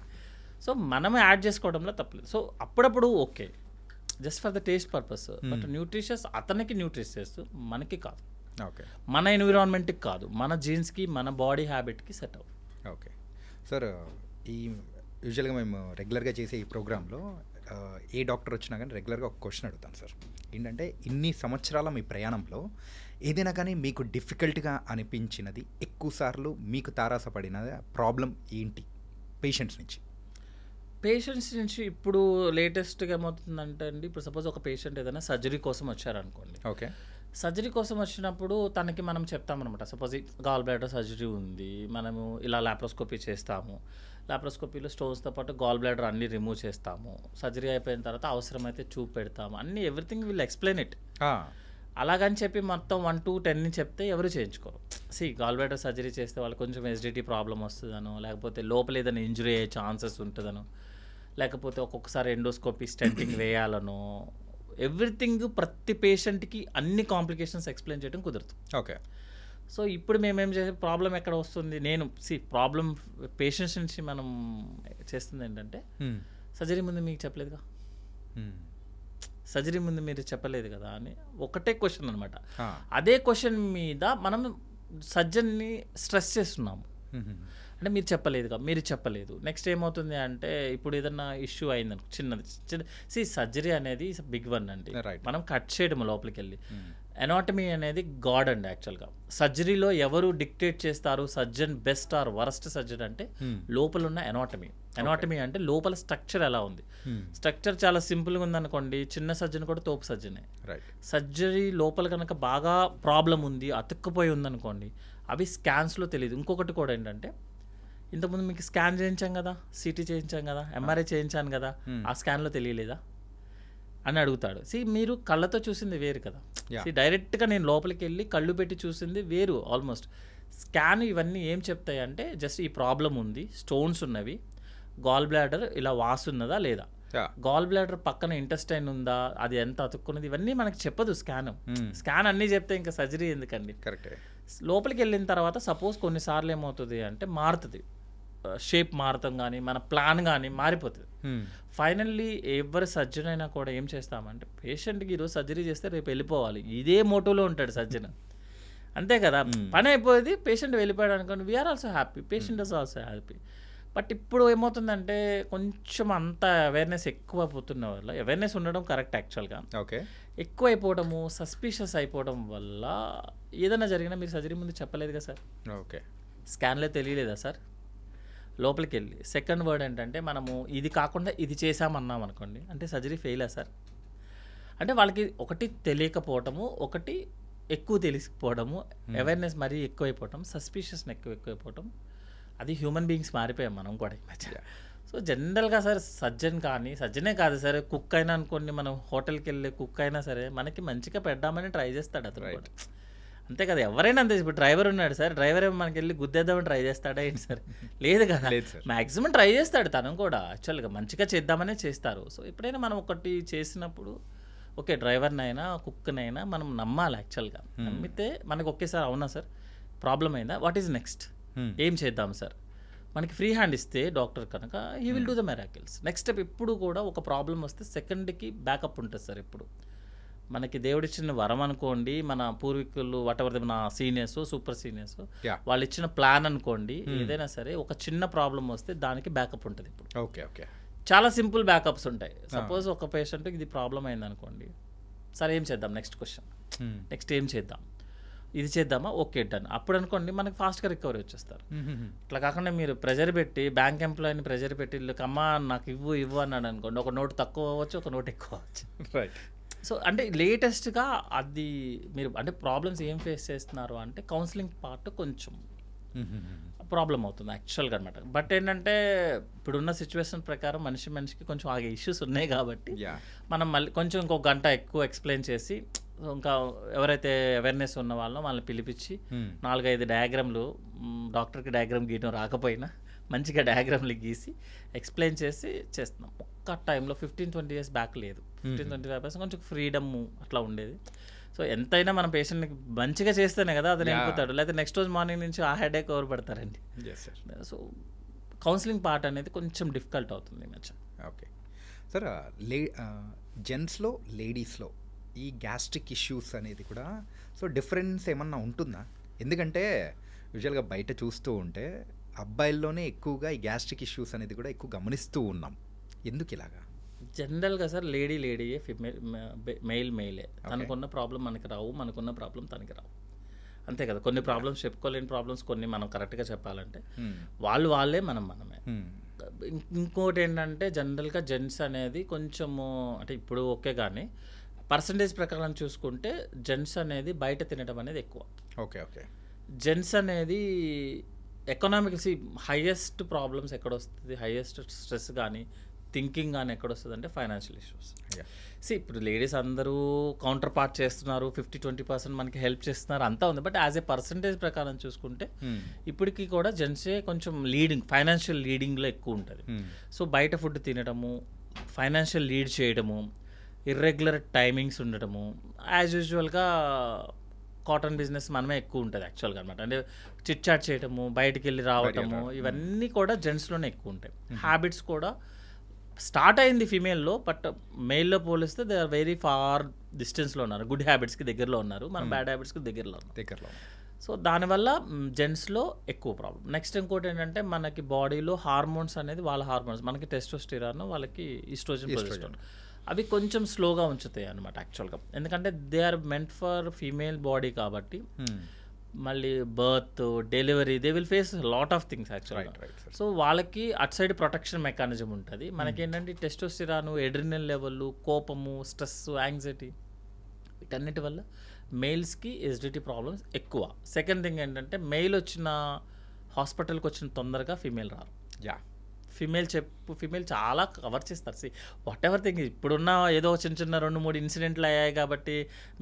సో మనం యాడ్ చేసుకోవడంలో తప్పలేదు. సో అప్పుడప్పుడు okay, just for the taste purpose. But nutritious అతనికి న్యూట్రిషియస్, మనకి కాదు. ఓకే, మన ఎన్విరాన్మెంట్కి కాదు, మన జీన్స్కి, మన బాడీ హ్యాబిట్కి సెట్ అవ్వదు. ఓకే సార్, ఈ యూజువల్గా మేము రెగ్యులర్గా చేసే ఈ ప్రోగ్రాంలో ఏ డాక్టర్ వచ్చినా కానీ రెగ్యులర్గా ఒక క్వశ్చన్ అడుగుతాను సార్. ఏంటంటే ఇన్ని సంవత్సరాల మీ ప్రయాణంలో ఏదైనా కానీ మీకు డిఫికల్ట్గా అనిపించినది, ఎక్కువసార్లు మీకు తారాసపడిన ప్రాబ్లం ఏంటి పేషెంట్స్ నుంచి? ఇప్పుడు లేటెస్ట్గా ఏమవుతుందంటే అండి, ఇప్పుడు సపోజ్ ఒక పేషెంట్ ఏదైనా సర్జరీ కోసం వచ్చారనుకోండి. ఓకే, సర్జరీ కోసం వచ్చినప్పుడు తనకి మనం చెప్తామన్నమాట, సపోజ్ గాల్ బ్లాడర్ సర్జరీ ఉంది, మనము ఇలా లాప్రోస్కోపీ చేస్తాము, లాప్రోస్కోపీలో స్టోన్స్తో పాటు గాల్ బ్లాడర్ అన్నీ రిమూవ్ చేస్తాము, సర్జరీ అయిపోయిన తర్వాత అవసరమైతే చూపు పెడతాము, అన్నీ ఎవ్రీథింగ్ విల్ ఎక్స్ప్లెయిన్ ఇట్. అలాగని చెప్పి మొత్తం 1 to 10 చెప్తే ఎవరు చేయించుకోరు. గాల్ బ్లాడర్ సర్జరీ చేస్తే వాళ్ళు కొంచెం ఎసిడిటీ ప్రాబ్లం వస్తుందనో, లేకపోతే లోపల ఏదైనా ఇంజురీ అయ్యే ఛాన్సెస్ ఉంటుందనో, లేకపోతే ఒక్కొక్కసారి ఎండోస్కోపీ స్టెంటింగ్ వేయాలనో, ఎవ్రీథింగ్ ప్రతి పేషెంట్కి అన్ని కాంప్లికేషన్స్ ఎక్స్ప్లెయిన్ చేయడం కుదరదు. ఓకే, సో ఇప్పుడు మేమేం చేసే ప్రాబ్లం ఎక్కడ వస్తుంది, ప్రాబ్లం పేషెంట్స్ నుంచి మనం చేస్తుంది ఏంటంటే, సర్జరీ ముందు మీకు చెప్పలేదుగా, సర్జరీ ముందు మీరు చెప్పలేదు కదా అని ఒకటే క్వశ్చన్ అనమాట. అదే క్వశ్చన్ మీద మనం సర్జన్ని స్ట్రెస్ చేస్తున్నాము. అంటే మీరు చెప్పలేదు. నెక్స్ట్ ఏమవుతుంది అంటే, ఇప్పుడు ఏదన్నా ఇష్యూ అయిందనుకో, చిన్నది సర్జరీ అనేది బిగ్ వన్ అండి. మనం కట్ చేయడం లోపలికి వెళ్ళి, ఎనాటమీ అనేది గాడ్ అండి యాక్చువల్గా. సర్జరీలో ఎవరు డిక్టేట్ చేస్తారు surgeon best or worst surgeon అంటే, లోపల ఉన్న ఎనాటమీ అంటే లోపల స్ట్రక్చర్ ఎలా ఉంది. స్ట్రక్చర్ చాలా సింపుల్గా ఉందనుకోండి, చిన్న సర్జన్ కూడా తోపు సర్జనే. సర్జరీ లోపల కనుక బాగా ప్రాబ్లం ఉంది, అతుక్కుపోయి ఉందనుకోండి, అవి స్కాన్స్లో తెలియదు. ఇంకొకటి కూడా ఏంటంటే, ఇంతకుముందు మీకు స్కాన్ చేయించాం కదా, సిటీ చేయించాం కదా, ఎంఆర్ఐ చేయించాను కదా, ఆ స్కాన్లో తెలియలేదా అని అడుగుతాడు. మీరు కళ్ళతో చూసింది వేరు కదా, డైరెక్ట్గా నేను లోపలికి వెళ్ళి కళ్ళు పెట్టి చూసింది వేరు. ఆల్మోస్ట్ స్కాన్ ఇవన్నీ ఏం చెప్తాయి అంటే, జస్ట్ ఈ ప్రాబ్లం ఉంది, స్టోన్స్ ఉన్నవి, గాల్ బ్లాడర్ ఇలా వాసున్నదా లేదా, గాల్ బ్లాడర్ పక్కన ఇంటెస్టైన్ ఉందా, అది ఎంత అతుక్కున్నది, ఇవన్నీ మనకి చెప్పదు స్కాన్ అన్నీ చెప్తే ఇంకా సర్జరీ ఎందుకండి. కరెక్ట్. లోపలికి వెళ్ళిన తర్వాత సపోజ్ కొన్నిసార్లు ఏమవుతుంది అంటే, మారుతుంది షేప్, మారుతాం కానీ మన ప్లాన్ కానీ మారిపోతుంది. ఫైనల్లీ ఎవరు సర్జన్ అయినా కూడా ఏం చేస్తామంటే, పేషెంట్కి ఈరోజు సర్జరీ చేస్తే రేపు వెళ్ళిపోవాలి, ఇదే మోటోలో ఉంటాడు సర్జన్. అంతే కదా, పని అయిపోయింది, పేషెంట్ వెళ్ళిపోయాడు అనుకోండి, we are also happy, patient is also happy. But ఇప్పుడు ఏమవుతుందంటే, కొంచెం అంత అవేర్నెస్ ఎక్కువ అయిపోతున్న వల్ల, అవేర్నెస్ ఉండడం కరెక్ట్ యాక్చువల్గా, ఓకే, ఎక్కువ అయిపోవడము, సస్పిషియస్ అయిపోవడం వల్ల ఏదైనా జరిగినా మీరు సర్జరీ ముందు చెప్పలేదు కదా సార్, ఓకే, స్కాన్లో తెలియలేదా సార్, లోపలికి వెళ్ళి. సెకండ్ వర్డ్ ఏంటంటే, మనము ఇది కాకుండా ఇది చేసామన్నాం అనుకోండి, అంటే సర్జరీ ఫెయిలా సార్, అంటే వాళ్ళకి ఒకటి తెలియకపోవటము, ఒకటి ఎక్కువ తెలిసిపోవడము, అవేర్నెస్ మరీ ఎక్కువైపోవటం, సస్పిషియస్ని ఎక్కువైపోవటం. అది హ్యూమన్ బీయింగ్స్ మారిపోయాం మనం కూడా ఈ మధ్య. సో జనరల్గా సార్ సజ్జనే కాదు సరే, కుక్ అయినా అనుకోండి, మనం హోటల్కి వెళ్ళే కుక్ అయినా సరే మనకి మంచిగా పెడదామని ట్రై చేస్తాడు అతను కూడా. అంతే కదా, ఎవరైనా అంతే. ఇప్పుడు డ్రైవర్ ఉన్నాడు సార్, డ్రైవర్ ఏమో మనకి వెళ్ళి గుద్దేద్దామని ట్రై చేస్తాడా ఏంటి సార్? లేదు కదా, మ్యాక్సిమం ట్రై చేస్తాడు తను కూడా. యాక్చువల్గా మంచిగా చేద్దామనే చేస్తారు. సో ఎప్పుడైనా మనం ఒకటి చేసినప్పుడు ఓకే, డ్రైవర్నైనా కుక్నైనా మనం నమ్మాలి. యాక్చువల్గా నమ్మితే మనకు ఒకేసారి అవునా సార్ ప్రాబ్లం అయిందా, వాట్ ఈజ్ నెక్స్ట్, ఏం చేద్దాం సార్, మనకి ఫ్రీ హ్యాండ్ ఇస్తే డాక్టర్ కనుక he will do the miracles. Next step ఎప్పుడు కూడా ఒక ప్రాబ్లం వస్తే సెకండ్కి బ్యాకప్ ఉంటుంది సార్. ఎప్పుడు మనకి దేవుడిచ్చిన వరం అనుకోండి, మన పూర్వీకులు వాటెవర్ నా సీనియర్స్ సూపర్ సీనియర్స్ వాళ్ళు ఇచ్చిన ప్లాన్ అనుకోండి, ఏదైనా సరే ఒక చిన్న ప్రాబ్లం వస్తే దానికి బ్యాకప్ ఉంటుంది. ఇప్పుడు ఓకే ఓకే చాలా సింపుల్ బ్యాకప్స్ ఉంటాయి. సపోజ్ ఒక పేషెంట్కి ఇది ప్రాబ్లం అయింది అనుకోండి, సరే ఏం చేద్దాం, నెక్స్ట్ క్వశ్చన్, నెక్స్ట్ ఏం చేద్దాం, ఇది చేద్దామా, ఓకే డన్. అప్పుడు అనుకోండి మనకి ఫాస్ట్గా రికవరీ వచ్చేస్తారు. ఇట్లా కాకుండా మీరు ప్రెజర్ పెట్టి, బ్యాంక్ ఎంప్లాయీని ప్రెజర్ పెట్టి అమ్మా నాకు ఇవ్వు అన్నాడు అనుకోండి, ఒక నోటు తక్కువ అవ్వచ్చు, ఒక నోటు ఎక్కువ అవ్వచ్చు. రైట్. సో అంటే లేటెస్ట్గా అది మీరు అంటే ప్రాబ్లమ్స్ ఏం ఫేస్ చేస్తున్నారు అంటే కౌన్సిలింగ్ పార్ట్ కొంచెం ప్రాబ్లం అవుతుంది యాక్చువల్గా అనమాట. బట్ ఏంటంటే ఇప్పుడున్న సిచ్యువేషన్ ప్రకారం మనిషికి కొంచెం ఆగే ఇష్యూస్ ఉన్నాయి కాబట్టి మనం మళ్ళీ కొంచెం ఇంకొక గంట ఎక్కువ ఎక్స్ప్లెయిన్ చేసి, ఇంకా ఎవరైతే అవేర్నెస్ ఉన్న వాళ్ళో వాళ్ళని పిలిపించి 4-5 డయాగ్రామ్లు, డాక్టర్కి డయాగ్రామ్ గీయడం రాకపోయినా మంచిగా డయాగ్రామ్లు గీసి ఎక్స్ప్లెయిన్ చేసి చేస్తున్నాం. ఒక్క టైంలో 15-20 years బ్యాక్ లేదు, 15-25% కొంచెం ఫ్రీడమ్ అట్లా ఉండేది. సో ఎంతైనా మన పేషెంట్కి మంచిగా చేస్తేనే కదా అతను వెళ్ళిపోతాడు, లేకపోతే నెక్స్ట్ రోజు మార్నింగ్ నుంచి ఆ హెడేక్ ఎవరు పడతారండి. సో కౌన్సిలింగ్ పార్ట్ అనేది కొంచెం డిఫికల్ట్ అవుతుంది ఈ మధ్య. ఓకే సార్, జెంట్స్లో లేడీస్లో ఈ గ్యాస్ట్రిక్ ఇష్యూస్ అనేది కూడా సో డిఫరెన్స్ ఏమన్నా ఉంటుందా? ఎందుకంటే యూజువల్గా బయట చూస్తూ ఉంటే అబ్బాయిల్లోనే ఎక్కువగా ఈ గ్యాస్ట్రిక్ ఇష్యూస్ అనేది కూడా ఎక్కువ గమనిస్తూ ఉన్నాం. ఎందుకు ఇలాగా? జనరల్గా సార్ లేడీయే, మెయిలే. తనకున్న ప్రాబ్లం మనకి రావు, మనకున్న ప్రాబ్లం తనకి రావు, అంతే కదా. కొన్ని ప్రాబ్లమ్స్ చెప్పుకోలేని ప్రాబ్లమ్స్ కొన్ని మనం కరెక్ట్గా చెప్పాలంటే వాళ్ళే మనమే. ఇంకోటి ఏంటంటే జనరల్గా జెంట్స్ అనేది కొంచెము అంటే ఇప్పుడు ఓకే, కానీ పర్సంటేజ్ ప్రకారం చూసుకుంటే జెంట్స్ అనేది బయట తినడం అనేది ఎక్కువ. ఓకే. జెంట్స్ అనేది ఎకనామిక్స్ హైయెస్ట్ ప్రాబ్లమ్స్ ఎక్కడ వస్తుంది, హైయెస్ట్ స్ట్రెస్ కానీ థింకింగ్ కానీ ఎక్కడ వస్తుంది అంటే ఫైనాన్షియల్ ఇష్యూస్. ఇప్పుడు లేడీస్ అందరూ కౌంటర్ పార్ట్ చేస్తున్నారు, 50-20% మనకి హెల్ప్ చేస్తున్నారు, అంతా ఉంది. బట్ యాజ్ ఏ పర్సంటేజ్ ప్రకారం చూసుకుంటే ఇప్పటికీ కూడా జెంట్సే కొంచెం ఫైనాన్షియల్ లీడింగ్లో ఎక్కువ ఉంటుంది. సో బయట ఫుడ్ తినడము, ఫైనాన్షియల్ లీడ్ చేయడము, ఇర్రెగ్యులర్ టైమింగ్స్ ఉండటము, యాజ్ యూజువల్గా కాటన్ బిజినెస్ మనమే ఎక్కువ ఉంటుంది యాక్చువల్గా అనమాట. అంటే చిట్ చాట్ చేయటము, బయటికి వెళ్ళి రావటము, ఇవన్నీ కూడా జెంట్స్లోనే ఎక్కువ ఉంటాయి. హ్యాబిట్స్ కూడా స్టార్ట్ అయింది ఫీమేల్లో, బట్ మెయిల్లో పోలిస్తే దే ఆర్ వెరీ ఫార్ డిస్టెన్స్లో ఉన్నారు. గుడ్ హ్యాబిట్స్కి దగ్గరలో ఉన్నారు, మనం బ్యాడ్ హ్యాబిట్స్కి దగ్గరలో. సో దానివల్ల జెంట్స్లో ఎక్కువ ప్రాబ్లం. నెక్స్ట్ ఇంకోటి ఏంటంటే మనకి బాడీలో హార్మోన్స్ అనేది వాళ్ళ హార్మోన్స్, మనకి టెస్టోస్టెరాన్, వాళ్ళకి ఈస్ట్రోజన్, ప్రొజెస్టెరాన్, అవి కొంచెం స్లోగా ఉంచుతాయి అనమాట యాక్చువల్గా. ఎందుకంటే they are meant for female body కాబట్టి మళ్ళీ birth, delivery, they will face lot of things యాక్చువల్గా. సో వాళ్ళకి అటు సైడ్ ప్రొటెక్షన్ మెకానిజం ఉంటుంది. మనకేంటంటే టెస్టోస్టెరాన్, ఎడ్రినల్ లెవెల్, కోపము, స్ట్రెస్, యాంగ్జైటీ, వీటన్నిటి వల్ల మెయిల్స్కి ఎసిడిటీ ప్రాబ్లమ్స్ ఎక్కువ. సెకండ్ థింగ్ ఏంటంటే మెయిల్ వచ్చిన హాస్పిటల్కి వచ్చిన తొందరగా ఫీమేల్ రారు. ఫీమేల్ చాలా కవర్ చేస్తారు. వాట్ ఎవర్ థింగ్ ఇప్పుడున్న ఏదో చిన్న 2-3 ఇన్సిడెంట్లు అయ్యాయి కాబట్టి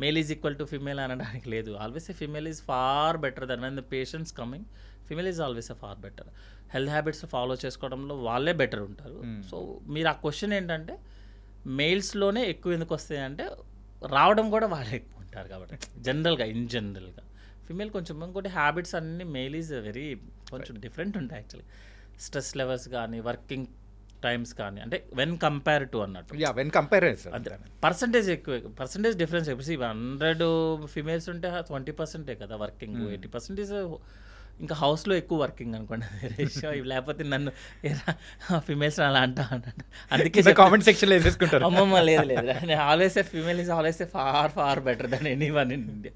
male is equal to female అనడానికి లేదు. Always a female is far better than when the patients coming. Female is always a far better. Health habits follow చేసుకోవడంలో వాళ్ళే బెటర్ ఉంటారు. సో మీరు ఆ క్వశ్చన్ ఏంటంటే మెయిల్స్లోనే ఎక్కువ ఎందుకు వస్తాయి అంటే రావడం కూడా వాళ్ళే ఎక్కువ ఉంటారు కాబట్టి ఇన్ జనరల్గా ఫీమేల్ కొంచెం. ఇంకోటి హ్యాబిట్స్ అన్ని మెయిల్ ఈజ్ వెరీ కొంచెం డిఫరెంట్ ఉంటాయి యాక్చువల్లీ. స్ట్రెస్ లెవెల్స్ కానీ, వర్కింగ్ టైమ్స్ కానీ, అంటే వెన్ కంపేర్ టు అన్నట్టు పర్సంటేజ్ డిఫరెన్స్. 100 ఫీమేల్స్ ఉంటే 20% కదా వర్కింగ్, 80% ఇంకా హౌస్లో ఎక్కువ వర్కింగ్ అనుకోండి. లేకపోతే నన్ను ఫీమేల్స్ అలా అందుకే కామెంట్ సెక్షన్లో వేసేసుకుంటారు. అమ్మమ్మ లేదు, always a female is always a far better than anyone in India.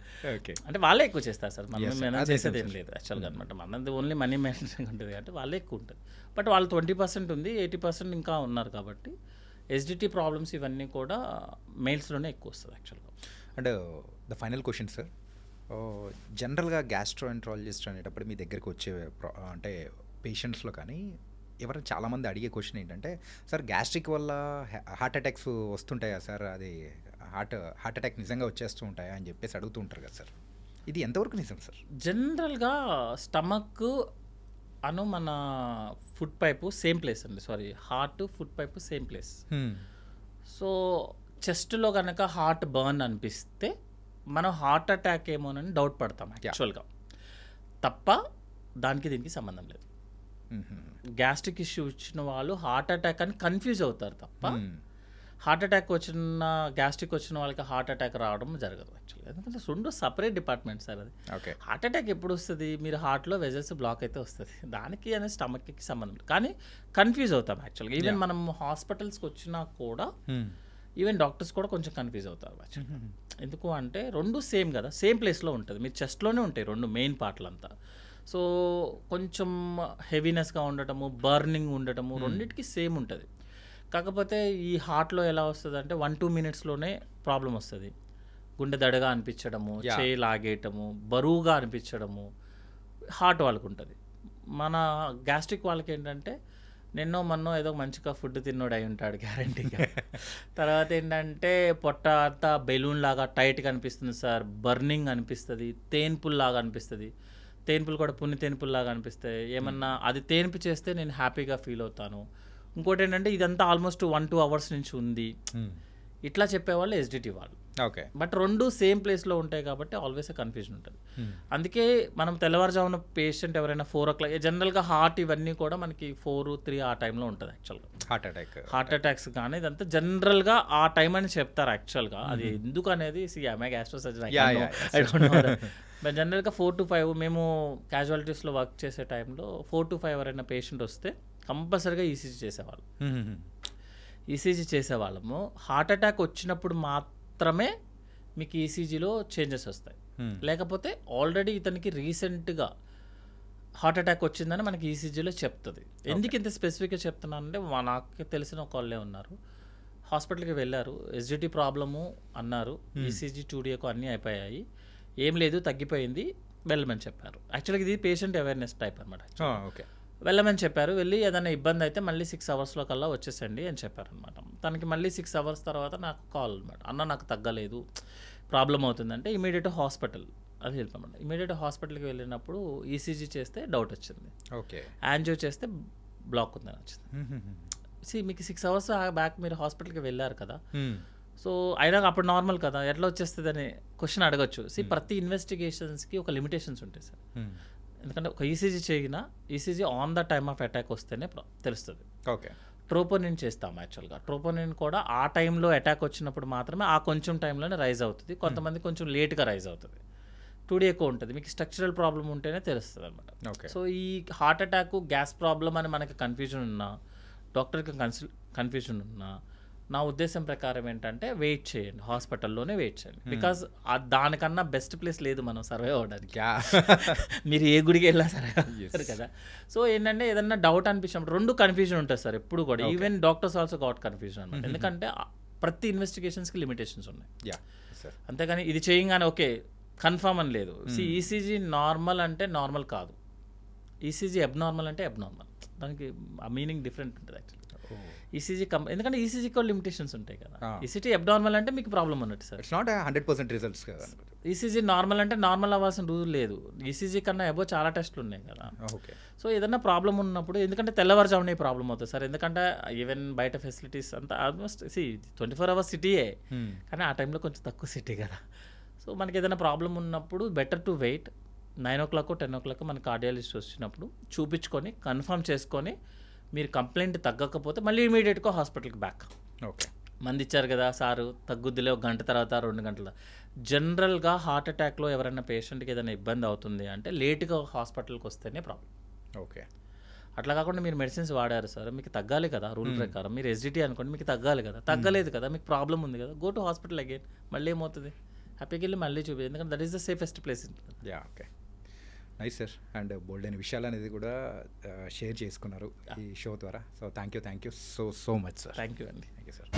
అంటే వాళ్ళే ఎక్కువ చేస్తారు సార్, మనం చేసేది ఏం లేదు యాక్చువల్గా అనమాట. మనది ఓన్లీ మనీ మేనేజ్మెంట్ ఉంటుంది కాబట్టి వాళ్ళే ఎక్కువ ఉంటుంది. బట్ వాళ్ళు 20% ఉంది, 80% ఇంకా ఉన్నారు కాబట్టి ఎస్డిటి ప్రాబ్లమ్స్ ఇవన్నీ కూడా మేల్స్లోనే ఎక్కువ వస్తుంది యాక్చువల్గా. And the final question sir, జనరల్గా గ్యాస్ట్రోఎంట్రాలజిస్ట్ అనేటప్పుడు మీ దగ్గరికి వచ్చే అంటే పేషెంట్స్లో కానీ ఎవరైనా చాలామంది అడిగే క్వశ్చన్ ఏంటంటే, సార్ గ్యాస్ట్రిక్ వల్ల హార్ట్ అటాక్స్ వస్తుంటాయా సార్, అది హార్ట్ అటాక్ నిజంగా వచ్చేస్తూ ఉంటాయా అని చెప్పేసి అడుగుతూ ఉంటారు కదా సార్, ఇది ఎంతవరకు నిజం సార్? జనరల్గా స్టమక్ అను మన ఫుడ్ పైపు సేమ్ ప్లేస్ అండి, sorry heart food pipe same place. So చెస్ట్లో కనుక హార్ట్ బర్న్ అనిపిస్తే మనం హార్ట్ అటాక్ ఏమోనని డౌట్ పడతాం యాక్చువల్గా, తప్ప దానికి దీనికి సంబంధం లేదు. గ్యాస్ట్రిక్ ఇష్యూ ఇచ్చిన వాళ్ళు హార్ట్ అటాక్ అని కన్ఫ్యూజ్ అవుతారు తప్ప హార్ట్ అటాక్ వచ్చిన గ్యాస్ట్రిక్ వచ్చిన వాళ్ళకి హార్ట్ అటాక్ రావడం జరగదు యాక్చువల్గా. ఎందుకంటే రెండు సపరేట్ డిపార్ట్మెంట్ సార్ అది. హార్ట్ అటాక్ ఎప్పుడు వస్తుంది, మీరు హార్ట్లో వెజల్స్ బ్లాక్ అయితే వస్తుంది, దానికి అనేది స్టమక్కి సంబంధం లేదు. కానీ కన్ఫ్యూజ్ అవుతాం యాక్చువల్గా. ఈవెన్ మనం హాస్పిటల్స్కి వచ్చినా కూడా ఈవెన్ డాక్టర్స్ కూడా కొంచెం కన్ఫ్యూజ్ అవుతారు యాక్చువల్గా. ఎందుకు అంటే రెండు సేమ్ కదా, సేమ్ ప్లేస్లో ఉంటుంది, మీరు చెస్ట్లోనే ఉంటాయి రెండు మెయిన్ పార్ట్లంతా. సో కొంచెం హెవీనెస్గా ఉండటము, బర్నింగ్ ఉండటము రెండింటికి సేమ్ ఉంటుంది. కాకపోతే ఈ హార్ట్లో ఎలా వస్తుంది అంటే 1-2 minutesలోనే ప్రాబ్లం వస్తుంది. గుండె దడగా అనిపించడము, చేయి లాగేయటము, బరువుగా అనిపించడము హార్ట్ వాళ్ళకు ఉంటుంది. మన గ్యాస్ట్రిక్ వాళ్ళకి ఏంటంటే మొన్నో ఏదో మంచిగా ఫుడ్ తిన్నోడు అయి ఉంటాడు గ్యారంటీగా. తర్వాత ఏంటంటే పొట్ట అంతా బెలూన్ లాగా టైట్గా అనిపిస్తుంది సార్, బర్నింగ్ అనిపిస్తుంది, తేన్పుల్లాగా అనిపిస్తుంది. తేన్పులు కూడా పున్ని తేన్పుల్లాగా అనిపిస్తాయి. ఏమన్నా అది తేన్పు చేస్తే నేను హ్యాపీగా ఫీల్ అవుతాను. ఇంకోటి ఏంటంటే ఇదంతా ఆల్మోస్ట్ 1-2 hours నుంచి ఉంది, ఇట్లా చెప్పేవాళ్ళు ఎస్డిటి వాళ్ళు. ఓకే, బట్ రెండు సేమ్ ప్లేస్లో ఉంటాయి కాబట్టి ఆల్వేస్ కన్ఫ్యూజన్ ఉంటుంది. అందుకే మనం తెల్లవారుజామున పేషెంట్ ఎవరైనా 4 o'clock, జనరల్గా హార్ట్ ఇవన్నీ కూడా మనకి 4-3 ఆ టైంలో ఉంటుంది యాక్చువల్గా. హార్ట్ అటాక్స్ కానీ ఇదంతా జనరల్గా ఆ టైం అని చెప్తారు యాక్చువల్గా. అది ఎందుకు అనేది గ్యాస్ట్రో సర్జన్ బట్ జనరల్గా 4 to 5 మేము క్యాజువాలిటీస్లో వర్క్ చేసే టైంలో 4 to 5 ఎవరైనా పేషెంట్ వస్తే కంపల్సరీగా ఈసీజీ చేసేవాళ్ళు. ఈసీజీ చేసేవాళ్ళము. హార్ట్ అటాక్ వచ్చినప్పుడు మాత్రమే మీకు ఈసీజీలో చేంజెస్ వస్తాయి. లేకపోతే ఆల్రెడీ ఇతనికి రీసెంట్గా హార్ట్ అటాక్ వచ్చిందని మనకి ఈసీజీలో చెప్తుంది. ఎందుకు ఇంత స్పెసిఫిక్గా చెప్తున్నానంటే నాకు తెలిసిన ఒకళ్ళే ఉన్నారు, హాస్పిటల్కి వెళ్ళారు, ఎస్జిటి ప్రాబ్లము అన్నారు, ఈసీజీ 2Dకు అన్నీ అయిపోయాయి, ఏం లేదు తగ్గిపోయింది, వెళ్ళమని చెప్పారు. యాక్చువల్గా ఇది పేషెంట్ అవేర్నెస్ టైప్ అనమాట. ఓకే, వెళ్ళమని చెప్పారు. వెళ్ళి ఏదైనా ఇబ్బంది అయితే మళ్ళీ 6 hours కల్లా వచ్చేసండి అని చెప్పారనమాట. తనకి మళ్ళీ 6 hours తర్వాత నాకు కాల్ అనమాట, అన్న నాకు తగ్గలేదు, ప్రాబ్లం అవుతుందంటే ఇమీడియట్ హాస్పిటల్ అది వెళ్ళిపోమంట. ఇమీడియట్ హాస్పిటల్కి వెళ్ళినప్పుడు ఈసీజీ చేస్తే డౌట్ వచ్చింది, ఓకే, యాంజియో చేస్తే బ్లాక్ ఉందని వచ్చింది. మీకు 6 hours బ్యాక్ మీరు హాస్పిటల్కి వెళ్ళారు కదా, సో అయినా అప్పుడు నార్మల్ కదా, ఎట్లా వచ్చేస్తుంది అని క్వశ్చన్ అడగచ్చు. ప్రతి ఇన్వెస్టిగేషన్స్కి ఒక లిమిటేషన్స్ ఉంటాయి సార్. ఎందుకంటే ఒక ఈసీజీ చేయినా ECG on the time of attack వస్తేనే తెలుస్తుంది. ఓకే, ట్రోపోనిన్ చేస్తాం యాక్చువల్గా. ట్రోపోనిన్ కూడా ఆ టైంలో అటాక్ వచ్చినప్పుడు మాత్రమే ఆ కొంచెం టైంలోనే రైజ్ అవుతుంది, కొంతమంది కొంచెం లేట్గా రైజ్ అవుతుంది, 2D ఎక్కువ ఉంటుంది. మీకు స్ట్రక్చరల్ ప్రాబ్లం ఉంటేనే తెలుస్తుంది అనమాట. సో ఈ హార్ట్ అటాక్ గ్యాస్ ప్రాబ్లం అని మనకి కన్ఫ్యూజన్ ఉన్నా, డాక్టర్కి కన్ఫ్యూజన్ ఉన్నా, నా ఉద్దేశం ప్రకారం ఏంటంటే వెయిట్ చేయండి, హాస్పిటల్లోనే వెయిట్ చేయండి. బికాజ్ దానికన్నా బెస్ట్ ప్లేస్ లేదు మనం సర్వే అవ్వడానికి. మీరు ఏ గుడికి వెళ్ళా సర్వే అవ్వరు కదా. సో ఏంటంటే ఏదన్నా డౌట్ అనిపించినప్పుడు రెండు కన్ఫ్యూజన్ ఉంటుంది సార్ ఎప్పుడు కూడా. Even doctors also got confusion అనమాట. ఎందుకంటే ప్రతి ఇన్వెస్టిగేషన్స్కి లిమిటేషన్స్ ఉన్నాయి. అంతేగాని ఇది చేయగానే ఓకే కన్ఫర్మ్ అని లేదు. ఈసీజీ నార్మల్ అంటే నార్మల్ కాదు, ఈసీజీ అబ్నార్మల్ అంటే అబ్నార్మల్, దానికి ఆ మీనింగ్ డిఫరెంట్ ఉంటుంది యాక్చువల్లీ. ఈసీజీ ఎందుకంటే ఈసీజీకి కూడా లిమిటేషన్స్ ఉంటాయి కదా. ఈసీజీ అబ్నార్మల్ అంటే మీకు ప్రాబ్లం ఉన్నట్టు సార్, ఇట్స్ నాట్ 100% రిజల్ట్స్ కదా. ఈసీజీ నార్మల్ అంటే నార్మల్ అవ్వాల్సిన రూల్ లేదు, ఈసీజీ కన్నా అబో చాలా టెస్ట్లు ఉన్నాయి కదా. ఓకే, సో ఏదన్నా ప్రాబ్లం ఉన్నప్పుడు, ఎందుకంటే తెల్లవారుజామునే ప్రాబ్లం అవుతుంది సార్. ఎందుకంటే ఈవెన్ బయట ఫెసిలిటీస్ అంతా ఆల్మోస్ట్ 24 hours సిటీయే, కానీ ఆ టైంలో కొంచెం తక్కువ సిటీ కదా. సో మనకి ఏదైనా ప్రాబ్లం ఉన్నప్పుడు better to wait. 9 o'clock 10 o'clock మన కార్డియాలజిస్ట్ వచ్చినప్పుడు చూపించుకొని కన్ఫర్మ్ చేసుకొని, మీరు కంప్లైంట్ తగ్గకపోతే మళ్ళీ ఇమీడియట్గా హాస్పిటల్కి బ్యాక్. ఓకే, మంది ఇచ్చారు కదా సారు తగ్గుద్దిలే, 1 గంట తర్వాత 2 గంటల. జనరల్గా హార్ట్ అటాక్లో ఎవరైనా పేషెంట్కి ఏదైనా ఇబ్బంది అవుతుంది అంటే లేట్గా హాస్పిటల్కి వస్తేనే ప్రాబ్లం. ఓకే, అట్లా కాకుండా మీరు మెడిసిన్స్ వాడారు సార్, మీకు తగ్గాలి కదా రూల్ ప్రకారం. మీరు ఎస్జిటి అనుకోండి, మీకు తగ్గాలి కదా, తగ్గలేదు కదా, మీకు ప్రాబ్లం ఉంది కదా, గో టు హాస్పిటల్ అగైన్. మళ్ళీ ఏమవుతుంది, హ్యాపీకి వెళ్ళి మళ్ళీ చూపి, ఎందుకంటే that is the safest place. Okay, nice sir. And bold అయిన విషయాలు అనేది కూడా షేర్ చేసుకున్నారు ఈ షో ద్వారా. So thank you so much sir. Thank you అండి. Thank you sir.